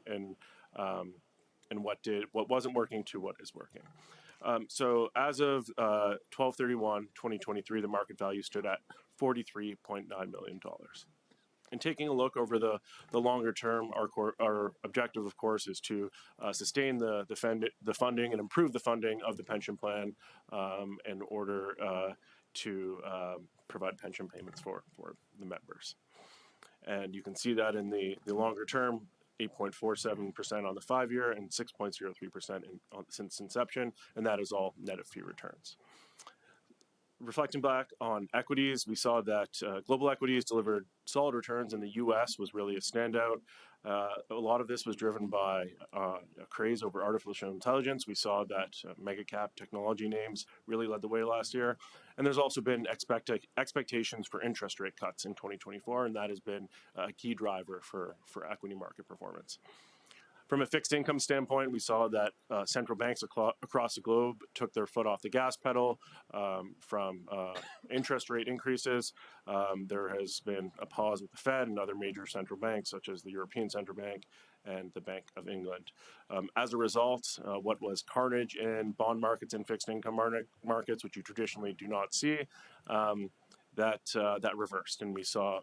what wasn't working to what is working. So as of 12/31/2023, the market value stood at $43.9 million. And taking a look over the longer term, our objective, of course, is to sustain the funding and improve the funding of the pension plan in order to provide pension payments for the members. And you can see that in the longer term, 8.47% on the 5 year and 6.03% since inception, and that is all net of fee returns. Reflecting back on equities, we saw that global equities delivered solid returns, and the U.S. was really a standout. A lot of this was driven by a craze over artificial intelligence. We saw that mega cap technology names really led the way last year. And there's also been expectations for interest rate cuts in 2024, and that has been a key driver for equity market performance. From a fixed income standpoint, we saw that central banks across the globe took their foot off the gas pedal from interest rate increases. There has been a pause with the Fed and other major central banks, such as the European Central Bank and the Bank of England. As a result, what was carnage in bond markets and fixed income markets, which you traditionally do not see, that reversed, and we saw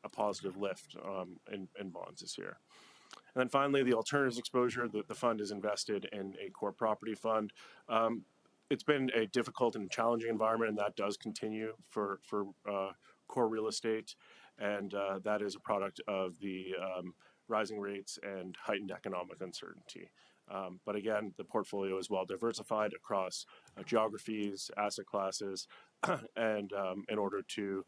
a positive lift in bonds this year. And then finally, the alternatives exposure. The fund is invested in a core property fund. It's been a difficult and challenging environment, and that does continue for core real estate, and that is a product of the rising rates and heightened economic uncertainty. But again, the portfolio is well diversified across geographies, asset classes, and in order to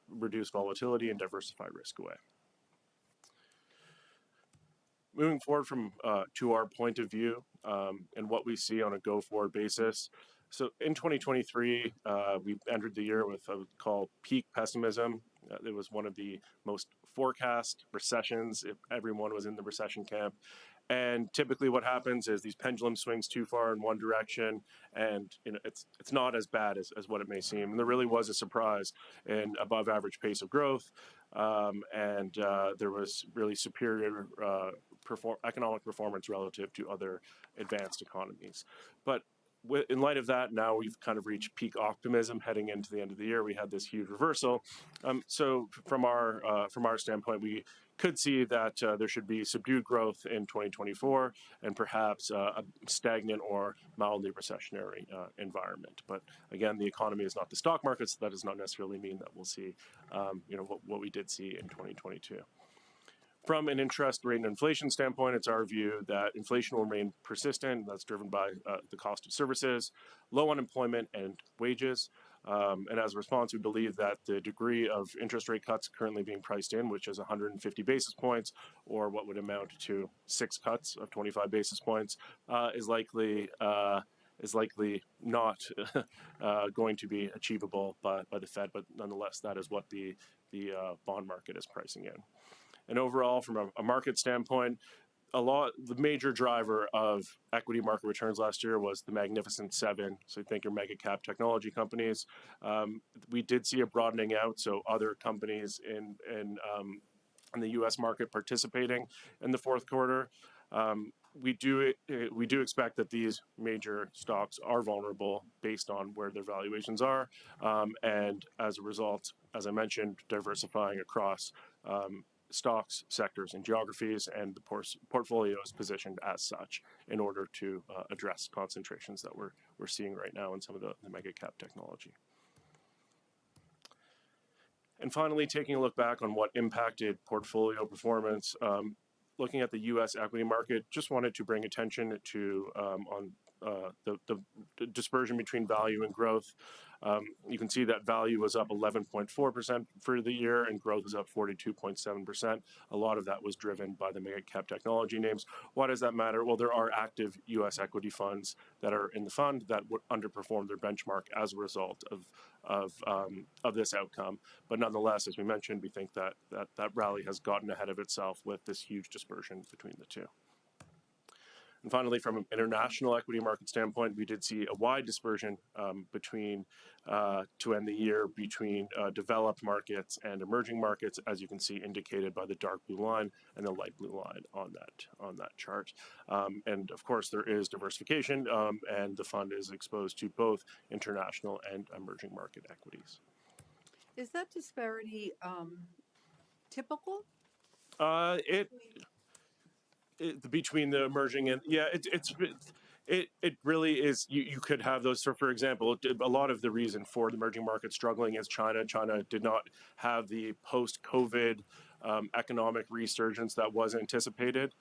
reduce volatility and diversify risk away. Moving forward from to our point of view and what we see on a go-forward basis. So in 2023, we entered the year with what I would call peak pessimism. It was one of the most forecast recessions if everyone was in the recession camp. And typically what happens is these pendulum swings too far in one direction, and it's not as bad as what it may seem. And there really was a surprise in above average pace of growth, and there was really superior economic performance relative to other advanced economies. But in light of that, now we've kind of reached peak optimism heading into the end of the year. We had this huge reversal. So from our standpoint, we could see that there should be subdued growth in 2024 and perhaps a stagnant or mildly recessionary environment. But again, the economy is not the stock market, so that does not necessarily mean that we'll see what we did see in 2022. From an interest rate and inflation standpoint, it's our view that inflation will remain persistent. That's driven by the cost of services, low unemployment, and wages. And as a response, we believe that the degree of interest rate cuts currently being priced in, which is 150 basis points, or what would amount to 6 cuts of 25 basis points, is likely not going to be achievable by the Fed. But nonetheless, that is what the bond market is pricing in. And overall, from a market standpoint, the major driver of equity market returns last year was the Magnificent Seven. So think your mega cap technology companies. We did see a broadening out, so other companies in the U.S. market participating in the fourth quarter. We do expect that these major stocks are vulnerable based on where their valuations are, and as a result, as I mentioned, diversifying across stocks, sectors, and geographies, and the portfolio is positioned as such in order to address concentrations that we're seeing right now in some of the mega cap technology. And finally, taking a look back on what impacted portfolio performance, looking at the U.S. equity market, just wanted to bring attention to the dispersion between value and growth. You can see that value was up 11.4% for the year and growth was up 42.7%. A lot of that was driven by the mega cap technology names. Why does that matter? Well, there are active U.S. equity funds that are in the fund that would underperform their benchmark as a result of this outcome. But nonetheless, as we mentioned, we think that rally has gotten ahead of itself with this huge dispersion between the two. And finally, from an international equity market standpoint, we did see a wide dispersion to end the year between developed markets and emerging markets, as you can see indicated by the dark blue line and the light blue line on that chart. And of course, there is diversification, and the fund is exposed to both international and emerging market equities. Is that disparity typical? Between the emerging and it really is. You could have those. So for example, a lot of the reason for the emerging markets struggling is China. China did not have the post-COVID economic resurgence that was anticipated.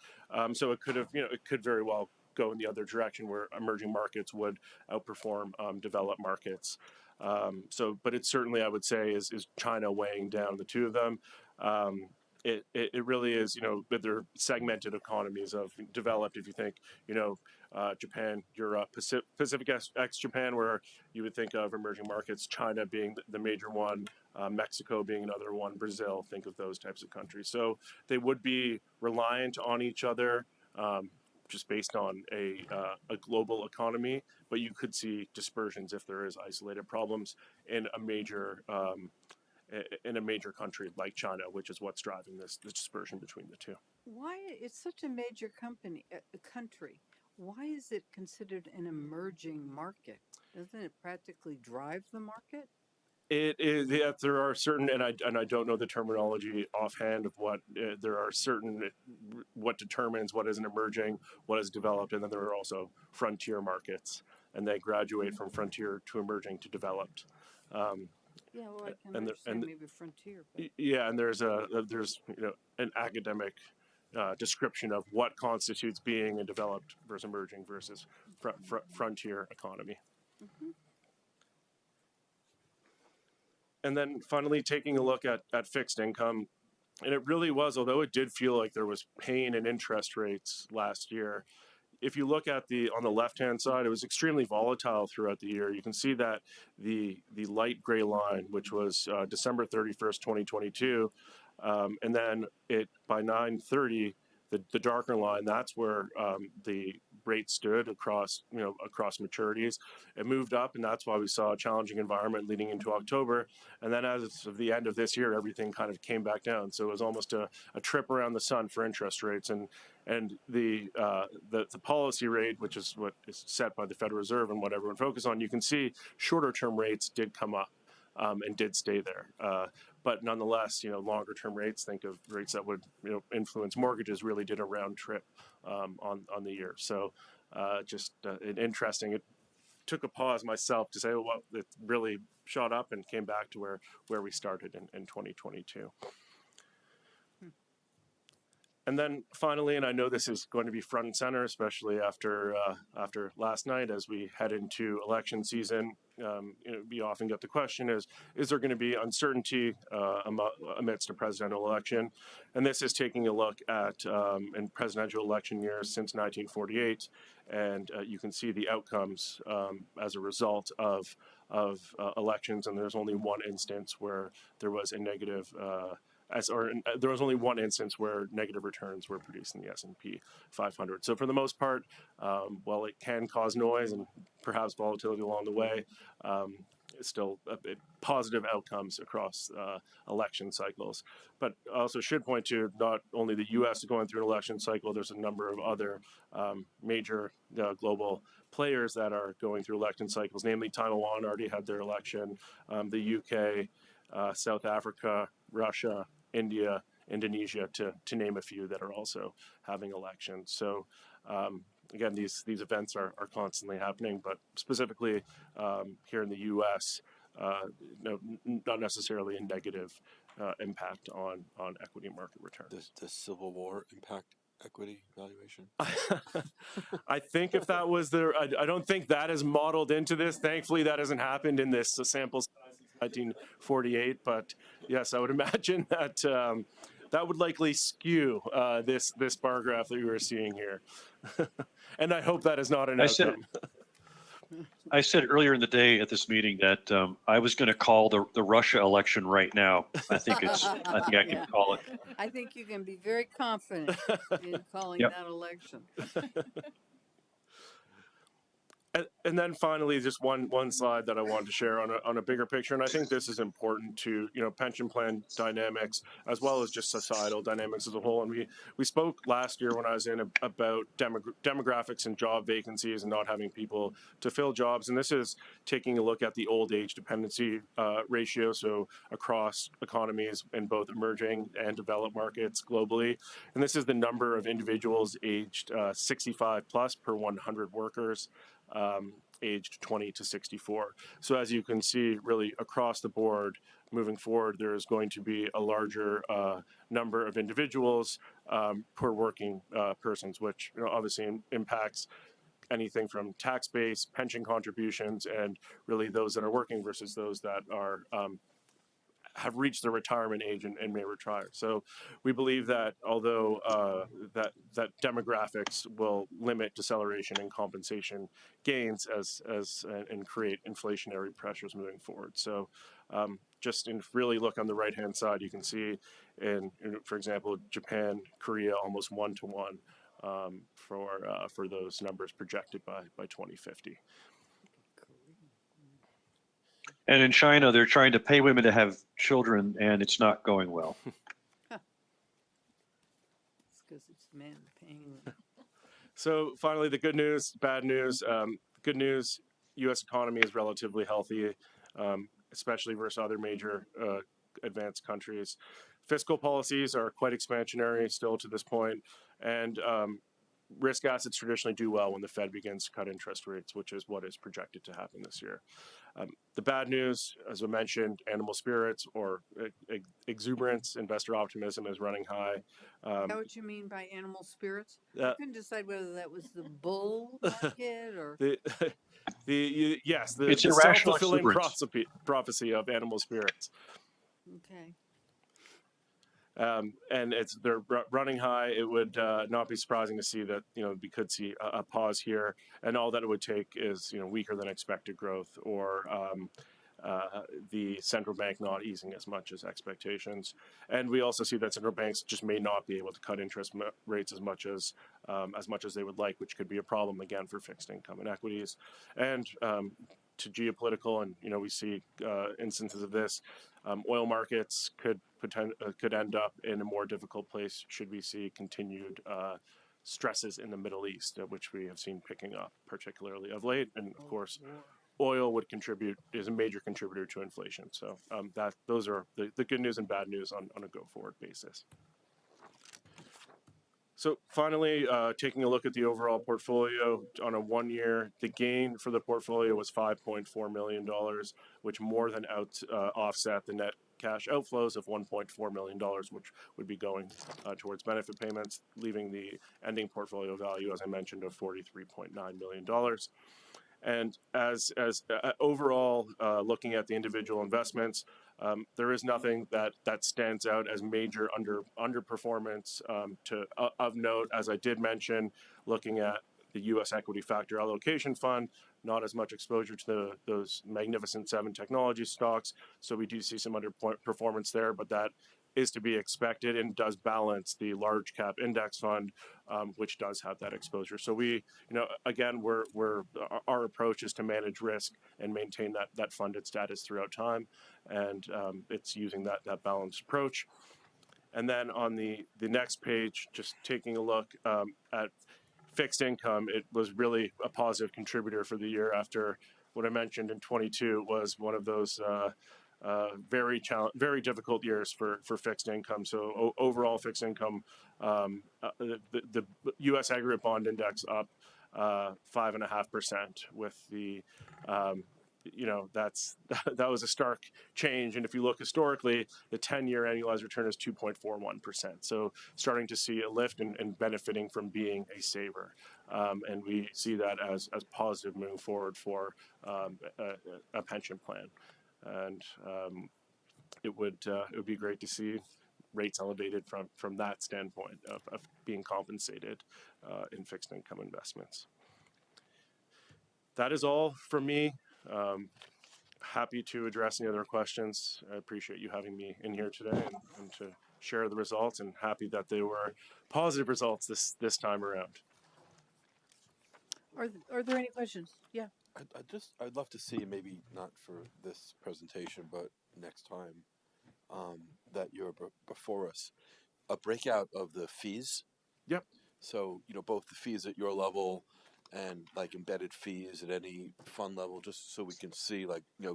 So it could have, it could very well go in the other direction where emerging markets would outperform developed markets. But it's certainly, I would say, is China weighing down the two of them. It really is, but they're segmented economies of developed. If you think, Japan, Europe, Pacific ex-Japan, where you would think of emerging markets, China being the major one, Mexico being another one, Brazil, think of those types of countries. So they would be reliant on each other just based on a global economy, but you could see dispersions if there is isolated problems in a major country like China, which is what's driving this dispersion between the two. Why it's such a major country? Why is it considered an emerging market? Doesn't it practically drive the market? It is. Yeah, there are certain, and I don't know the terminology offhand of what there are certain what determines what is an emerging, what is developed, and then there are also frontier markets, and they graduate from frontier to emerging to developed. Yeah, well, I can understand maybe frontier. But. Yeah, and there's an academic description of what constitutes being a developed versus emerging versus frontier economy. Mm-hmm. And then finally taking a look at fixed income, and it really was, although it did feel like there was pain in interest rates last year, if you look at on the left-hand side, it was extremely volatile throughout the year. You can see that the light gray line, which was December 31st, 2022, and then by 9/30, the darker line, that's where the rate stood across maturities. It moved up, and that's why we saw a challenging environment leading into October. And then as of the end of this year, everything kind of came back down. So it was almost a trip around the sun for interest rates. And the policy rate, which is what is set by the Federal Reserve and what everyone focuses on, you can see shorter term rates did come up and did stay there. But nonetheless, longer term rates, think of rates that would influence mortgages, really did a round trip on the year. So just interesting. It took a pause myself to say, well, it really shot up and came back to where we started in 2022. And then finally, and I know this is going to be front and center, especially after last night as we head into election season, we often get the question is there going to be uncertainty amidst a presidential election? And this is taking a look at in presidential election years since 1948, and you can see the outcomes as a result of elections, and there's only one instance where there was a negative there was only one instance where negative returns were produced in the S&P 500. So for the most part, while it can cause noise and perhaps volatility along the way, it's still positive outcomes across election cycles. But I also should point to not only the U.S. is going through an election cycle, there's a number of other major global players that are going through election cycles, namely Taiwan already had their election, the U.K., South Africa, Russia, India, Indonesia, to name a few that are also having elections. So again, these events are constantly happening, but specifically here in the U.S., not necessarily a negative impact on equity market returns. Does Civil War impact equity valuation? I think if that was I don't think that is modeled into this. Thankfully, that hasn't happened in this sample size since 1948. But yes, I would imagine that that would likely skew this bar graph that you were seeing here. And I hope that is not an outcome. I said earlier in the day at this meeting that I was going to call the Russia election right now. I think I can call it. I think you can be very confident in calling that election. And then finally, just one slide that I wanted to share on a bigger picture, and I think this is important to pension plan dynamics as well as just societal dynamics as a whole. And we spoke last year when I was in about demographics and job vacancies and not having people to fill jobs. And this is taking a look at the old age dependency ratio, so across economies in both emerging and developed markets globally. And this is the number of individuals aged 65 plus per 100 workers. Aged 20 to 64. So as you can see, really across the board, moving forward, there is going to be a larger number of individuals per working persons, which obviously impacts anything from tax base, pension contributions, and really those that are working versus those that are have reached the retirement age and may retire. So we believe that although that demographics will limit deceleration and compensation gains and create inflationary pressures moving forward. So just really look on the right-hand side, you can see for example, Japan, Korea, almost 1-to-1 for those numbers projected by 2050. And in China, they're trying to pay women to have children, and it's not going well. It's because it's men paying them. So finally, the good news, bad news. Good news, U.S. economy is relatively healthy, especially versus other major advanced countries. Fiscal policies are quite expansionary still to this point, and risk assets traditionally do well when the Fed begins to cut interest rates, which is what is projected to happen this year. The bad news, as I mentioned, animal spirits or exuberance, investor optimism is running high. Is that what you mean by animal spirits? I couldn't decide whether that was the bull market or yes, the It's irrational self-fulfilling exuberance. prophecy of animal spirits. okay. And they're running high. It would not be surprising to see that we could see a pause here, and all that it would take is weaker than expected growth or the central bank not easing as much as expectations. And we also see that central banks just may not be able to cut interest rates as much as they would like, which could be a problem again for fixed income and equities. And to geopolitical, and we see instances of this. Oil markets could end up in a more difficult place should we see continued stresses in the Middle East, which we have seen picking up, particularly of late. And of course, oil is a major contributor to inflation. So those are the good news and bad news on a go-forward basis. So finally, taking a look at the overall portfolio on a 1 year, the gain for the portfolio was $5.4 million, which more than offset the net cash outflows of $1.4 million, which would be going towards benefit payments, leaving the ending portfolio value, as I mentioned, of $43.9 million. And as overall, looking at the individual investments, there is nothing that stands out as major underperformance of note. As I did mention, looking at the U.S. Equity Factor Allocation Fund, not as much exposure to those Magnificent Seven technology stocks. So we do see some underperformance there, but that is to be expected and does balance the large cap index fund, which does have that exposure. So we, again, our approach is to manage risk and maintain that funded status throughout time. And it's using that balanced approach. And then on the next page, just taking a look at fixed income, it was really a positive contributor for the year after what I mentioned in 22 was one of those very difficult years for fixed income. So overall fixed income, the U.S. aggregate bond index up 5.5% with the that was a stark change. And if you look historically, the 10-year annualized return is 2.41%. So starting to see a lift and benefiting from being a saver. And we see that as positive moving forward for a pension plan. And it would be great to see rates elevated from that standpoint of being compensated in fixed income investments. That is all from me. Happy to address any other questions. I appreciate you having me in here today and to share the results, and happy that they were positive results this time around. Are there any questions? Yeah. I'd love to see, maybe not for this presentation, but next time that you're before us, a breakout of the fees. Yep. So, both the fees at your level and like embedded fees at any fund level, just so we can see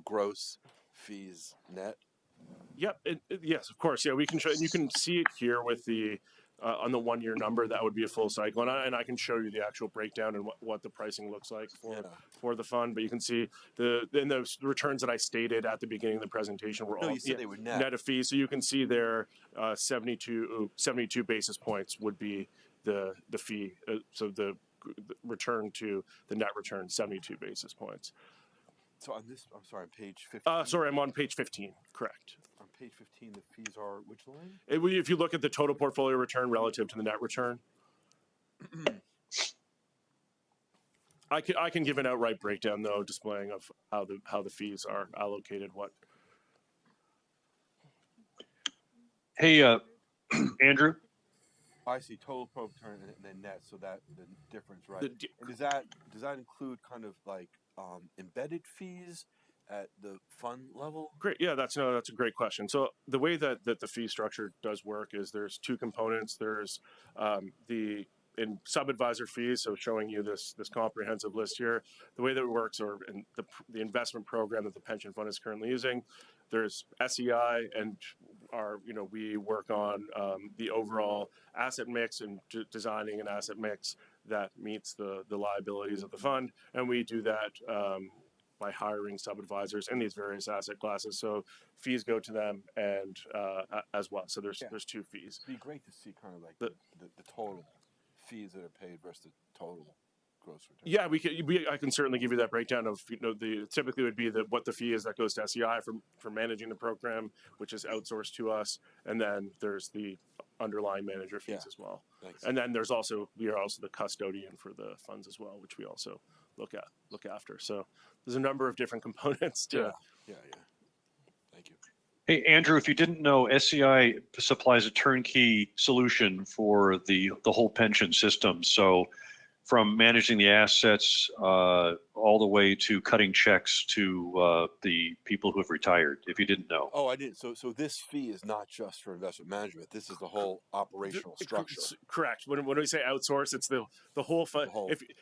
gross fees net. Yep. Yes, of course. Yeah, we can show. You can see it here with the on the 1 year number. That would be a full cycle, and I can show you the actual breakdown and what the pricing looks like for the fund. But you can see the returns that I stated at the beginning of the presentation were all you said they were net of fees. So you can see there 72 basis points would be the fee. So the return to the net return 72 basis points. So on this, I'm sorry, on page 15. Sorry, I'm on page 15. Correct. On page 15, the fees are which line? If you look at the total portfolio return relative to the net return, I can give an outright breakdown though, displaying of how the fees are allocated. What? Hey, Andrew. I see total pro return and then net, so that the difference, right? The And does that include kind of like embedded fees at the fund level? Great. Yeah, that's a great question. So the way that the fee structure does work is there's two components. There's the in sub-advisor fees, so showing you this comprehensive list here. The way that it works, or in the investment program that the pension fund is currently using, there's SEI, and we work on the overall asset mix and designing an asset mix that meets the liabilities of the fund, and we do that by hiring sub-advisors in these various asset classes. So fees go to them and as well. So there's two fees. It'd be great to see kind of like the total fees that are paid versus the total gross return. Yeah, I can certainly give you that breakdown of typically would be what the fee is that goes to SEI for managing the program, which is outsourced to us, and then there's the underlying manager fees as well. Thanks. And then we are also the custodian for the funds as well, which we also look after. So there's a number of different components to. Yeah. Thank you. Hey, Andrew, if you didn't know, SEI supplies a turnkey solution for the whole pension system. So from managing the assets all the way to cutting checks to the people who have retired, if you didn't know. Oh, I didn't. So this fee is not just for investment management. This is the whole operational structure. Correct. When we say outsource, it's the whole fund.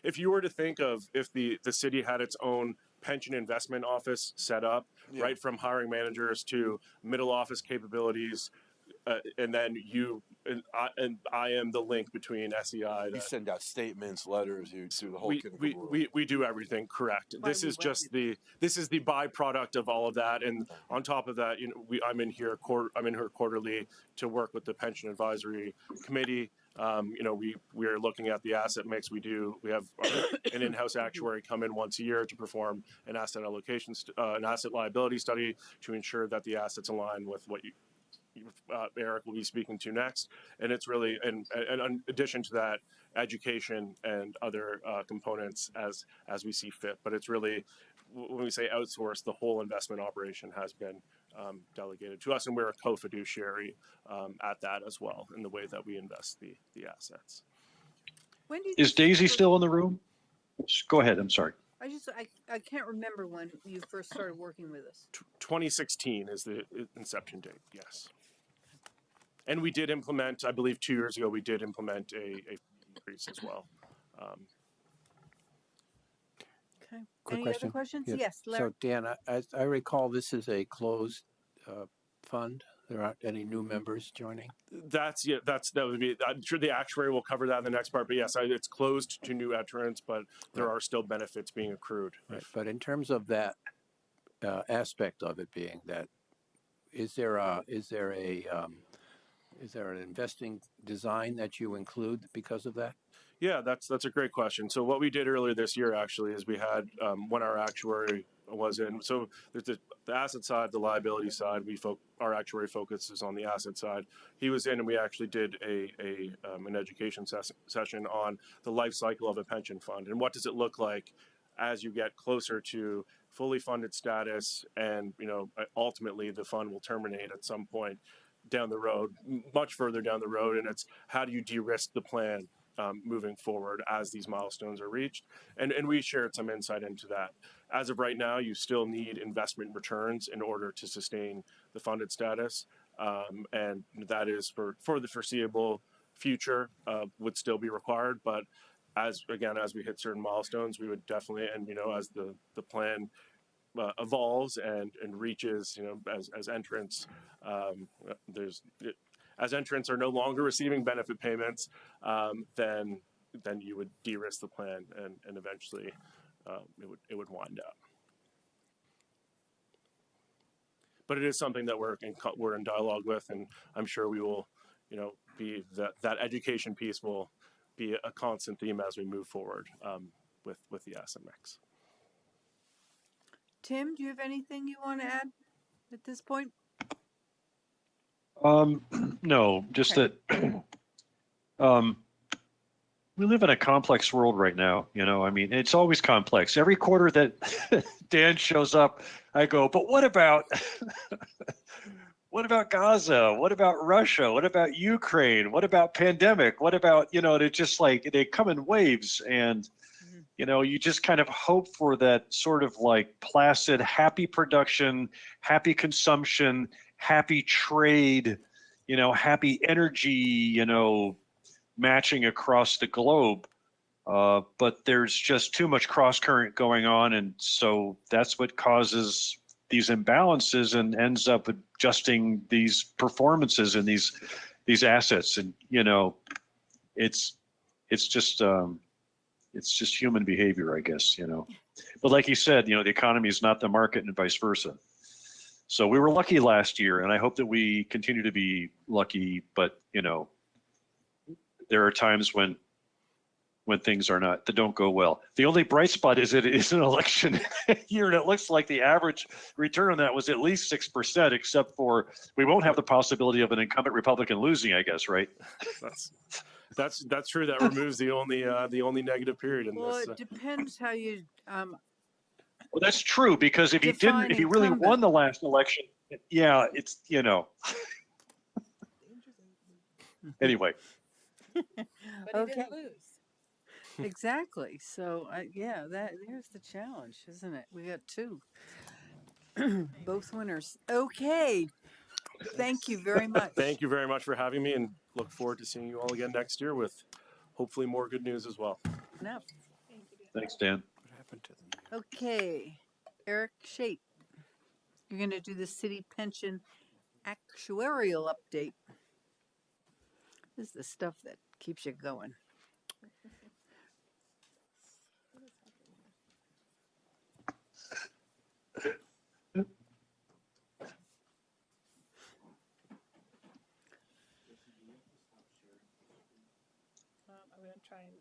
If you were to think of if the city had its own pension investment office set up, right from hiring managers to middle office capabilities, and then I am the link between SEI. You send out statements, letters, you do the whole kit and caboodle. We do everything correct. This is the byproduct of all of that, and on top of that, I'm in here quarterly to work with the pension advisory committee. We are looking at the asset mix. We have an in-house actuary come in once a year to perform an asset allocation, an asset liability study to ensure that the assets align with what Eric will be speaking to next. And it's really, and in addition to that, education and other components as we see fit. But it's really, when we say outsource, the whole investment operation has been delegated to us, and we're a co-fiduciary at that as well in the way that we invest the assets. Is Daisy still in the room? Go ahead. I'm sorry. I can't remember when you first started working with us. 2016 is the inception date. Yes. And we did implement, I believe 2 years ago, we did implement a increase as well. Okay. Quick Any question. other questions? Yes, Larry. So Dan, as I recall, this is a closed fund. There aren't any new members joining. That would be. I'm sure the actuary will cover that in the next part. But yes, it's closed to new entrants, but there are still benefits being accrued. Right. But in terms of that aspect of it being that, is there an investing design that you include because of that? Yeah, that's a great question. So what we did earlier this year actually is we had when our actuary was in. So there's the asset side, the liability side. Our actuary focuses on the asset side. He was in, and we actually did an education session on the life cycle of a pension fund and what does it look like as you get closer to fully funded status, and ultimately the fund will terminate at some point down the road, much further down the road, and it's how do you de-risk the plan moving forward as these milestones are reached, and we shared some insight into that. As of right now, you still need investment returns in order to sustain the funded status, and that is for the foreseeable future would still be required. But as we hit certain milestones, we would definitely, and as the plan evolves and reaches, as entrants, as entrants are no longer receiving benefit payments, then you would de-risk the plan, and eventually it would wind up. But it is something that we're in dialogue with, and I'm sure we will, be that education piece will be a constant theme as we move forward with the asset mix. Tim, do you have anything you want to add at this point? No, just that we live in a complex world right now. I mean, it's always complex. Every quarter that Dan shows up, I go, but what about what about Gaza? What about Russia? What about Ukraine? What about pandemic? What about, they just like, they come in waves, and, you just kind of hope for that sort of like placid, happy production, happy consumption, happy trade, happy energy, matching across the globe. But there's just too much cross current going on. And so that's what causes these imbalances and ends up adjusting these performances and these assets. And, it's just human behavior, I guess, But like you said, the economy is not the market and vice versa. So we were lucky last year, and I hope that we continue to be lucky. But, there are times when things that don't go well. The only bright spot is it is an election year, and it looks like the average return on that was at least 6%, except for we won't have the possibility of an incumbent Republican losing, I guess, right? That's true. That removes the only negative period in Well, this. it depends how you Well, that's true, because if he really won the last election, yeah, it's, Anyway. But he didn't lose. Exactly. So, there's the challenge, isn't it? We got two. Both winners. Okay. Thank you very much. Thank you very much for having me, and look forward to seeing you all again next year with hopefully more good news as well. No. Thanks, Dan. What happened to them? Okay. Eric Shape, you're going to do the city pension actuarial update. This is the stuff that keeps you going. I'm going to try and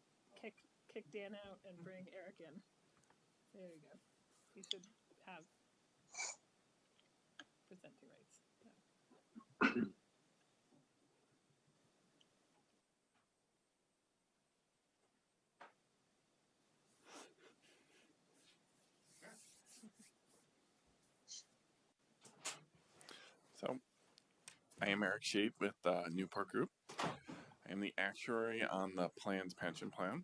kick Dan out and bring Eric in. There you go. You should have presenting rights. Yeah. So, I am Eric Shape with Newport Group. I am the actuary on the plan's pension plan.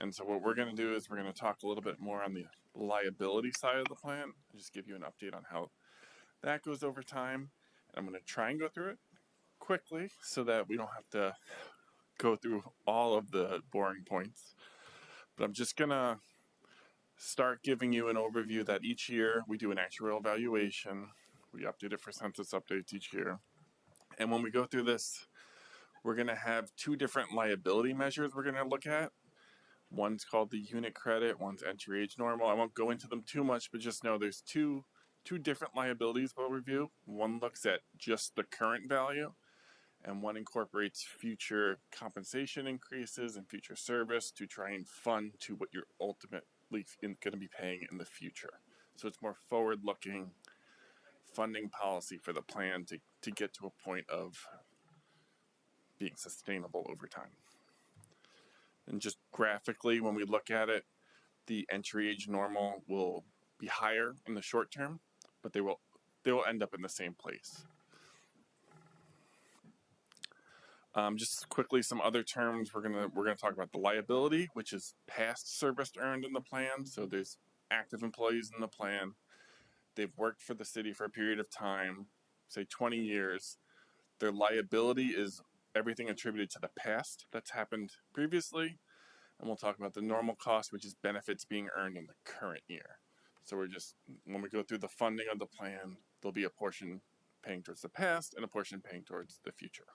And so what we're going to do is we're going to talk a little bit more on the liability side of the plan, and just give you an update on how that goes over time. And I'm going to try and go through it quickly so that we don't have to go through all of the boring points. But I'm just going to start giving you an overview that each year we do an actuarial evaluation. We update it for census updates each year. And when we go through this, we're going to have two different liability measures we're going to look at. One's called the unit credit, one's entry age normal. I won't go into them too much, but just know there's two different liabilities we'll review. One looks at just the current value, and one incorporates future compensation increases and future service to try and fund to what you're ultimately going to be paying in the future. So it's more forward-looking funding policy for the plan to get to a point of being sustainable over time. And just graphically, when we look at it, the entry age normal will be higher in the short term, but they will end up in the same place. Just quickly, some other terms we're gonna talk about: the liability, which is past service earned in the plan. So there's active employees in the plan. They've worked for the city for a period of time, say 20 years. Their liability is everything attributed to the past that's happened previously. And we'll talk about the normal cost, which is benefits being earned in the current year. So when we go through the funding of the plan, there'll be a portion paying towards the past and a portion paying towards the future.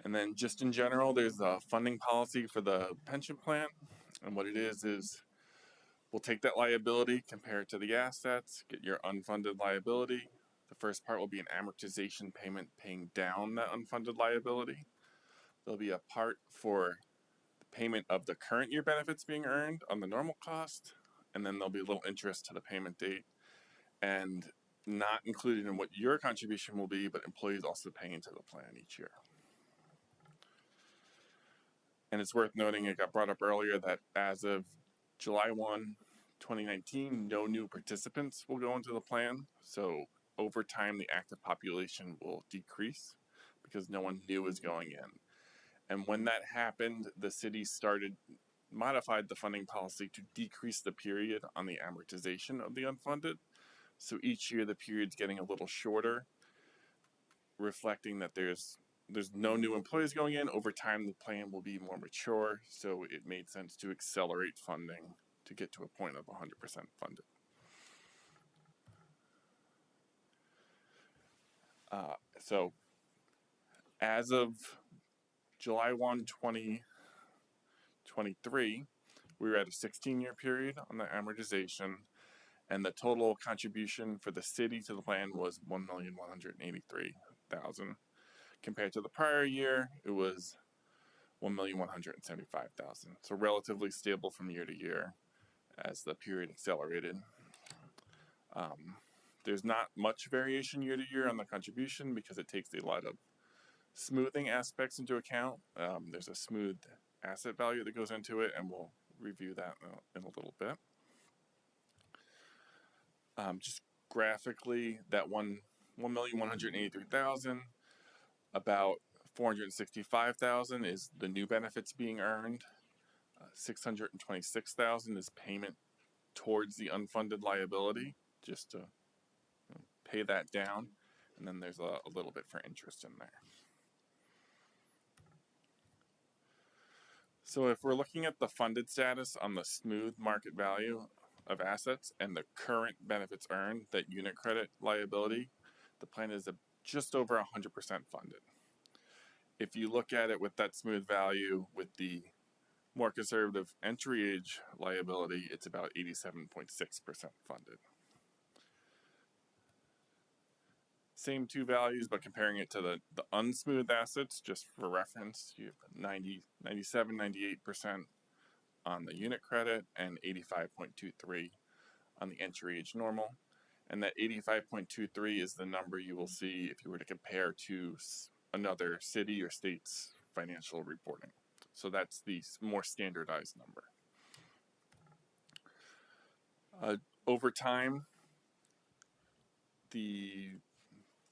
And then just in general, there's a funding policy for the pension plan. And what it is we'll take that liability, compare it to the assets, get your unfunded liability. The first part will be an amortization payment paying down that unfunded liability. There'll be a part for the payment of the current year benefits being earned on the normal cost, and then there'll be a little interest to the payment date, and not included in what your contribution will be, but employees also paying into the plan each year. And it's worth noting, it got brought up earlier, that as of July 1, 2019, no new participants will go into the plan. So over time, the active population will decrease because no one new is going in. And when that happened, the city modified the funding policy to decrease the period on the amortization of the unfunded. So each year the period's getting a little shorter, reflecting that there's no new employees going in. Over time, the plan will be more mature, so it made sense to accelerate funding to get to a point of 100% funded. So as of July 1, 2023, we were at a 16-year period on the amortization, and the total contribution for the city to the plan was $1,183,000. Compared to the prior year, it was $1,175,000. So relatively stable from year to year as the period accelerated. There's not much variation year to year on the contribution because it takes a lot of smoothing aspects into account. There's a smooth asset value that goes into it, and we'll review that in a little bit. Just graphically, that $1,183,000, about $465,000 is the new benefits being earned. $626,000 is payment towards the unfunded liability, just to pay that down, and then there's a little bit for interest in there. So if we're looking at the funded status on the smooth market value of assets and the current benefits earned, that unit credit liability, the plan is just over 100% funded. If you look at it with that smooth value with the more conservative entry age liability, it's about 87.6% funded. Same two values, but comparing it to the unsmooth assets, just for reference, you have 97, 98% on the unit credit and 85.23 on the entry age normal. And that 85.23 is the number you will see if you were to compare to another city or state's financial reporting. So that's the more standardized number. Over time, the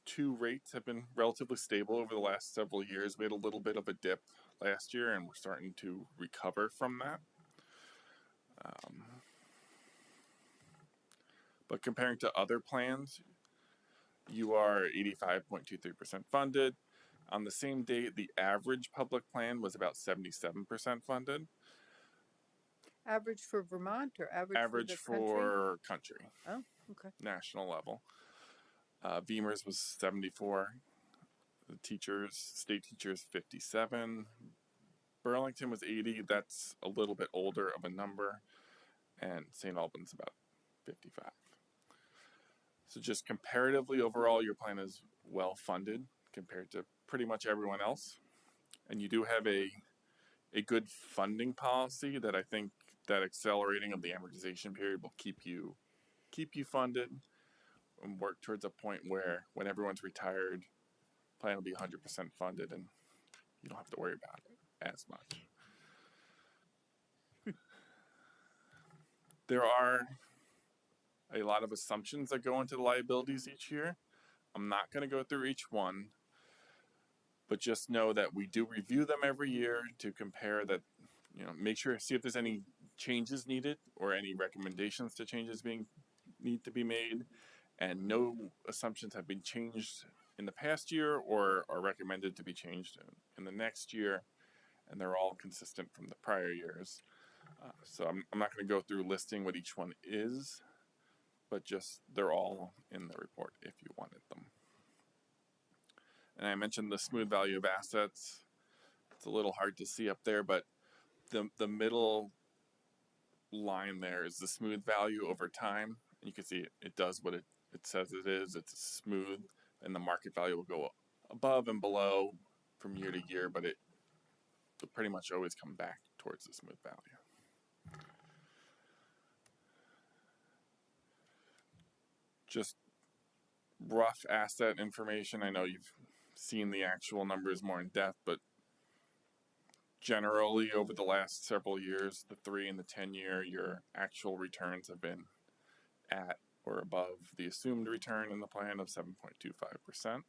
two rates have been relatively stable over the last several years. We had a little bit of a dip last year, and we're starting to recover from that. But comparing to other plans, you are 85.23% funded. On the same date, the average public plan was about 77% funded. Average for Vermont or average for the country? For country. Oh, okay. National level. Beamer's was 74. The state teachers, 57. Burlington was 80. That's a little bit older of a number. And St. Albans about 55. So just comparatively overall, your plan is well funded compared to pretty much everyone else. And you do have a good funding policy that I think that accelerating of the amortization period will keep you funded and work towards a point where when everyone's retired, plan will be 100% funded and you don't have to worry about it as much. There are a lot of assumptions that go into the liabilities each year. I'm not going to go through each one, but just know that we do review them every year to compare that, make sure, see if there's any changes needed or any recommendations to changes need to be made. And no assumptions have been changed in the past year or are recommended to be changed in the next year. And they're all consistent from the prior years. So I'm not going to go through listing what each one is, but just they're all in the report if you wanted them. And I mentioned the smooth value of assets. It's a little hard to see up there, but the middle line there is the smooth value over time. And you can see it does what it says it is. It's smooth, and the market value will go above and below from year to year, but it will pretty much always come back towards the smooth value. Just rough asset information. I know you've seen the actual numbers more in depth, but generally over the last several years, the 3 and the 10-year, your actual returns have been at or above the assumed return in the plan of 7.25%.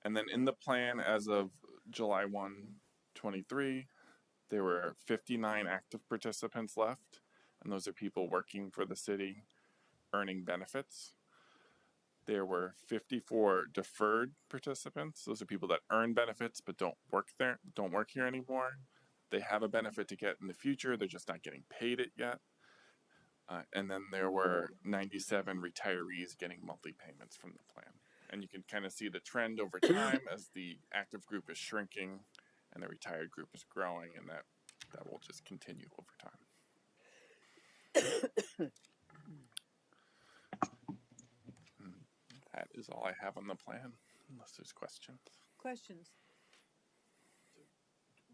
And then in the plan as of July 1, 23, there were 59 active participants left, and those are people working for the city, earning benefits. There were 54 deferred participants. Those are people that earn benefits but don't work here anymore. They have a benefit to get in the future, they're just not getting paid it yet. And then there were 97 retirees getting monthly payments from the plan. And you can kind of see the trend over time as the active group is shrinking and the retired group is growing, and that will just continue over time. That is all I have on the plan, unless there's questions. Questions?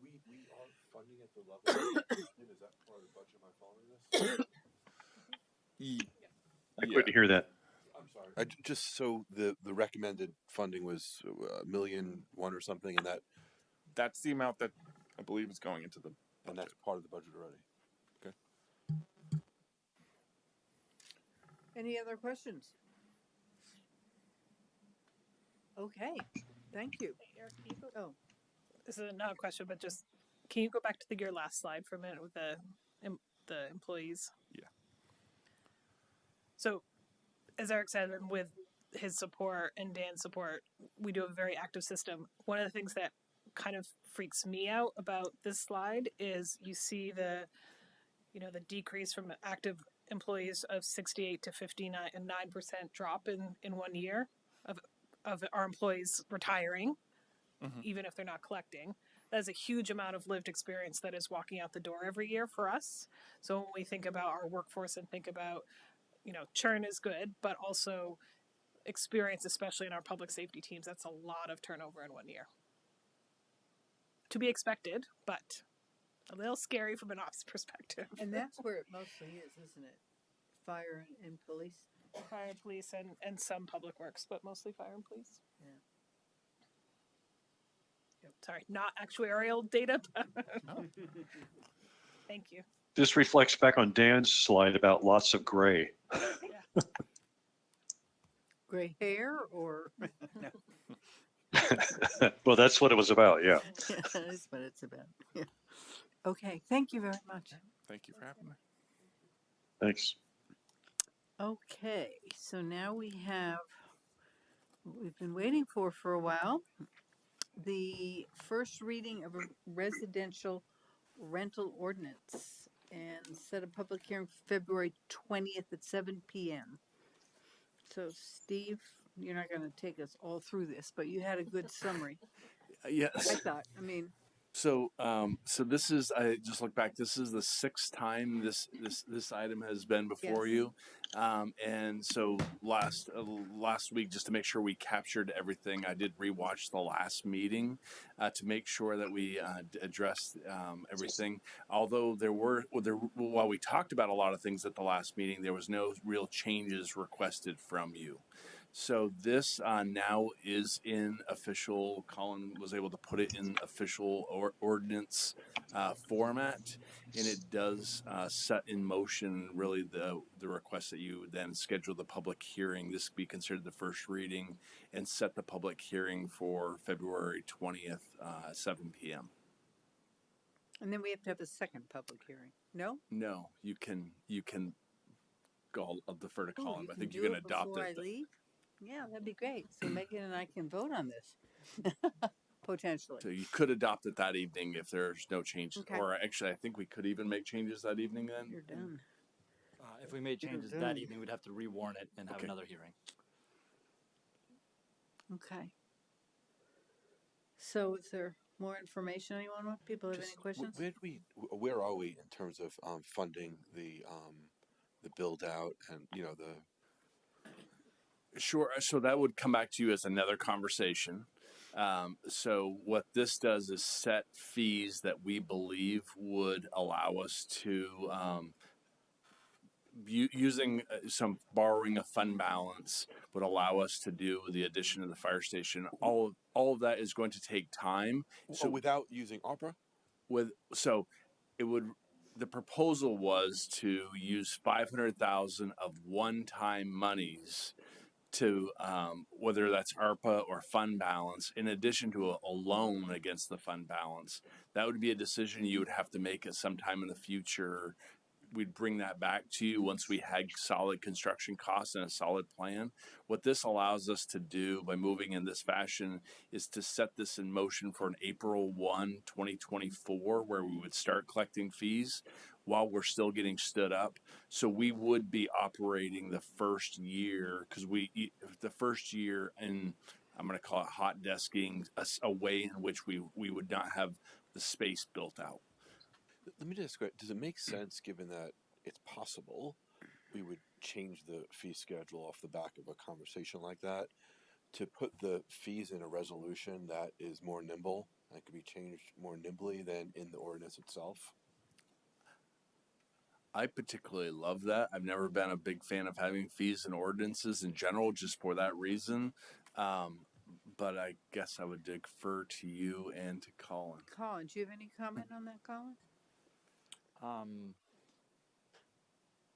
We are funding at the level. Is that part of the budget? Am I following this? I couldn't hear that. I'm sorry. Just so the recommended funding was $1.1 million or something, and that's the amount that I believe is going into the budget. And that's part of the budget already. Okay. Any other questions? Okay, thank you. Eric, can you go? Oh, This is not a question, but just can you go back to your last slide for a minute with the employees? Yeah. So, as Eric said, and with his support and Dan's support, we do have a very active system. One of the things that kind of freaks me out about this slide is you see the decrease from active employees of 68 to 59, a 9% drop in 1 year of our employees retiring, even if they're not collecting. That is a huge amount of lived experience that is walking out the door every year for us. So when we think about our workforce and think about, churn is good, but also experience, especially in our public safety teams, that's a lot of turnover in 1 year. To be expected, but a little scary from an ops perspective. and that's where it mostly is, isn't it? Fire and police. Fire and police and some public works, but mostly fire and police. Yeah. Sorry, not actuarial data. Thank you. This reflects back on Dan's slide about lots of gray. Gray hair or? Well, that's what it was about, yeah. That is what it's about. Yeah. Okay, thank you very much. Thank you for having me. Thanks. Okay, so now we have what we've been waiting for a while. The first reading of a residential rental ordinance, and set a public hearing for February 20th at 7 p.m. So Steve, you're not going to take us all through this, but you had a good summary. Yes. I thought, So this is, I just look back, this is the 6th time this item has been before Yes. you. And so last week, just to make sure we captured everything, I did rewatch the last meeting to make sure that we addressed everything. Although while we talked about a lot of things at the last meeting, there was no real changes requested from you. So this now is in official, Colin was able to put it in official ordinance format, and it does set in motion really the request that you then schedule the public hearing. This could be considered the first reading and set the public hearing for February 20th, 7 p.m. and then we have to have a second public hearing. No? No, you can go, I'll defer to Colin, but I think do you can it adopt before it. I leave? Yeah, that'd be great. So Megan and I can vote on this. Potentially. So you could adopt it that evening if there's no changes. Okay. Or actually, I think we could even make changes that evening then. You're done. If we made changes done. that evening, we'd have to rewarn it and have Okay. another hearing. Okay. So is there more information anyone want? People have any questions? Where are we in terms of funding the build out and the Sure. So that would come back to you as another conversation. So what this does is set fees that we believe would allow us to using some borrowing a fund balance would allow us to do the addition of the fire station. All of that is going to take time. So without using ARPA? It would. The proposal was to use 500,000 of one-time monies to whether that's ARPA or fund balance, in addition to a loan against the fund balance. That would be a decision you would have to make at some time in the future. We'd bring that back to you once we had solid construction costs and a solid plan. What this allows us to do by moving in this fashion is to set this in motion for an April 1, 2024, where we would start collecting fees while we're still getting stood up. So we would be operating the first year, and I'm going to call it hot desking, a way in which we would not have the space built out. Let me just ask, does it make sense, given that it's possible we would change the fee schedule off the back of a conversation like that, to put the fees in a resolution that is more nimble, that could be changed more nimbly than in the ordinance itself? I particularly love that. I've never been a big fan of having fees and ordinances in general, just for that reason. But I guess I would defer to you and to Colin. Colin, do you have any comment on that, Colin?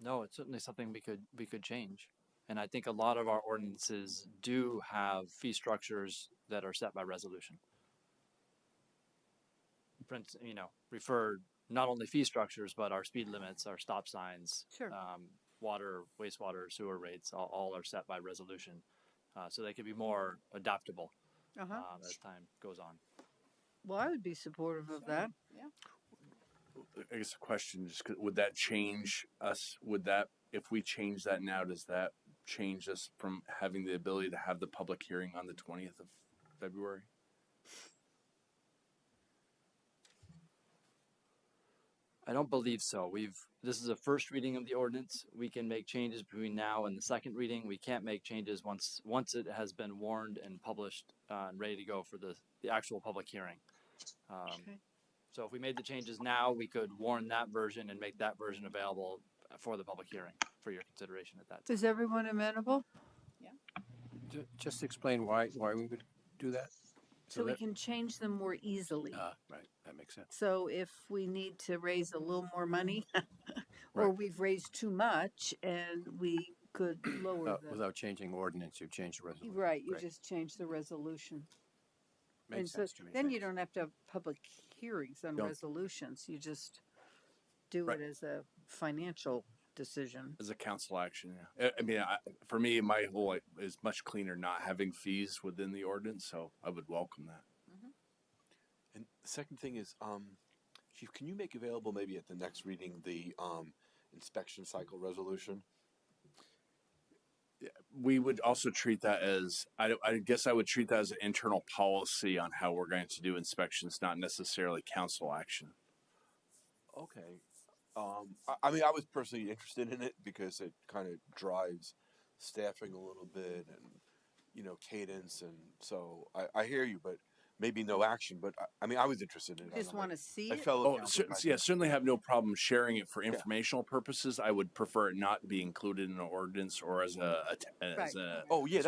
No, it's certainly something we could change, and I think a lot of our ordinances do have fee structures that are set by resolution. Refer not only fee structures but our speed limits, our stop signs, Sure. Water, wastewater, sewer rates, all are set by resolution, so they can be more adaptable as time goes on. Well, I would be supportive of that. Yeah. I guess the question is, would that change us? If we change that now, does that change us from having the ability to have the public hearing on the 20th of February? I don't believe so. This is a first reading of the ordinance. We can make changes between now and the second reading. We can't make changes once it has been warned and published and ready to go for the actual public hearing. Okay. So if we made the changes now, we could warn that version and make that version available for the public hearing for your consideration at that time. Is everyone amenable? Just explain why we would do that. So we can change them more easily. Right, that makes sense. So if we need to raise a little more money, or we've raised too much, and we could lower Without changing ordinance, you change the resolution. Right, you just change the resolution. Makes sense to me. Then you don't have to have public hearings on resolutions. You just do it as a financial decision. As a council action, yeah. I mean, for me, my whole is much cleaner not having fees within the ordinance, so I would welcome that. And the second thing is, Chief, can you make available maybe at the next reading the inspection cycle resolution? We would also treat that as, I guess I would treat that as an internal policy on how we're going to do inspections, not necessarily council action. Okay. I mean, I was personally interested in it because it kind of drives staffing a little bit and, cadence. And so I hear you, but maybe no action. But I mean, I was interested in it. Just want to see it? Certainly have no problem sharing it for informational purposes. I would prefer it not be included in an ordinance or as a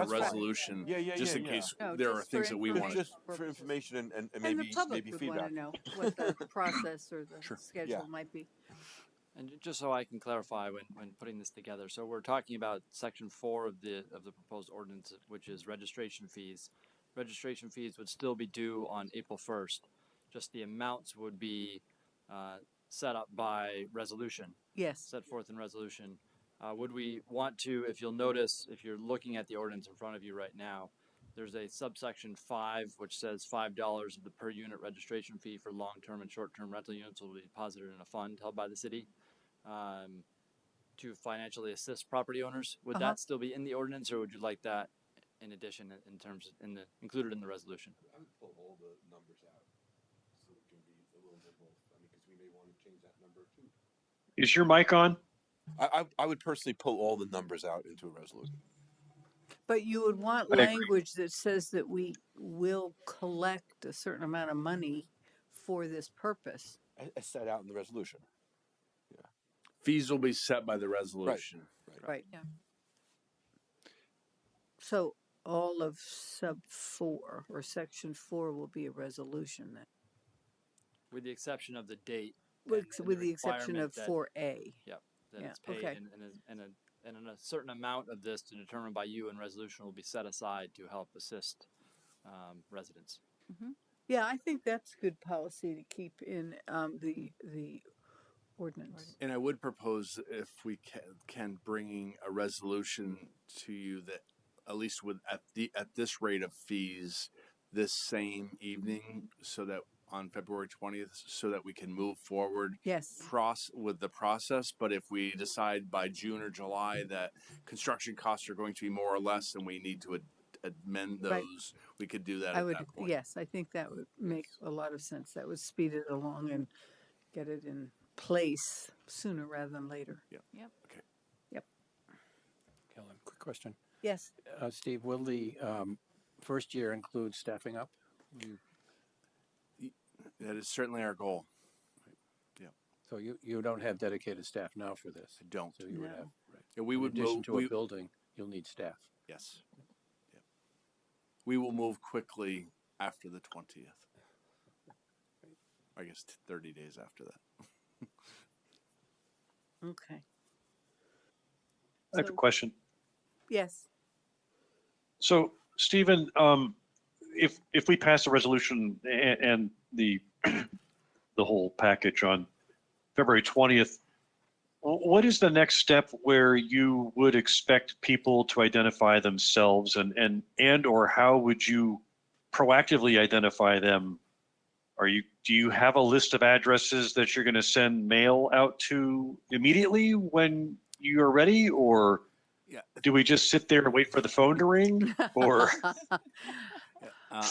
resolution. Yeah. Just in case there are things that we want. Just for information and And the public would feedback. want to know what the process or the schedule might be. And just so I can clarify when putting this together, so we're talking about section 4 of the proposed ordinance, which is registration fees. Registration fees would still be due on April 1st. Just the amounts would be set up by resolution. Yes. Set forth in resolution. Would we want to, if you'll notice, if you're looking at the ordinance in front of you right now, there's a subsection 5 which says $5 of the per unit registration fee for long-term and short-term rental units will be deposited in a fund held by the city to financially assist property owners. Would that still be in the ordinance, or would you like that in addition in terms included in the resolution? I would pull all the numbers out so it can be a little nimble. I mean, because we may want to change that number too. Is your mic on? I would personally pull all the numbers out into a resolution. But you would want language that says that we will collect a certain amount of money for this purpose. As set out in the resolution. Fees will be set by the resolution. Right. Yeah. So all of sub 4 or section 4 will be a resolution then, With the exception of the date. with the exception of 4A. Yep, that Yeah, it's paid okay. and a certain amount of this to determine by you in resolution will be set aside to help assist residents. Yeah, I think that's good policy to keep in the ordinance. And I would propose if we can bringing a resolution to you that at least with at this rate of fees this same evening, so that on February 20th, so that we can move forward Yes. with the process. But if we decide by June or July that construction costs are going to be more or less and we need to amend those, Right. we could do that I at would, that point. yes, I think that would make a lot of sense. That would speed it along and get it in place sooner rather than later. Yep. Okay. Yep. Kellen, quick question. Yes. Steve, will the first year include staffing up? That is certainly our goal. Yeah. So you don't have dedicated staff now for this? I don't. So you would No. have, Yeah, we in would addition move, to a building, you'll need staff. Yes. Yeah. We will move quickly after the 20th. I guess 30 days after that. Okay. I have a question. Yes. So, Stephen, if we pass the resolution and the the whole package on February 20th, what is the next step where you would expect people to identify themselves, and or how would you proactively identify them? Do you have a list of addresses that you're going to send mail out to immediately when you're ready, or do we just sit there and wait for the phone to ring, or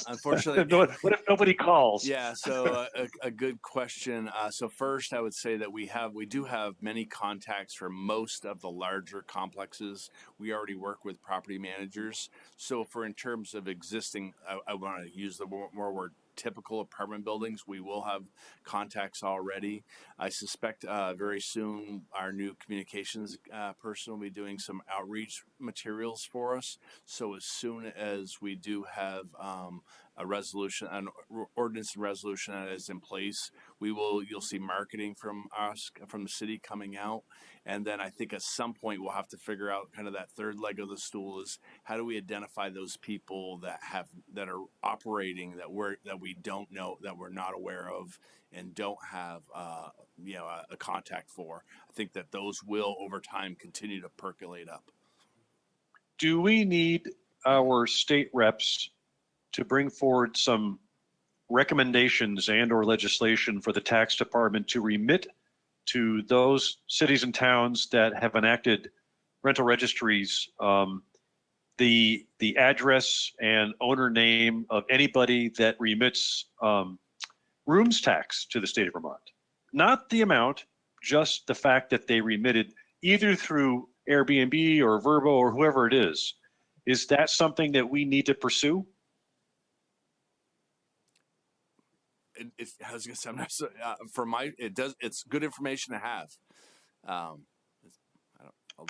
unfortunately, what if nobody calls? Yeah, so a good question. So first, I would say that we do have many contacts for most of the larger complexes. We already work with property managers. So in terms of existing, I want to use the more word typical apartment buildings, we will have contacts already. I suspect very soon our new communications person will be doing some outreach materials for us. So as soon as we do have a resolution, an ordinance and resolution that is in place, you'll see marketing from us, from the city coming out. And then I think at some point we'll have to figure out kind of that third leg of the stool is how do we identify those people that are operating that we don't know, that we're not aware of and don't have a contact for. I think that those will over time continue to percolate up. Do we need our state reps to bring forward some recommendations and or legislation for the tax department to remit to those cities and towns that have enacted rental registries, the address and owner name of anybody that remits rooms tax to the state of Vermont? Not the amount, just the fact that they remitted either through Airbnb or Vrbo or whoever it is. Is that something that we need to pursue? I was gonna say, I'm not so, it's good information to have. I'll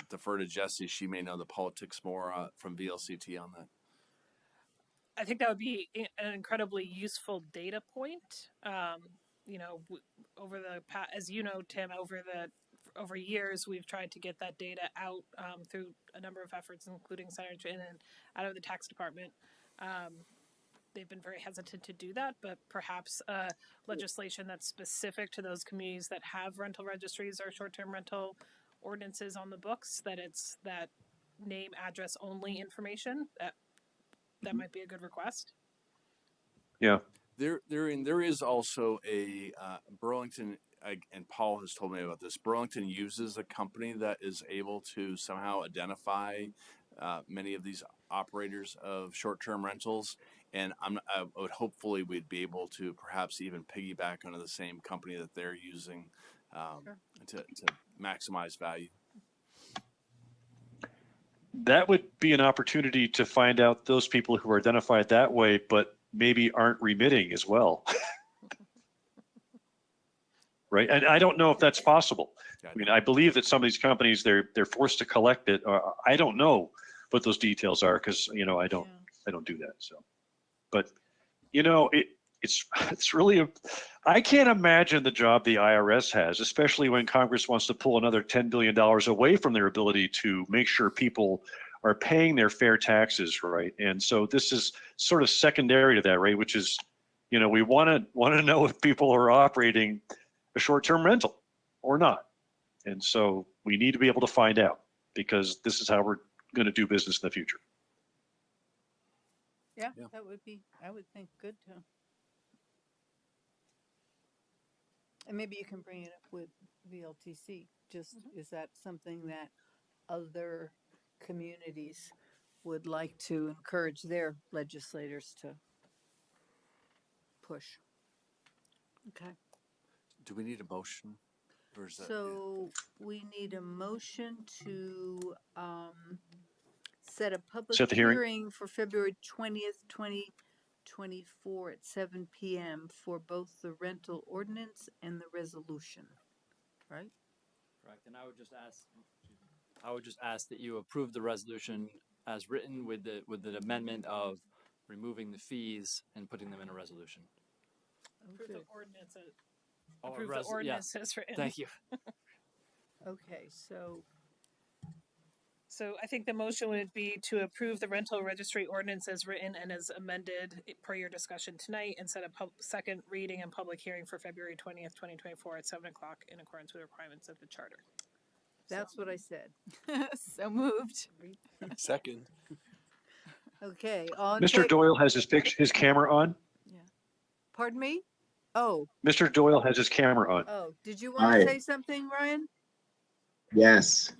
defer to Jaycee. She may know the politics more from VLCT on that. I think that would be an incredibly useful data point. Over the past, as you know, Tim, over years, we've tried to get that data out through a number of efforts, including Senator and out of the tax department. They've been very hesitant to do that, but perhaps legislation that's specific to those communities that have rental registries or short-term rental ordinances on the books, that it's that name, address only information, that might be a good request. Yeah. There is also a Burlington, and Paul has told me about this. Burlington uses a company that is able to somehow identify many of these operators of short-term rentals, and I would hopefully we'd be able to perhaps even piggyback onto the same company that they're using to maximize value. That would be an opportunity to find out those people who are identified that way, but maybe aren't remitting as well. right? And I don't know if that's possible. I mean, I believe that some of these companies, they're forced to collect it. I don't know what those details are because, you know, I don't do that. So, but, you know, it's really, I can't imagine the job the IRS has, especially when Congress wants to pull another $10 billion away from their ability to make sure people are paying their fair taxes, right? And so this is sort of secondary to that, right? Which is, you know, we want to know if people are operating a short-term rental or not. And so we need to be able to find out because this is how we're going to do business in the future. Yeah, that would be, I would think, good to. And maybe you can bring it up with VLTC. Just, is that something that other communities would like to encourage their legislators to push? Okay. Do we need a motion? Or is that, So we need a motion to set a public Set the hearing. hearing for February 20th, 2024 at 7 p.m. for both the rental ordinance and the resolution, right? Correct. And I would just ask that you approve the resolution as written with the amendment of removing the fees and putting them in a resolution. Approve the ordinance. Oh, Approve the ordinance as written. Thank you. Okay, so I think the motion would be to approve the rental registry ordinance as written and as amended per your discussion tonight, and set a second reading and public hearing for February 20th, 2024 at 7 o'clock in accordance with the requirements of the charter. that's what I said. So moved. Second. Okay, on Mr. Doyle has his camera on. Pardon me? Oh, Mr. Doyle has his camera on. oh, did you want Hi. to say something, Ryan? Yes.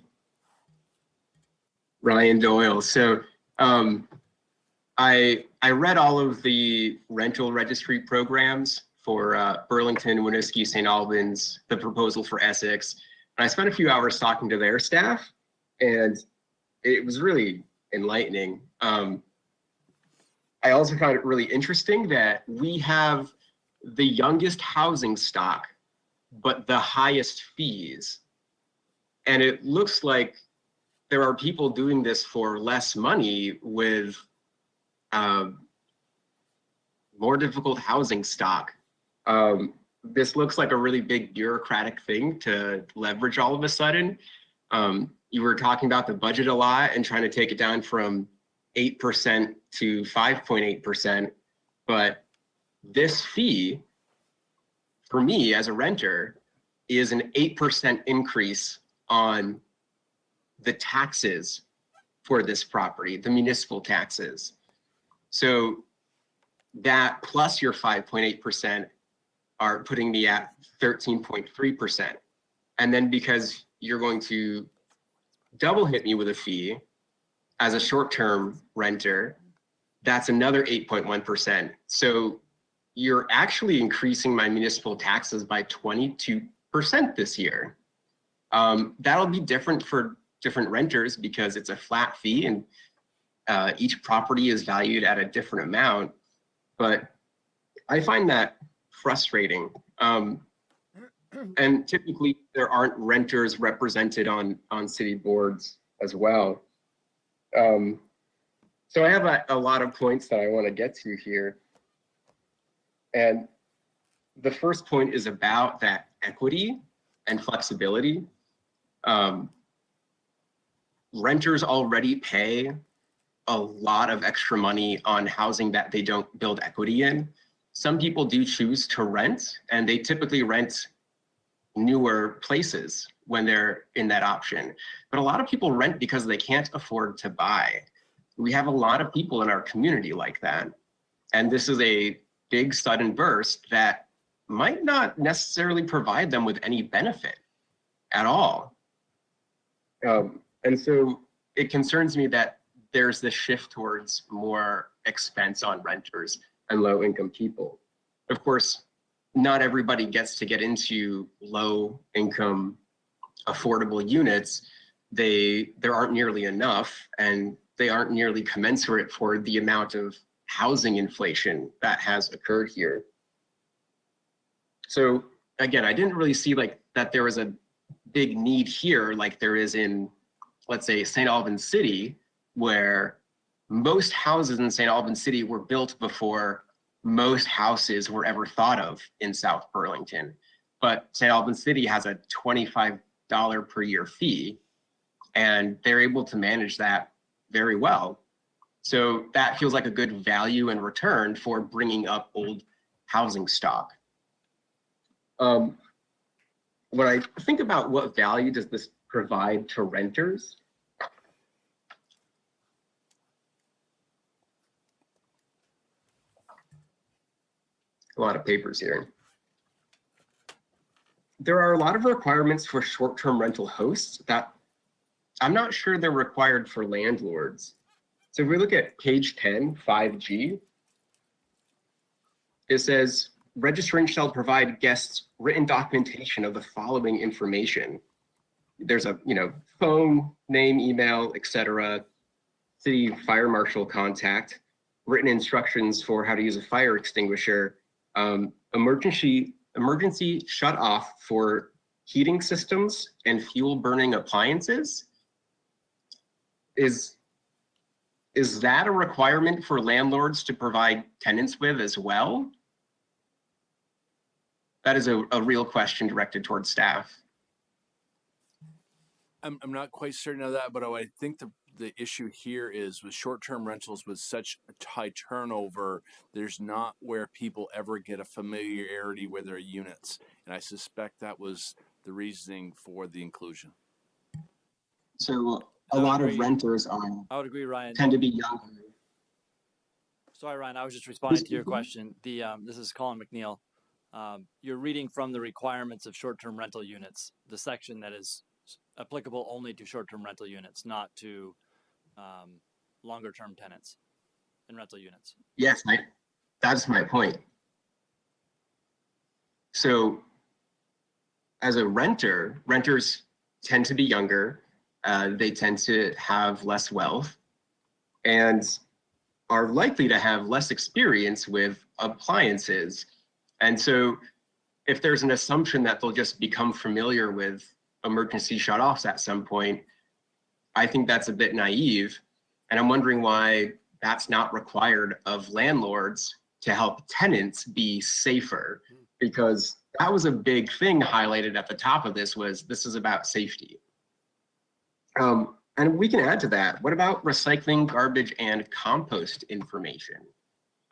Ryan Doyle. So I read all of the rental registry programs for Burlington, Winooski, St. Albans, the proposal for Essex. And I spent a few hours talking to their staff, and it was really enlightening. I also found it really interesting that we have the youngest housing stock, but the highest fees. And it looks like there are people doing this for less money with more difficult housing stock. This looks like a really big bureaucratic thing to leverage all of a sudden. You were talking about the budget a lot and trying to take it down from 8% to 5.8%, but this fee, for me as a renter, is an 8% increase on the taxes for this property, the municipal taxes. So that plus your 5.8% are putting me at 13.3%. And then because you're going to double hit me with a fee as a short-term renter, that's another 8.1%. So you're actually increasing my municipal taxes by 22% this year. That'll be different for different renters because it's a flat fee and each property is valued at a different amount. But I find that frustrating. And typically there aren't renters represented on city boards as well. So I have a lot of points that I want to get to here. And the first point is about that equity and flexibility. Renters already pay a lot of extra money on housing that they don't build equity in. Some people do choose to rent, and they typically rent newer places when they're in that option. But a lot of people rent because they can't afford to buy. We have a lot of people in our community like that. And this is a big sudden burst that might not necessarily provide them with any benefit at all. And so it concerns me that there's this shift towards more expense on renters and low income people. Of course, not everybody gets to get into low income affordable units. There aren't nearly enough, and they aren't nearly commensurate for the amount of housing inflation that has occurred here. So again, I didn't really see like that there was a big need here like there is in, let's say, St. Albans City, where most houses in St. Albans City were built before most houses were ever thought of in South Burlington. But St. Albans City has a $25 per year fee, and they're able to manage that very well. So that feels like a good value in return for bringing up old housing stock. When I think about what value does this provide to renters, a lot of papers here. There are a lot of requirements for short-term rental hosts that I'm not sure they're required for landlords. So if we look at page 10, 5G, it says, registrant shall provide guests written documentation of the following information. There's a, phone, name, email, etc., city fire marshal contact, written instructions for how to use a fire extinguisher, emergency shut off for heating systems and fuel burning appliances. Is that a requirement for landlords to provide tenants with as well? That is a real question directed towards staff. I'm not quite certain of that, but I think the issue here is with short-term rentals with such a high turnover, there's not where people ever get a familiarity with their units. And I suspect that was the reasoning for the inclusion. So a lot of renters I would agree, Ryan. tend to be younger. Sorry, Ryan. I was just responding to your question. This is Colin McNeil. You're reading from the requirements of short-term rental units, the section that is applicable only to short-term rental units, not to longer-term tenants and rental units. Yes, that's my point. So as a renter, renters tend to be younger. They tend to have less wealth and are likely to have less experience with appliances. And so if there's an assumption that they'll just become familiar with emergency shutoffs at some point, I think that's a bit naive. And I'm wondering why that's not required of landlords to help tenants be safer, because that was a big thing highlighted at the top of this is about safety. And we can add to that. What about recycling, garbage, and compost information?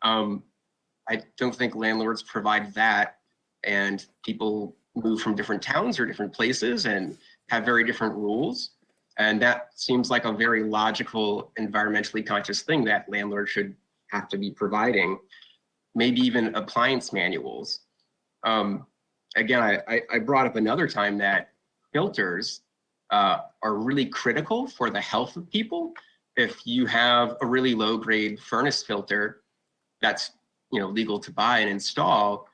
I don't think landlords provide that, and people move from different towns or different places and have very different rules. And that seems like a very logical, environmentally conscious thing that landlords should have to be providing, maybe even appliance manuals. Again, I brought up another time that filters are really critical for the health of people. If you have a really low grade furnace filter that's legal to buy and install,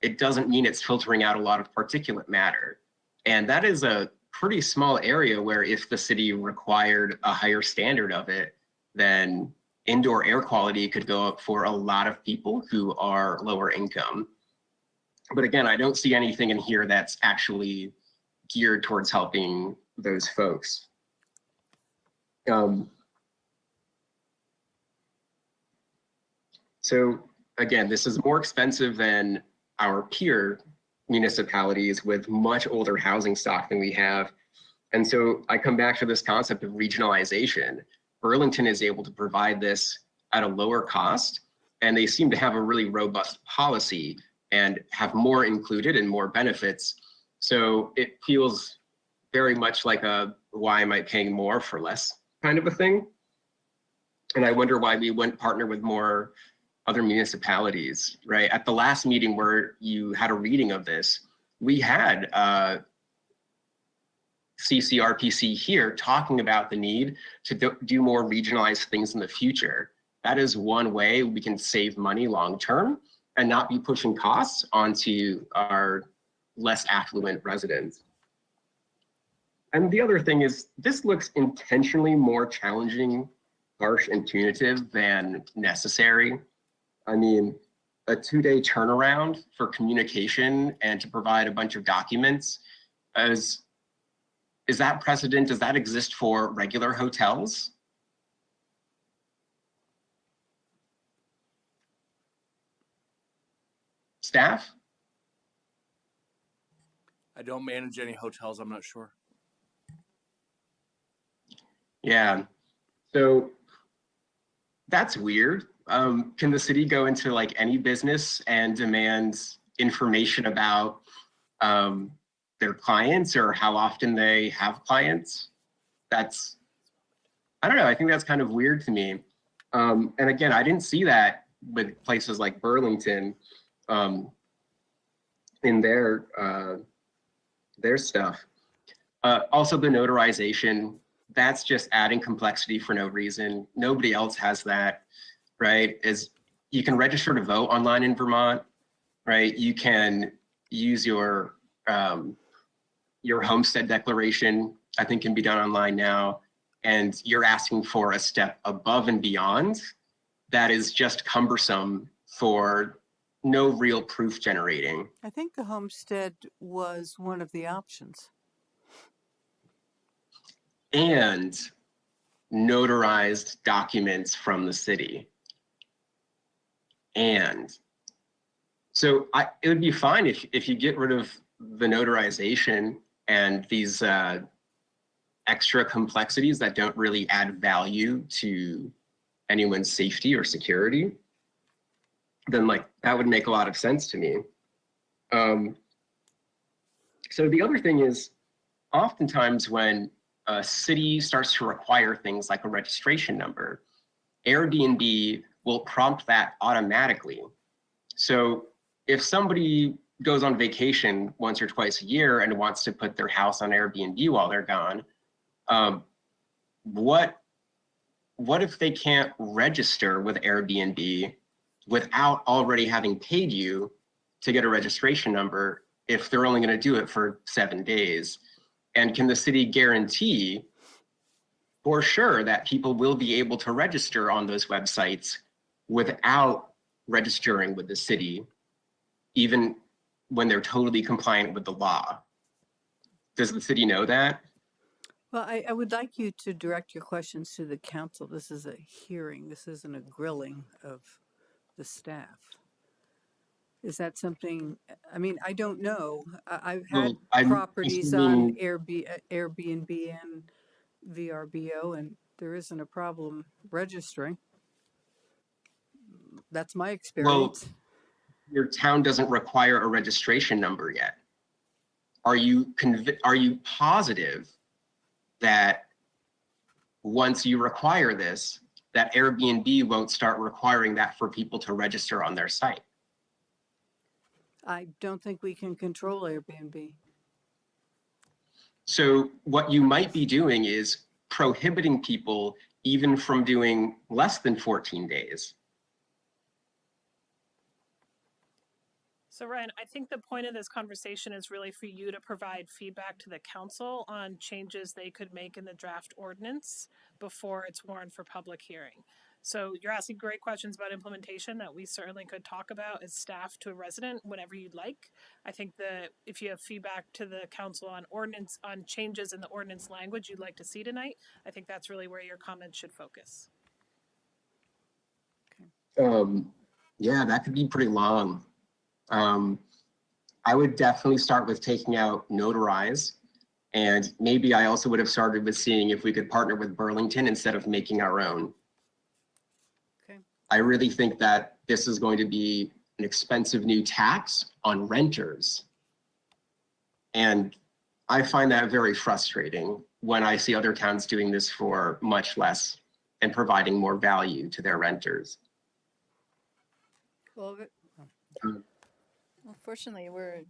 it doesn't mean it's filtering out a lot of particulate matter. And that is a pretty small area where if the city required a higher standard of it, then indoor air quality could go up for a lot of people who are lower income. But again, I don't see anything in here that's actually geared towards helping those folks. So again, this is more expensive than our peer municipalities with much older housing stock than we have. And so I come back to this concept of regionalization. Burlington is able to provide this at a lower cost, and they seem to have a really robust policy and have more included and more benefits. So it feels very much like a why am I paying more for less kind of a thing. And I wonder why we wouldn't partner with more other municipalities, right? At the last meeting where you had a reading of this, we had CCRPC here talking about the need to do more regionalized things in the future. That is one way we can save money long-term and not be pushing costs onto our less affluent residents. And the other thing is, this looks intentionally more challenging, harsh, and punitive than necessary. I mean, a 2-day turnaround for communication and to provide a bunch of documents. Is that precedent? Does that exist for regular hotels? Staff? I don't manage any hotels. I'm not sure. Yeah. So that's weird. Can the city go into like any business and demand information about their clients or how often they have clients? That's, I don't know. I think that's kind of weird to me. And again, I didn't see that with places like Burlington in their stuff. Also the notarization, that's just adding complexity for no reason. Nobody else has that, right? You can register to vote online in Vermont, right? You can use your homestead declaration, I think can be done online now. And you're asking for a step above and beyond that is just cumbersome for no real proof generating. I think the homestead was one of the options. And notarized documents from the city. And so it would be fine if you get rid of the notarization and these extra complexities that don't really add value to anyone's safety or security, then like that would make a lot of sense to me. So the other thing is, oftentimes when a city starts to require things like a registration number, Airbnb will prompt that automatically. So if somebody goes on vacation once or twice a year and wants to put their house on Airbnb while they're gone, what if they can't register with Airbnb without already having paid you to get a registration number if they're only going to do it for 7 days? And can the city guarantee for sure that people will be able to register on those websites without registering with the city, even when they're totally compliant with the law? Does the city know that? Well, I would like you to direct your questions to the council. This is a hearing. This isn't a grilling of the staff. Is that something, I mean, I don't know. I've had properties on Airbnb and VRBO, and there isn't a problem registering. That's my experience. Well, your town doesn't require a registration number yet. Are you positive that once you require this, that Airbnb won't start requiring that for people to register on their site? I don't think we can control Airbnb. So what you might be doing is prohibiting people even from doing less than 14 days. So Ryan, I think the point of this conversation is really for you to provide feedback to the council on changes they could make in the draft ordinance before it's warned for public hearing. So you're asking great questions about implementation that we certainly could talk about as staff to a resident whenever you'd like. I think that if you have feedback to the council on ordinance, on changes in the ordinance language you'd like to see tonight, I think that's really where your comments should focus. Yeah, that could be pretty long. I would definitely start with taking out notarize, and maybe I also would have started with seeing if we could partner with Burlington instead of making our own. Okay. I really think that this is going to be an expensive new tax on renters. And I find that very frustrating when I see other towns doing this for much less and providing more value to their renters. Well, Well, fortunately, we're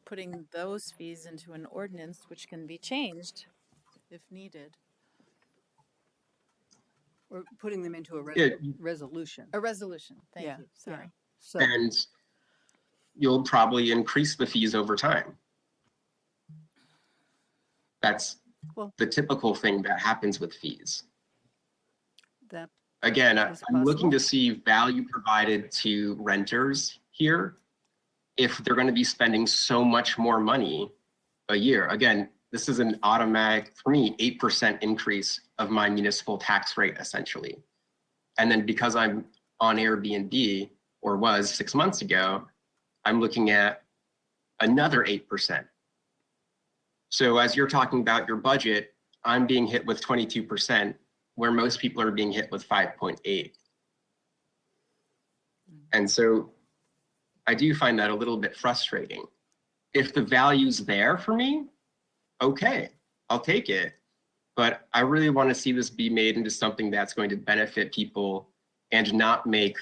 putting those fees into an ordinance which can be changed if needed. we're putting them into a resolution. A resolution, thank Yeah, you, sorry. yeah. So, And you'll probably increase the fees over time. That's Well- the typical thing that happens with fees. that Again, is I'm looking possible. to see value provided to renters here if they're going to be spending so much more money a year. Again, this is an automatic, for me, 8% increase of my municipal tax rate, essentially. And then because I'm on Airbnb, or was 6 months ago, I'm looking at another 8%. So as you're talking about your budget, I'm being hit with 22%, where most people are being hit with 5.8. And so I do find that a little bit frustrating. If the value's there for me, okay, I'll take it. But I really want to see this be made into something that's going to benefit people and not make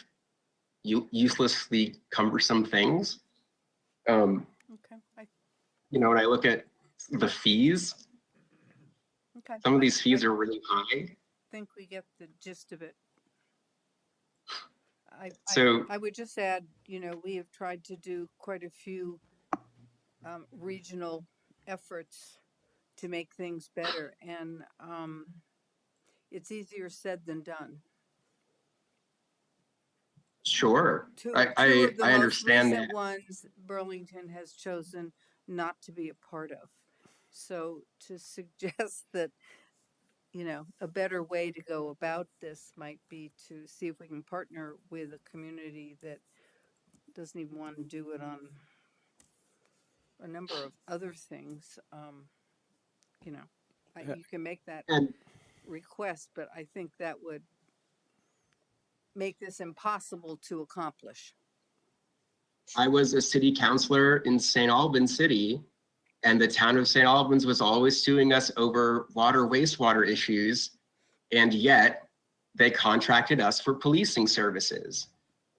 uselessly cumbersome things. Okay. You know, when I look at the fees, Okay. some of these fees are really high. I think we get the gist of it. I would just add, you know, we have tried to do quite a few regional efforts to make things better, and it's easier said than done. Sure, Two I of the most understand recent that. ones Burlington has chosen not to be a part of. So to suggest that, you know, a better way to go about this might be to see if we can partner with a community that doesn't even want to do it on a number of other things. You know, you can make that request, but I think that would make this impossible to accomplish. I was a city councilor in St. Albans City, and the town of St. Albans was always suing us over wastewater issues, and yet they contracted us for policing services.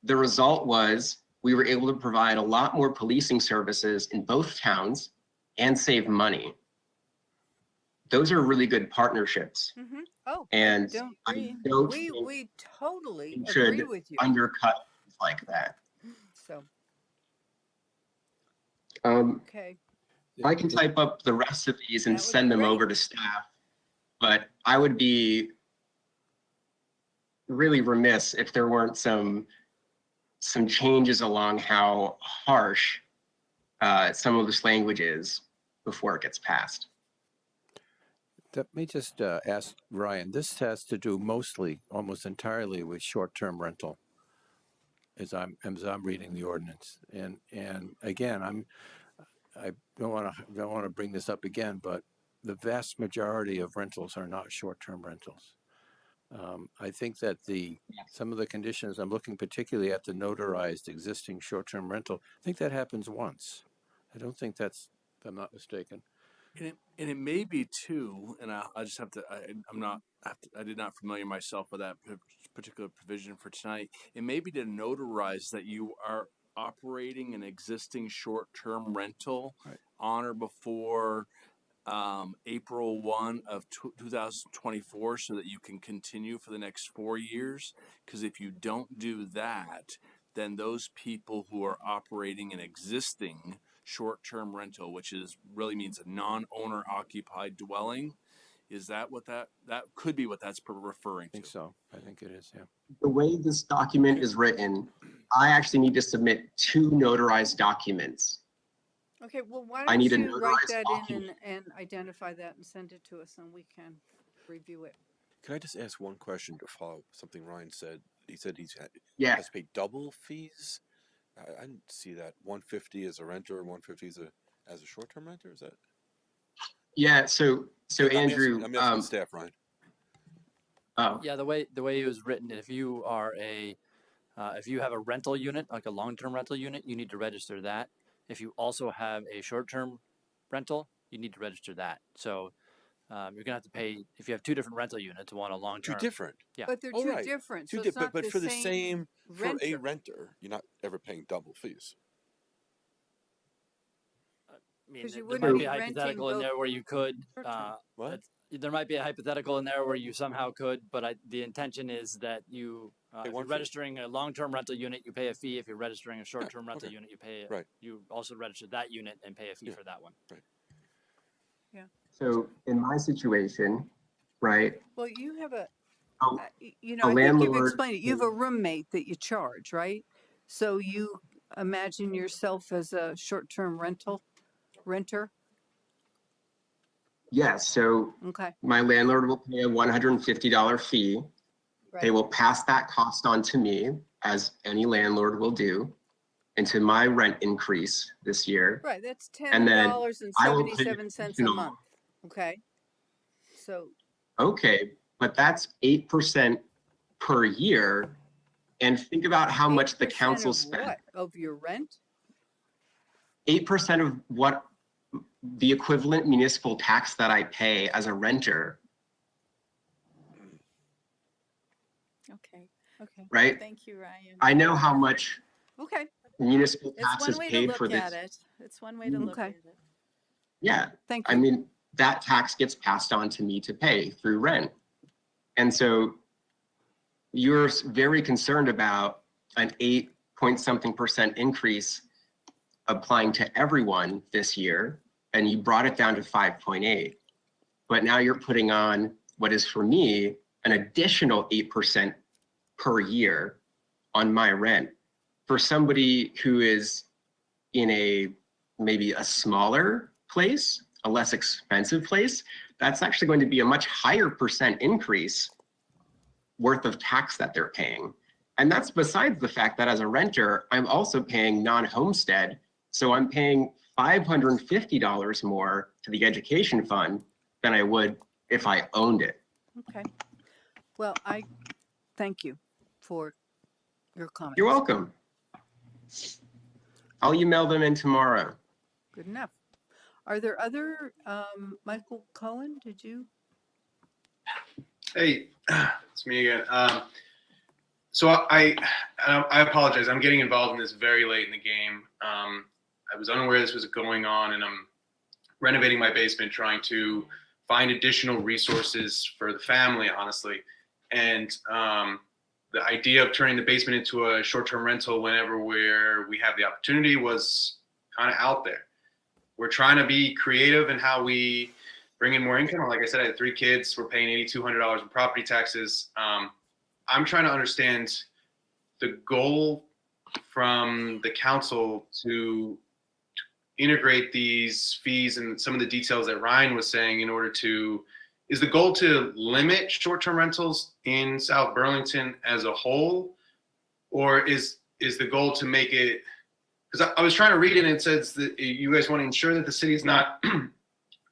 The result was we were able to provide a lot more policing services in both towns and save money. Those are really good partnerships. Mm-hmm. Oh, And I I don't we totally think agree should with you. undercut things like that. So Okay. I can type up the rest of these and send them over to staff, but I would be really remiss if there weren't some changes along how harsh some of this language is before it gets passed. Let me just ask Ryan, this has to do mostly, almost entirely with short-term rental as I'm reading the ordinance. And again, I don't want to bring this up again, but the vast majority of rentals are not short-term rentals. I think that some of the conditions, I'm looking particularly at the notarized existing short-term rental, I think that happens once. I don't think that's, if I'm not mistaken. And it may be too, and I just have to. I did not familiar myself with that particular provision for tonight. It may be to notarize that you are operating an existing short-term rental on or before April 1 of 2024, so that you can continue for the next 4 years. Because if you don't do that, then those people who are operating an existing short-term rental, which really means a non-owner occupied dwelling, is that what that could be what that's referring to? I think so. I think it is, yeah. The way this document is written, I actually need to submit 2 notarized documents. okay, well, why I don't need a you write notarized that document. in and identify that and send it to us, and we can review it. Can I just ask one question to follow something Ryan said? He said has to pay double fees. I didn't see that. 150 as a renter and 150 as a short-term renter. Is that? Yeah. So Andrew, I'm asking staff, Ryan. Oh. Yeah, the way it was written, if you are if you have a rental unit, like a long-term rental unit, you need to register that. If you also have a short-term rental, you need to register that. So you're gonna have to pay if you have 2 different rental units, one a long-term. 2 different. Yeah. But they're two different. So it's not but the for the same same for a renter. renter, you're not ever paying double fees. I mean, 'Cause you there wouldn't might be be a renting hypothetical in both there where you could. What? There might be a hypothetical in there where you somehow could, but the intention is that you, if you're registering a long-term rental unit, you pay a fee. If you're registering a short-term rental unit, you pay. You also register that unit and pay a fee for that one. Right. Yeah. So in my situation, right? Well, you have a you know, I think you've landlord explained it. You have a roommate that you charge, right? So you imagine yourself as a short-term renter? Yes, so Okay. my landlord will pay a $150 fee. They Right. will pass that cost on to me, as any landlord will do, into my rent increase this year. Right, that's And then I will pay $10.77 a additional, month. Okay. So, okay, but that's 8% per year. And think about how much the 8% council of spent. what? Of your rent? 8% of what the equivalent municipal tax that I pay as a renter, Okay. Okay. right? Thank you, Ryan. I know how much Okay. municipal It's tax one is way to paid look for at this. it. It's one way to look Okay. at it. Yeah, Thank I you. mean, that tax gets passed on to me to pay through rent. And so you're very concerned about an 8-point-something% increase applying to everyone this year, and you brought it down to 5.8. But now you're putting on what is for me an additional 8% per year on my rent. For somebody who is in a maybe a smaller place, a less expensive place, that's actually going to be a much higher percent increase worth of tax that they're paying. And that's besides the fact that as a renter, I'm also paying non-homestead. So I'm paying $550 more to the education fund than I would if I owned it. Okay. Well, I thank you for your comments. You're welcome. I'll email them in tomorrow. Good enough. Are there other, Michael Cohen, did you? Hey, it's me again. So I apologize. I'm getting involved in this very late in the game. I was unaware this was going on, and I'm renovating my basement, trying to find additional resources for the family, honestly. And the idea of turning the basement into a short-term rental whenever we have the opportunity was kind of out there. We're trying to be creative in how we bring in more income. Like I said, I had 3 kids. We're paying $8,200 in property taxes. I'm trying to understand the goal from the council to integrate these fees and some of the details that Ryan was saying in order to, is the goal to limit short-term rentals in South Burlington as a whole? Or is the goal to make it, because I was trying to read it and it says that you guys want to ensure that the city is not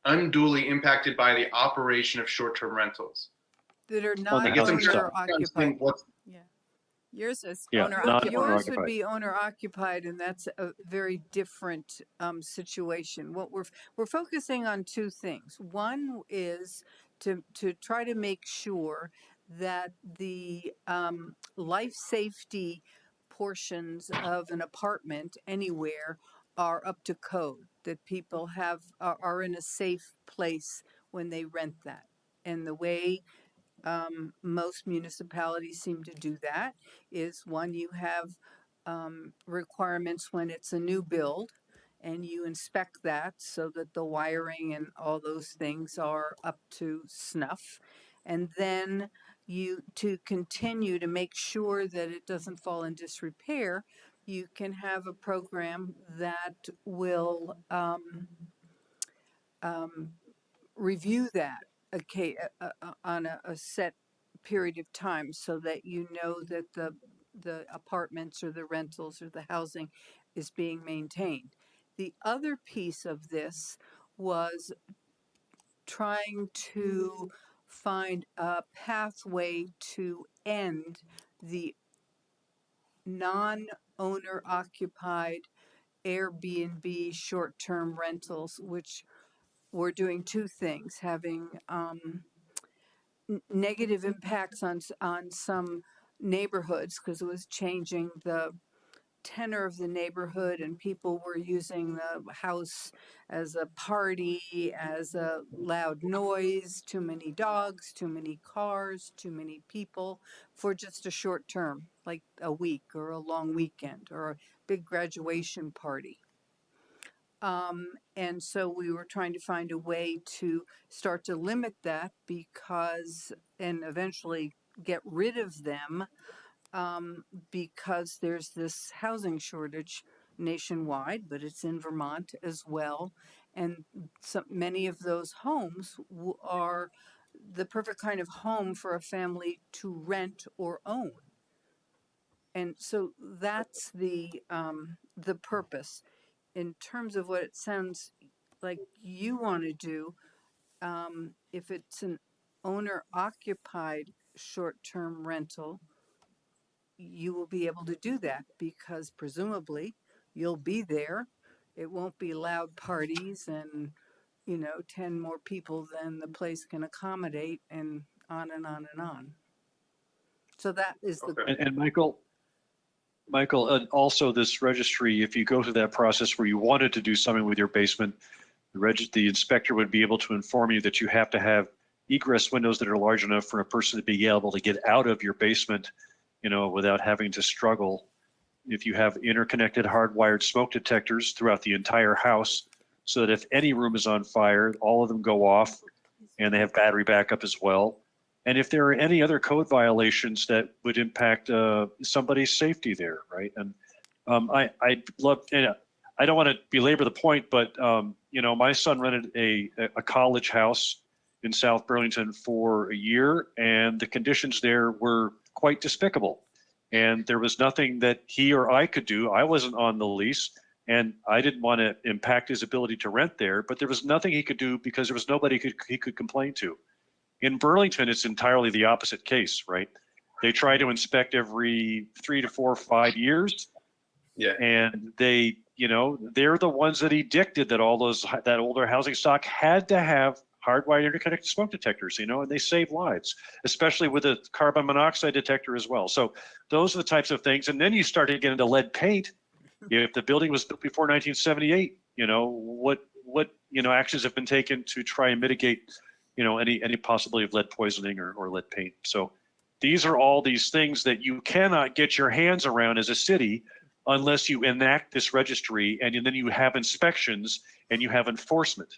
unduly impacted by the operation of short-term rentals. That are Oh, the not housing owner stock. occupied. Yeah. Yours is Yeah, owner not occupied. owner Yours would occupied. be owner occupied, and that's a very different situation. What we're focusing on 2 things. One is to try to make sure that the life safety portions of an apartment anywhere are up to code. That people are in a safe place when they rent that, and the way most municipalities seem to do that is one, you have requirements when it's a new build and you inspect that so that the wiring and all those things are up to snuff. And then to continue to make sure that it doesn't fall in disrepair, you can have a program that will review that on a set period of time so that you know that the apartments or the rentals or the housing is being maintained. The other piece of this was trying to find a pathway to end the non-owner occupied Airbnb short-term rentals, which we're doing 2 things, having negative impacts on some neighborhoods because it was changing the tenor of the neighborhood and people were using the house as a party, as a loud noise, too many dogs, too many cars, too many people for just a short term, like a week or a long weekend or a big graduation party. And so we were trying to find a way to start to limit that and eventually get rid of them because there's this housing shortage nationwide, but it's in Vermont as well. And many of those homes are the perfect kind of home for a family to rent or own. And so that's the purpose. In terms of what it sounds like you want to do, if it's an owner occupied short-term rental, you will be able to do that because presumably you'll be there. It won't be loud parties and, 10 more people than the place can accommodate, and on and on and on. So that is the. And Michael, also this registry, if you go through that process where you wanted to do something with your basement, the inspector would be able to inform you that you have to have egress windows that are large enough for a person to be able to get out of your basement, without having to struggle. If you have interconnected hardwired smoke detectors throughout the entire house, so that if any room is on fire, all of them go off, and they have battery backup as well. And if there are any other code violations that would impact somebody's safety there, right? And I'd love, I don't want to belabor the point, but my son rented a college house in South Burlington for a year, and the conditions there were quite despicable. And there was nothing that he or I could do. I wasn't on the lease, and I didn't want to impact his ability to rent there, but there was nothing he could do because there was nobody he could complain to. In Burlington, it's entirely the opposite case, right? They try to inspect every 3 to 4 or 5 years. Yeah. And they're the ones that edicted that that older housing stock had to have hardwired interconnected smoke detectors, and they save lives, especially with a carbon monoxide detector as well. So those are the types of things. And then you start to get into lead paint. If the building was built before 1978, what actions have been taken to try and mitigate, any possibility of lead poisoning or lead paint. So these are all these things that you cannot get your hands around as a city unless you enact this registry, and then you have inspections and you have enforcement.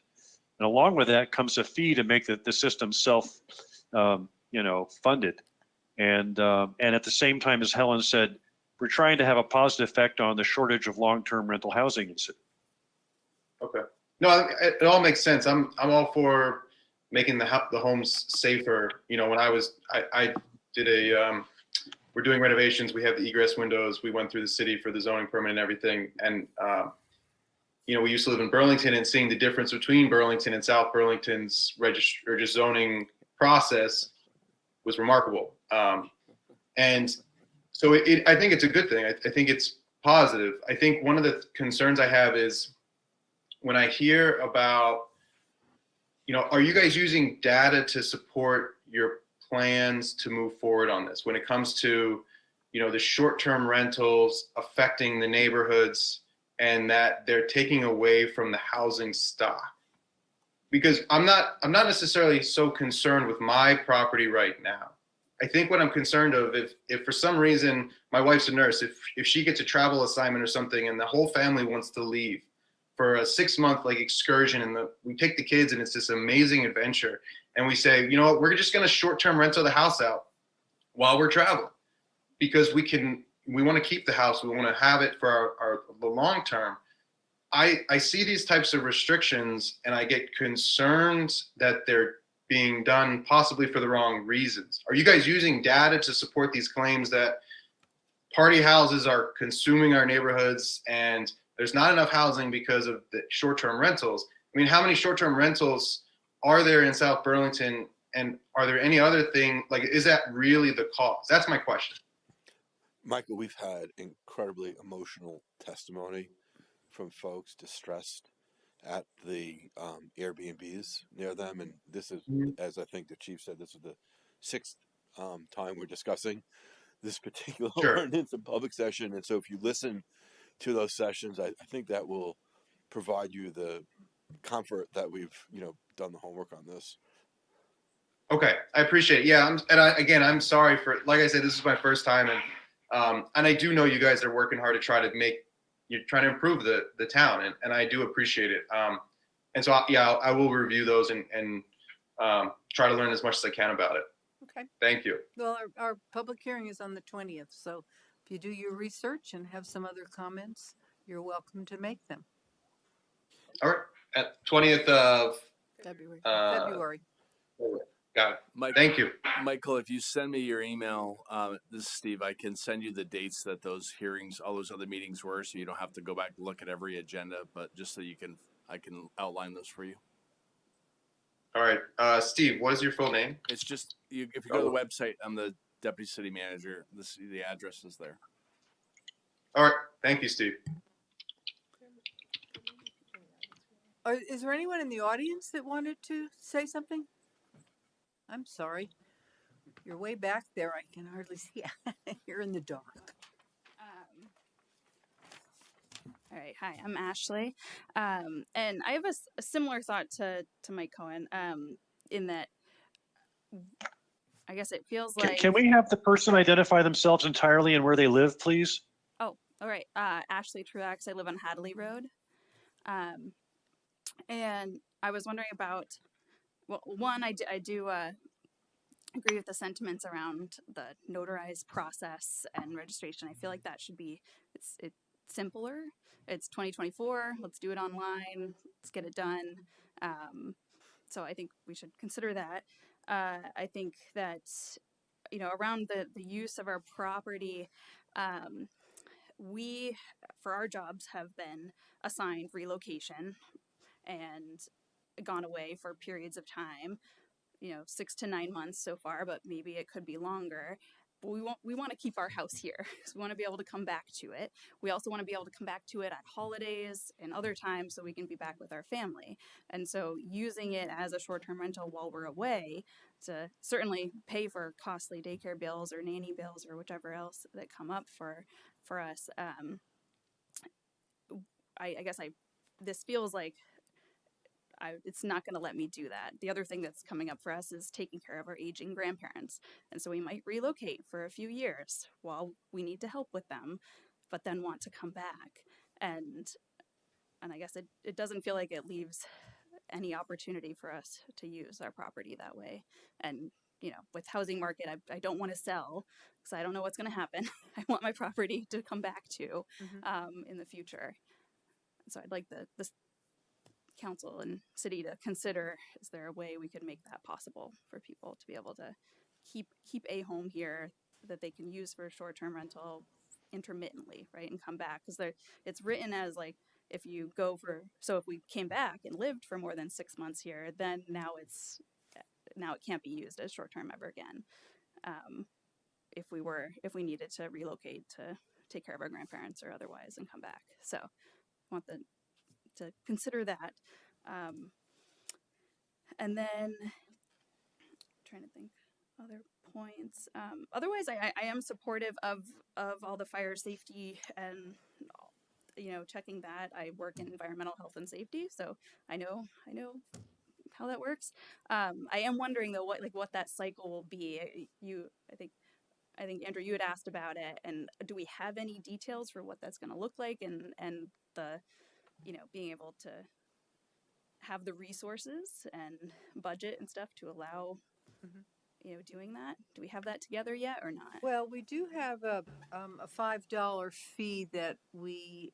And along with that comes a fee to make the system self, funded. And at the same time, as Helen said, we're trying to have a positive effect on the shortage of long-term rental housing in the city. Okay. No, it all makes sense. I'm all for making the homes safer. When I did we're doing renovations. We have the egress windows. We went through the city for the zoning permit and everything. And, we used to live in Burlington, and seeing the difference between Burlington and South Burlington's just zoning process was remarkable. And so I think it's a good thing. I think it's positive. I think one of the concerns I have is when I hear about, are you guys using data to support your plans to move forward on this when it comes to, the short-term rentals affecting the neighborhoods and that they're taking away from the housing stock? Because I'm not necessarily so concerned with my property right now. I think what I'm concerned of, if for some reason my wife's a nurse, if she gets a travel assignment or something and the whole family wants to leave for a 6-month excursion, and we take the kids and it's this amazing adventure, and we say, we're just going to short-term rental the house out while we're traveling because we want to keep the house, we want to have it for the long term. I see these types of restrictions and I get concerned that they're being done possibly for the wrong reasons. Are you guys using data to support these claims that party houses are consuming our neighborhoods and there's not enough housing because of the short-term rentals? I mean, how many short-term rentals are there in South Burlington, and are there any other thing, is that really the cause? That's my question. Michael, we've had incredibly emotional testimony from folks distressed at the Airbnbs near them. And this is, as I think the chief said, this is the 6th time we're discussing this particular ordinance in public session. And so if you listen to those sessions, I think that will provide you the comfort that we've, done the homework on this. Okay, I appreciate it. Yeah, I'm sorry for, like I said, this is my first time, and I do know you guys are working hard to try to improve the town, and I do appreciate it. And so I will review those and try to learn as much as I can about it. Okay. Thank you. Well, our public hearing is on the 20th, so if you do your research and have some other comments, you're welcome to make them. All right. At 20th of February. uh, February. got it. Mike, Thank you. Michael, if you send me your email, this is Steve, I can send you the dates that those hearings, all those other meetings were, so you don't have to go back and look at every agenda, but just so I can outline those for you. All right. Steve, what is your full name? It's just, if you go to the website, I'm the deputy city manager. The address is there. All right. Thank you, Steve. Is there anyone in the audience that wanted to say something? I'm sorry. You're way back there. I can hardly see. You're in the dark. All right. Hi, I'm Ashley. And I have a similar thought to Mike Cohen in that I guess it feels like. Can we have the person identify themselves entirely and where they live, please? Oh, all right. Ashley Truax. I live on Hadley Road. And I was wondering about, well, one, I do agree with the sentiments around the notarized process and registration. I feel like that should be, it's simpler. It's 2024. Let's do it online. Let's get it done. So I think we should consider that. I think that, around the use of our property, we, for our jobs, have been assigned relocation and gone away for periods of time, 6 to 9 months so far, but maybe it could be longer. But we want to keep our house here. So we want to be able to come back to it. We also want to be able to come back to it at holidays and other times so we can be back with our family. And so using it as a short-term rental while we're away to certainly pay for costly daycare bills or nanny bills or whichever else that come up for us. I guess this feels like it's not going to let me do that. The other thing that's coming up for us is taking care of our aging grandparents. And so we might relocate for a few years while we need to help with them, but then want to come back. And I guess it doesn't feel like it leaves any opportunity for us to use our property that way. And, with housing market, I don't want to sell because I don't know what's going to happen. I want my property to come back to in the future. So I'd like the council and city to consider, is there a way we could make that possible for people to be able to keep a home here that they can use for short-term rental intermittently, right, and come back? Because it's written as like, if we came back and lived for more than 6 months here, then now it can't be used as short-term ever again. If we needed to relocate to take care of our grandparents or otherwise and come back. So I want to consider that. And then trying to think other points. Otherwise, I am supportive of all the fire safety and, checking that. I work in environmental health and safety, so I know how that works. I am wondering though, what that cycle will be. I think Andrew, you had asked about it, and do we have any details for what that's going to look like and the, being able to have the resources and budget and stuff to allow, doing that? Do we have that together yet or not? Well, we do have a $5 fee that we,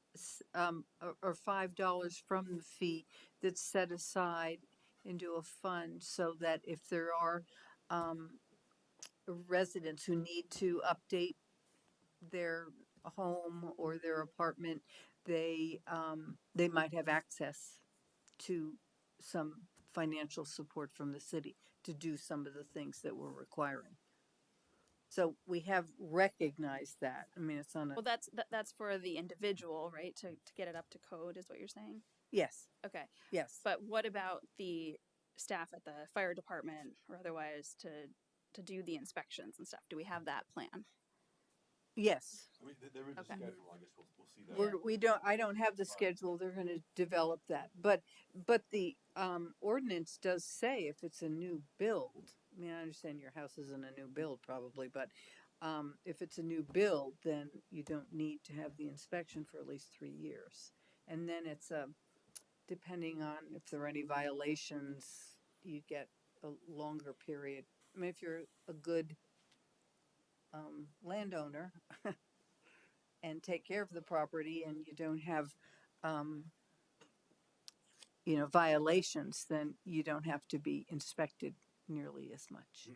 or $5 from the fee that's set aside into a fund so that if there are residents who need to update their home or their apartment, they might have access to some financial support from the city to do some of the things that we're requiring. So we have recognized that. I mean, it's on a. Well, that's for the individual, right? To get it up to code is what you're saying? Yes. Okay. Yes. But what about the staff at the fire department or otherwise to do the inspections and stuff? Do we have that plan? Yes. There is a Okay. schedule. I guess we'll see that. I don't have the schedule. They're going to develop that. But the ordinance does say if it's a new build, I mean, I understand your house isn't a new build probably, but if it's a new build, then you don't need to have the inspection for at least 3 years. And then it's depending on if there are any violations, you get a longer period I mean, if you're a good landowner and take care of the property and you don't have, violations, then you don't have to be inspected nearly as much.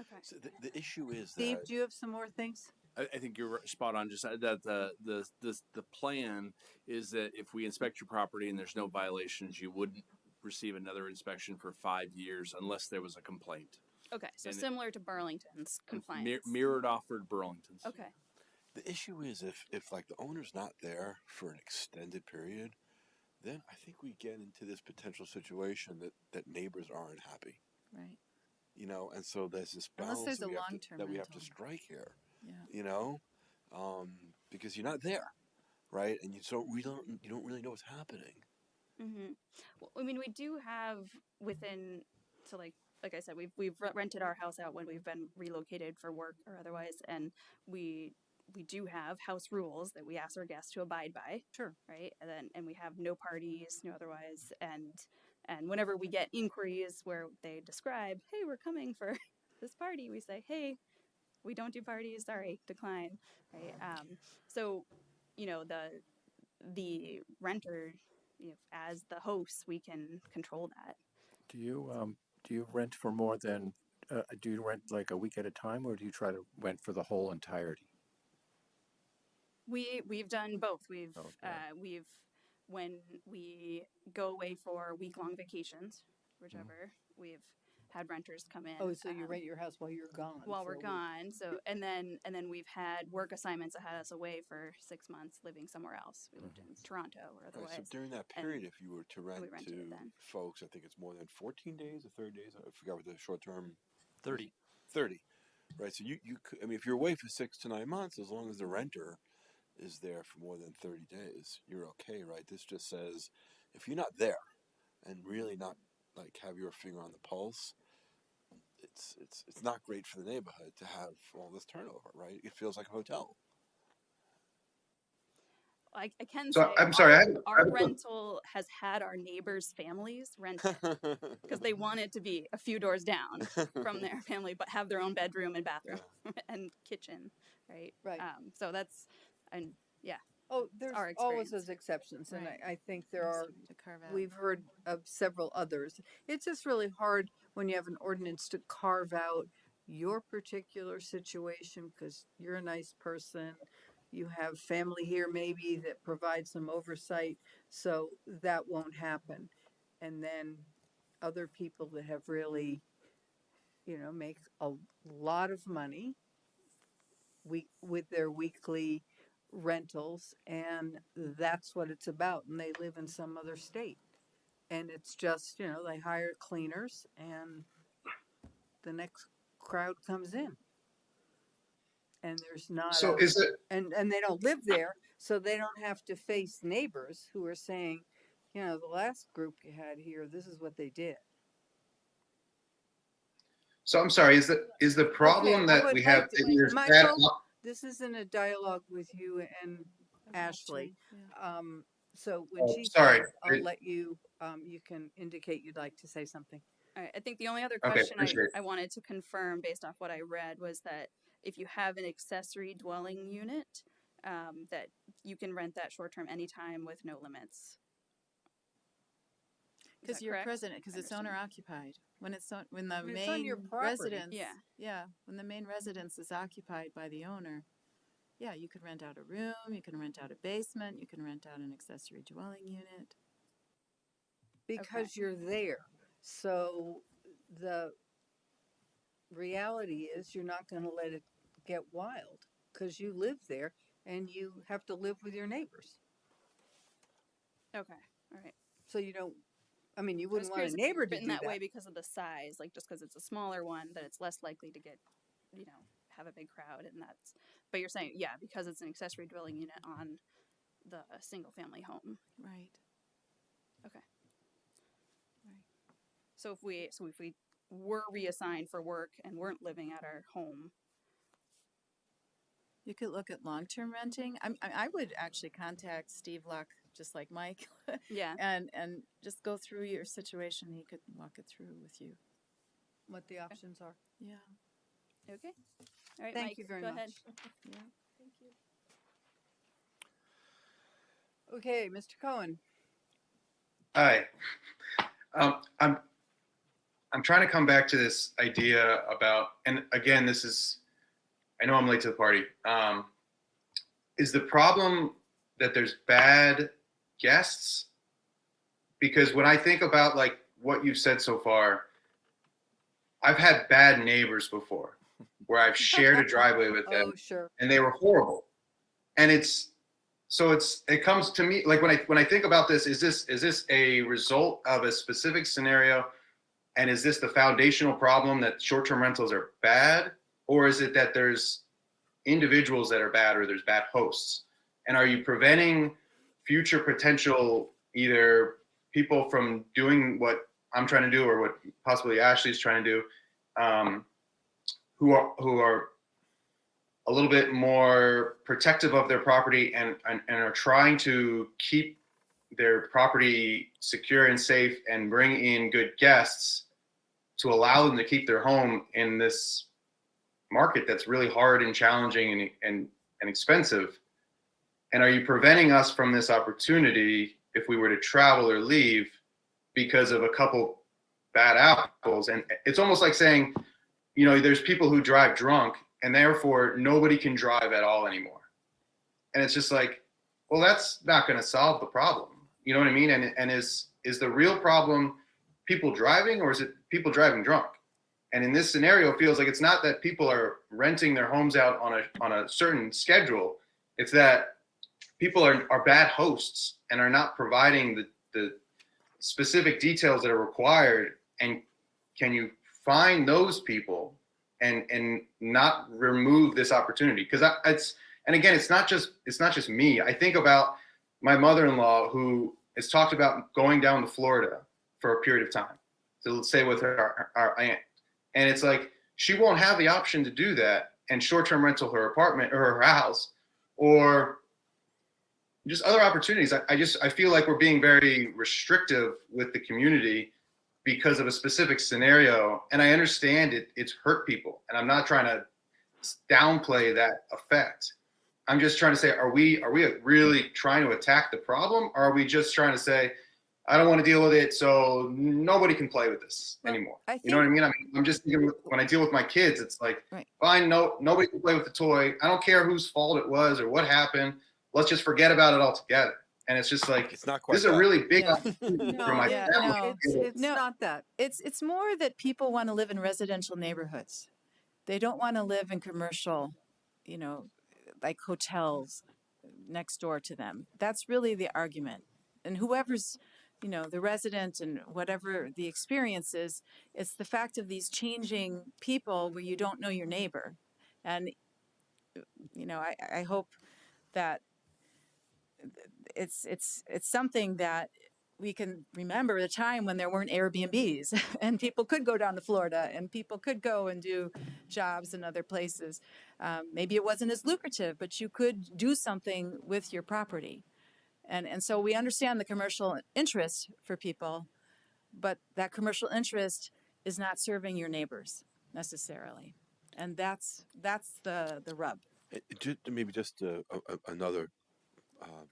Okay. So the issue is Steve, that do you have some more things? I think you're spot on. Just that the plan is that if we inspect your property and there's no violations, you wouldn't receive another inspection for 5 years unless there was a complaint. Okay, so And similar to Burlington's compliance. Mirrored offered Burlington's. Okay. The issue is if like the owner's not there for an extended period, then I think we get into this potential situation that neighbors aren't happy. Right. You know, and so there's this Unless balance there's that, a we have, long-term that we have to rental. strike here. Yeah. You know, because you're not there, right? And you don't really know what's happening. Mm-hmm. Well, I mean, we do have within, so like I said, we've rented our house out when we've been relocated for work or otherwise, and we do have house rules that we ask our guests to abide by. Sure. Right, and we have no parties, no otherwise, and whenever we get inquiries where they describe, hey, we're coming for this party, we say, hey, we don't do parties, sorry, decline. Right. So, the renter, as the host, we can control that. Do you rent for more than? Do you rent like a week at a time, or do you try to rent for the whole entirety? We've done both. We've when we go away for week-long vacations, whichever, we've had renters come in. Oh, so you rent your house while you're gone. While for we're a week. gone. So and then we've had work assignments that had us away for 6 months, living somewhere else. We lived in Toronto or otherwise. Right, so during that period, if you were to rent rented to it then. folks, I think it's more than 14 days or 30 days. I forgot what the short term. 30. 30. Right. So you could, I mean, if you're away for 6 to 9 months, as long as the renter is there for more than 30 days, you're okay, right? This just says if you're not there and really not like have your finger on the pulse, it's not great for the neighborhood to have all this turnover, right? It feels like a hotel. I can So, say I'm sorry, our rental has had our neighbors' families rent it because they want it to be a few doors down from their family, but have their own bedroom and bathroom and kitchen, right? Right. So that's, and yeah. Oh, there's our always experience. those exceptions, and Right. I think there are. To carve out. We've heard of several others. It's just really hard when you have an ordinance to carve out your particular situation because you're a nice person. You have family here maybe that provides some oversight, so that won't happen. And then other people that have really, make a lot of money with their weekly rentals, and that's what it's about, and they live in some other state, and it's just they hire cleaners and the next crowd comes in, and there's not So is it, and they don't live there, so they don't have to face neighbors who are saying, the last group you had here, this is what they did. so I'm sorry, is the problem Okay, I that would we have, like to- that there's Michael, that, this isn't a dialogue with you and Ashley. Yeah. So when Oh, she sorry. says, I'll let you, you can indicate you'd like to say something. All right. I think the only other Okay, question appreciate it. I wanted to confirm based off what I read was that if you have an accessory dwelling unit, that you can rent that short term anytime with no limits. Because you're president, because it's owner occupied. When it's on, when the When it's on your main property. residence, Yeah. when the main residence is occupied by the owner, yeah, you can rent out a room, you can rent out a basement, you can rent out an accessory dwelling unit. Because you're there. So the reality is you're not going to let it get wild because you live there and you have to live with your neighbors. Okay. All right. So you don't, I mean, you I was wouldn't want curious a if you neighbor to written do that way because of the size, like just because it's a smaller one, that it's less likely to get, have a big crowd, and that's. But you're saying, yeah, because it's an accessory dwelling unit on the single family home. Right. Okay. Right. So if we were reassigned for work and weren't living at our home, You could look at long-term renting. I would actually contact Steve Luck, just like Mike. Yeah. And just go through your situation. He could walk it through with you. what the options are. Yeah. Okay. All right, Thank Mike, you very go much. ahead. Yeah. Thank you. Okay, Mr. Cohen. Hi. I'm trying to come back to this idea about, and again, this is, I know I'm late to the party. Is the problem that there's bad guests? Because when I think about like what you've said so far, I've had bad neighbors before where I've shared a driveway with them Oh, sure. and they were horrible. And it comes to me like when I think about this, is this a result of a specific scenario? And is this the foundational problem that short-term rentals are bad? Or is it that there's individuals that are bad or there's bad hosts? And are you preventing future potential either people from doing what I'm trying to do or what possibly Ashley's trying to do, who are a little bit more protective of their property and are trying to keep their property secure and safe and bring in good guests to allow them to keep their home in this market that's really hard and challenging and expensive? And are you preventing us from this opportunity if we were to travel or leave because of a couple bad apples? And it's almost like saying, you know, there's people who drive drunk and therefore nobody can drive at all anymore. And it's just like, well, that's not going to solve the problem. You know what I mean? And is the real problem people driving, or is it people driving drunk? And in this scenario, it feels like it's not that people are renting their homes out on a certain schedule. It's that people are bad hosts and are not providing the specific details that are required. And can you find those people and not remove this opportunity? Because it's not just me. I think about my mother-in-law who has talked about going down to Florida for a period of time to stay with our aunt. And it's like, she won't have the option to do that and short-term rental her apartment or her house or just other opportunities. I feel like we're being very restrictive with the community because of a specific scenario. And I understand it's hurt people. And I'm not trying to downplay that effect. I'm just trying to say, are we really trying to attack the problem? Or are we just trying to say, I don't want to deal with it, so nobody can play with this anymore? You know what I mean? I'm just thinking when I deal with my kids, it's like, fine, nobody can play with the toy. I don't care whose fault it was or what happened. Let's just forget about it altogether. And it's just like, it's not quite this is a really big No, opportunity for my family. It's not that. It's more that people want to live in residential neighborhoods. They don't want to live in commercial, you know, like hotels next door to them. That's really the argument. And whoever's, you know, the resident and whatever the experience is, it's the fact of these changing people where you don't know your neighbor. And, you know, I hope that it's something that we can remember the time when there weren't Airbnbs and people could go down to Florida and people could go and do jobs in other places. Maybe it wasn't as lucrative, but you could do something with your property. And so we understand the commercial interest for people, but that commercial interest is not serving your neighbors necessarily. And that's the rub. Maybe just another,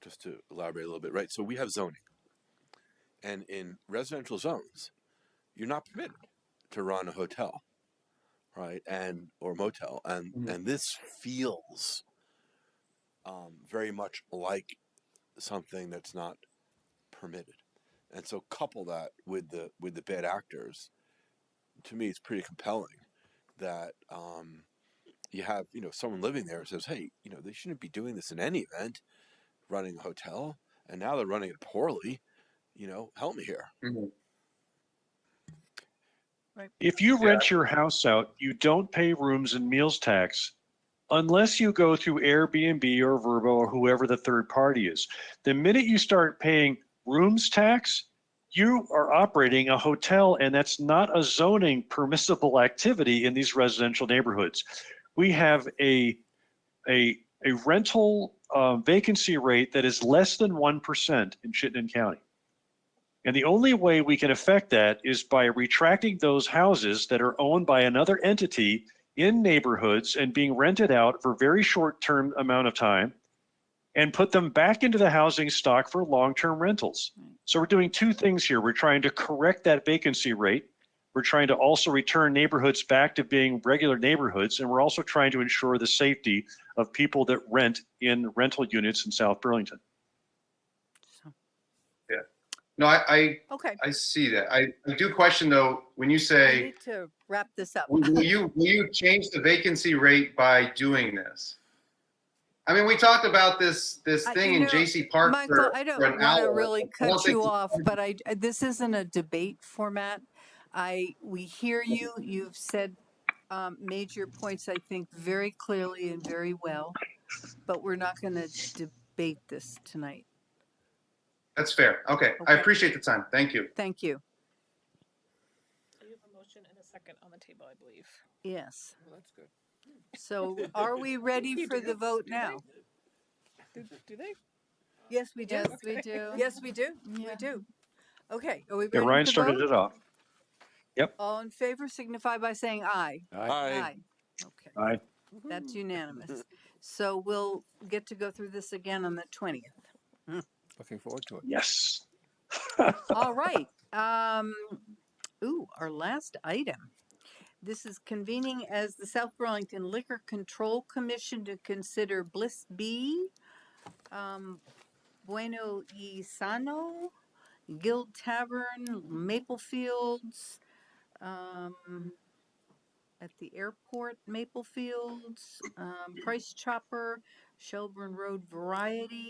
just to elaborate a little bit, right? So we have zoning. And in residential zones, you're not permitted to run a hotel, right? Or motel. And this feels very much like something that's not permitted. And so couple that with the bad actors, to me it's pretty compelling that you have, you know, someone living there who says, hey, you know, they shouldn't be doing this in any event, running a hotel, and now they're running it poorly. You know, help me here. If you rent your house out, you don't pay rooms and meals tax unless you go through Airbnb or Vrbo or whoever the third party is. The minute you start paying rooms tax, you are operating a hotel, and that's not a zoning permissible activity in these residential neighborhoods. We have a rental vacancy rate that is less than 1% in Chittenden County. And the only way we can affect that is by retracting those houses that are owned by another entity in neighborhoods and being rented out for very short-term amount of time and put them back into the housing stock for long-term rentals. So we're doing two things here. We're trying to correct that vacancy rate. We're trying to also return neighborhoods back to being regular neighborhoods. And we're also trying to ensure the safety of people that rent in rental units in South Burlington. Yeah. No, I Okay. I see that. I do question though, when you I say, need to wrap this up. will you change the vacancy rate by doing this? I mean, we talked about this thing in Jaycee Park Michael, I don't for an want to hour. really I don't cut think you off, but this isn't a debate format. We hear you. You've said, made your points, I think, very clearly and very well, but we're not going to debate this tonight. That's fair. Okay. I appreciate the time. Thank you. Thank you. You have a motion and a second on the table, I believe. Yes. Well, that's good. So are we ready for the vote now? Do they? Yes, we do. Yes, we do. Yes, we do. We do. Okay, are we ready Yeah, Ryan to started vote? it off. Yep. All in favor signify by saying aye. Aye. Okay, Aye. that's unanimous. So we'll get to go through this again on the 20th. Looking forward to it. Yes. All right. Our last item. This is convening as the South Burlington Liquor Control Commission to consider Bliss B, Bueno y Sano, Guild Tavern, Maple Fields, at the airport, Maple Fields, Price Chopper, Shelburne Road Variety.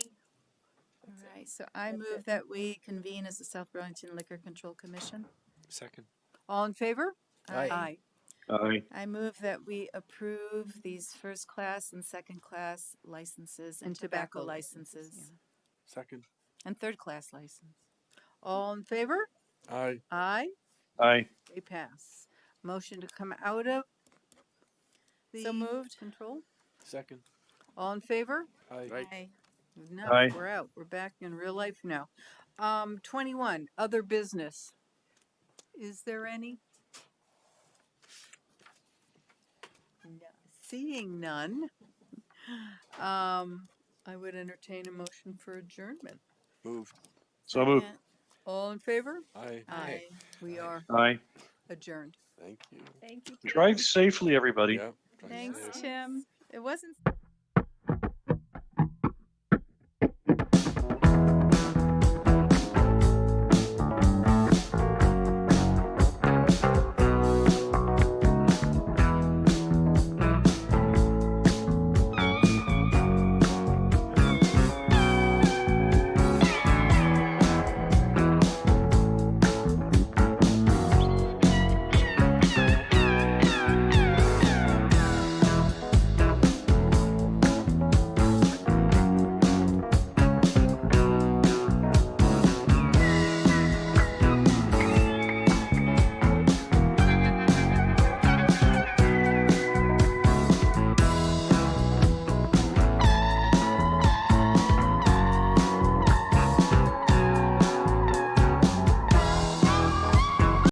All right, so I move that we convene as the South Burlington Liquor Control Commission. Second. All in favor? Aye. Aye. I move that we approve these first class and second class licenses and tobacco licenses Second. and third class license. All in favor? Aye. Aye. Aye. They pass. Motion to come out of the So moved. control. Second. All in favor? Aye. No, Aye. we're out. We're back in real life now. 21, other business. Is there any? No. Seeing none, I would entertain a motion for adjournment. Moved. So moved. All in favor? Aye. Aye. We are Aye. adjourned. Thank you. Thank you. Drive safely, everybody. Yeah. Thanks, Tim. It wasn't.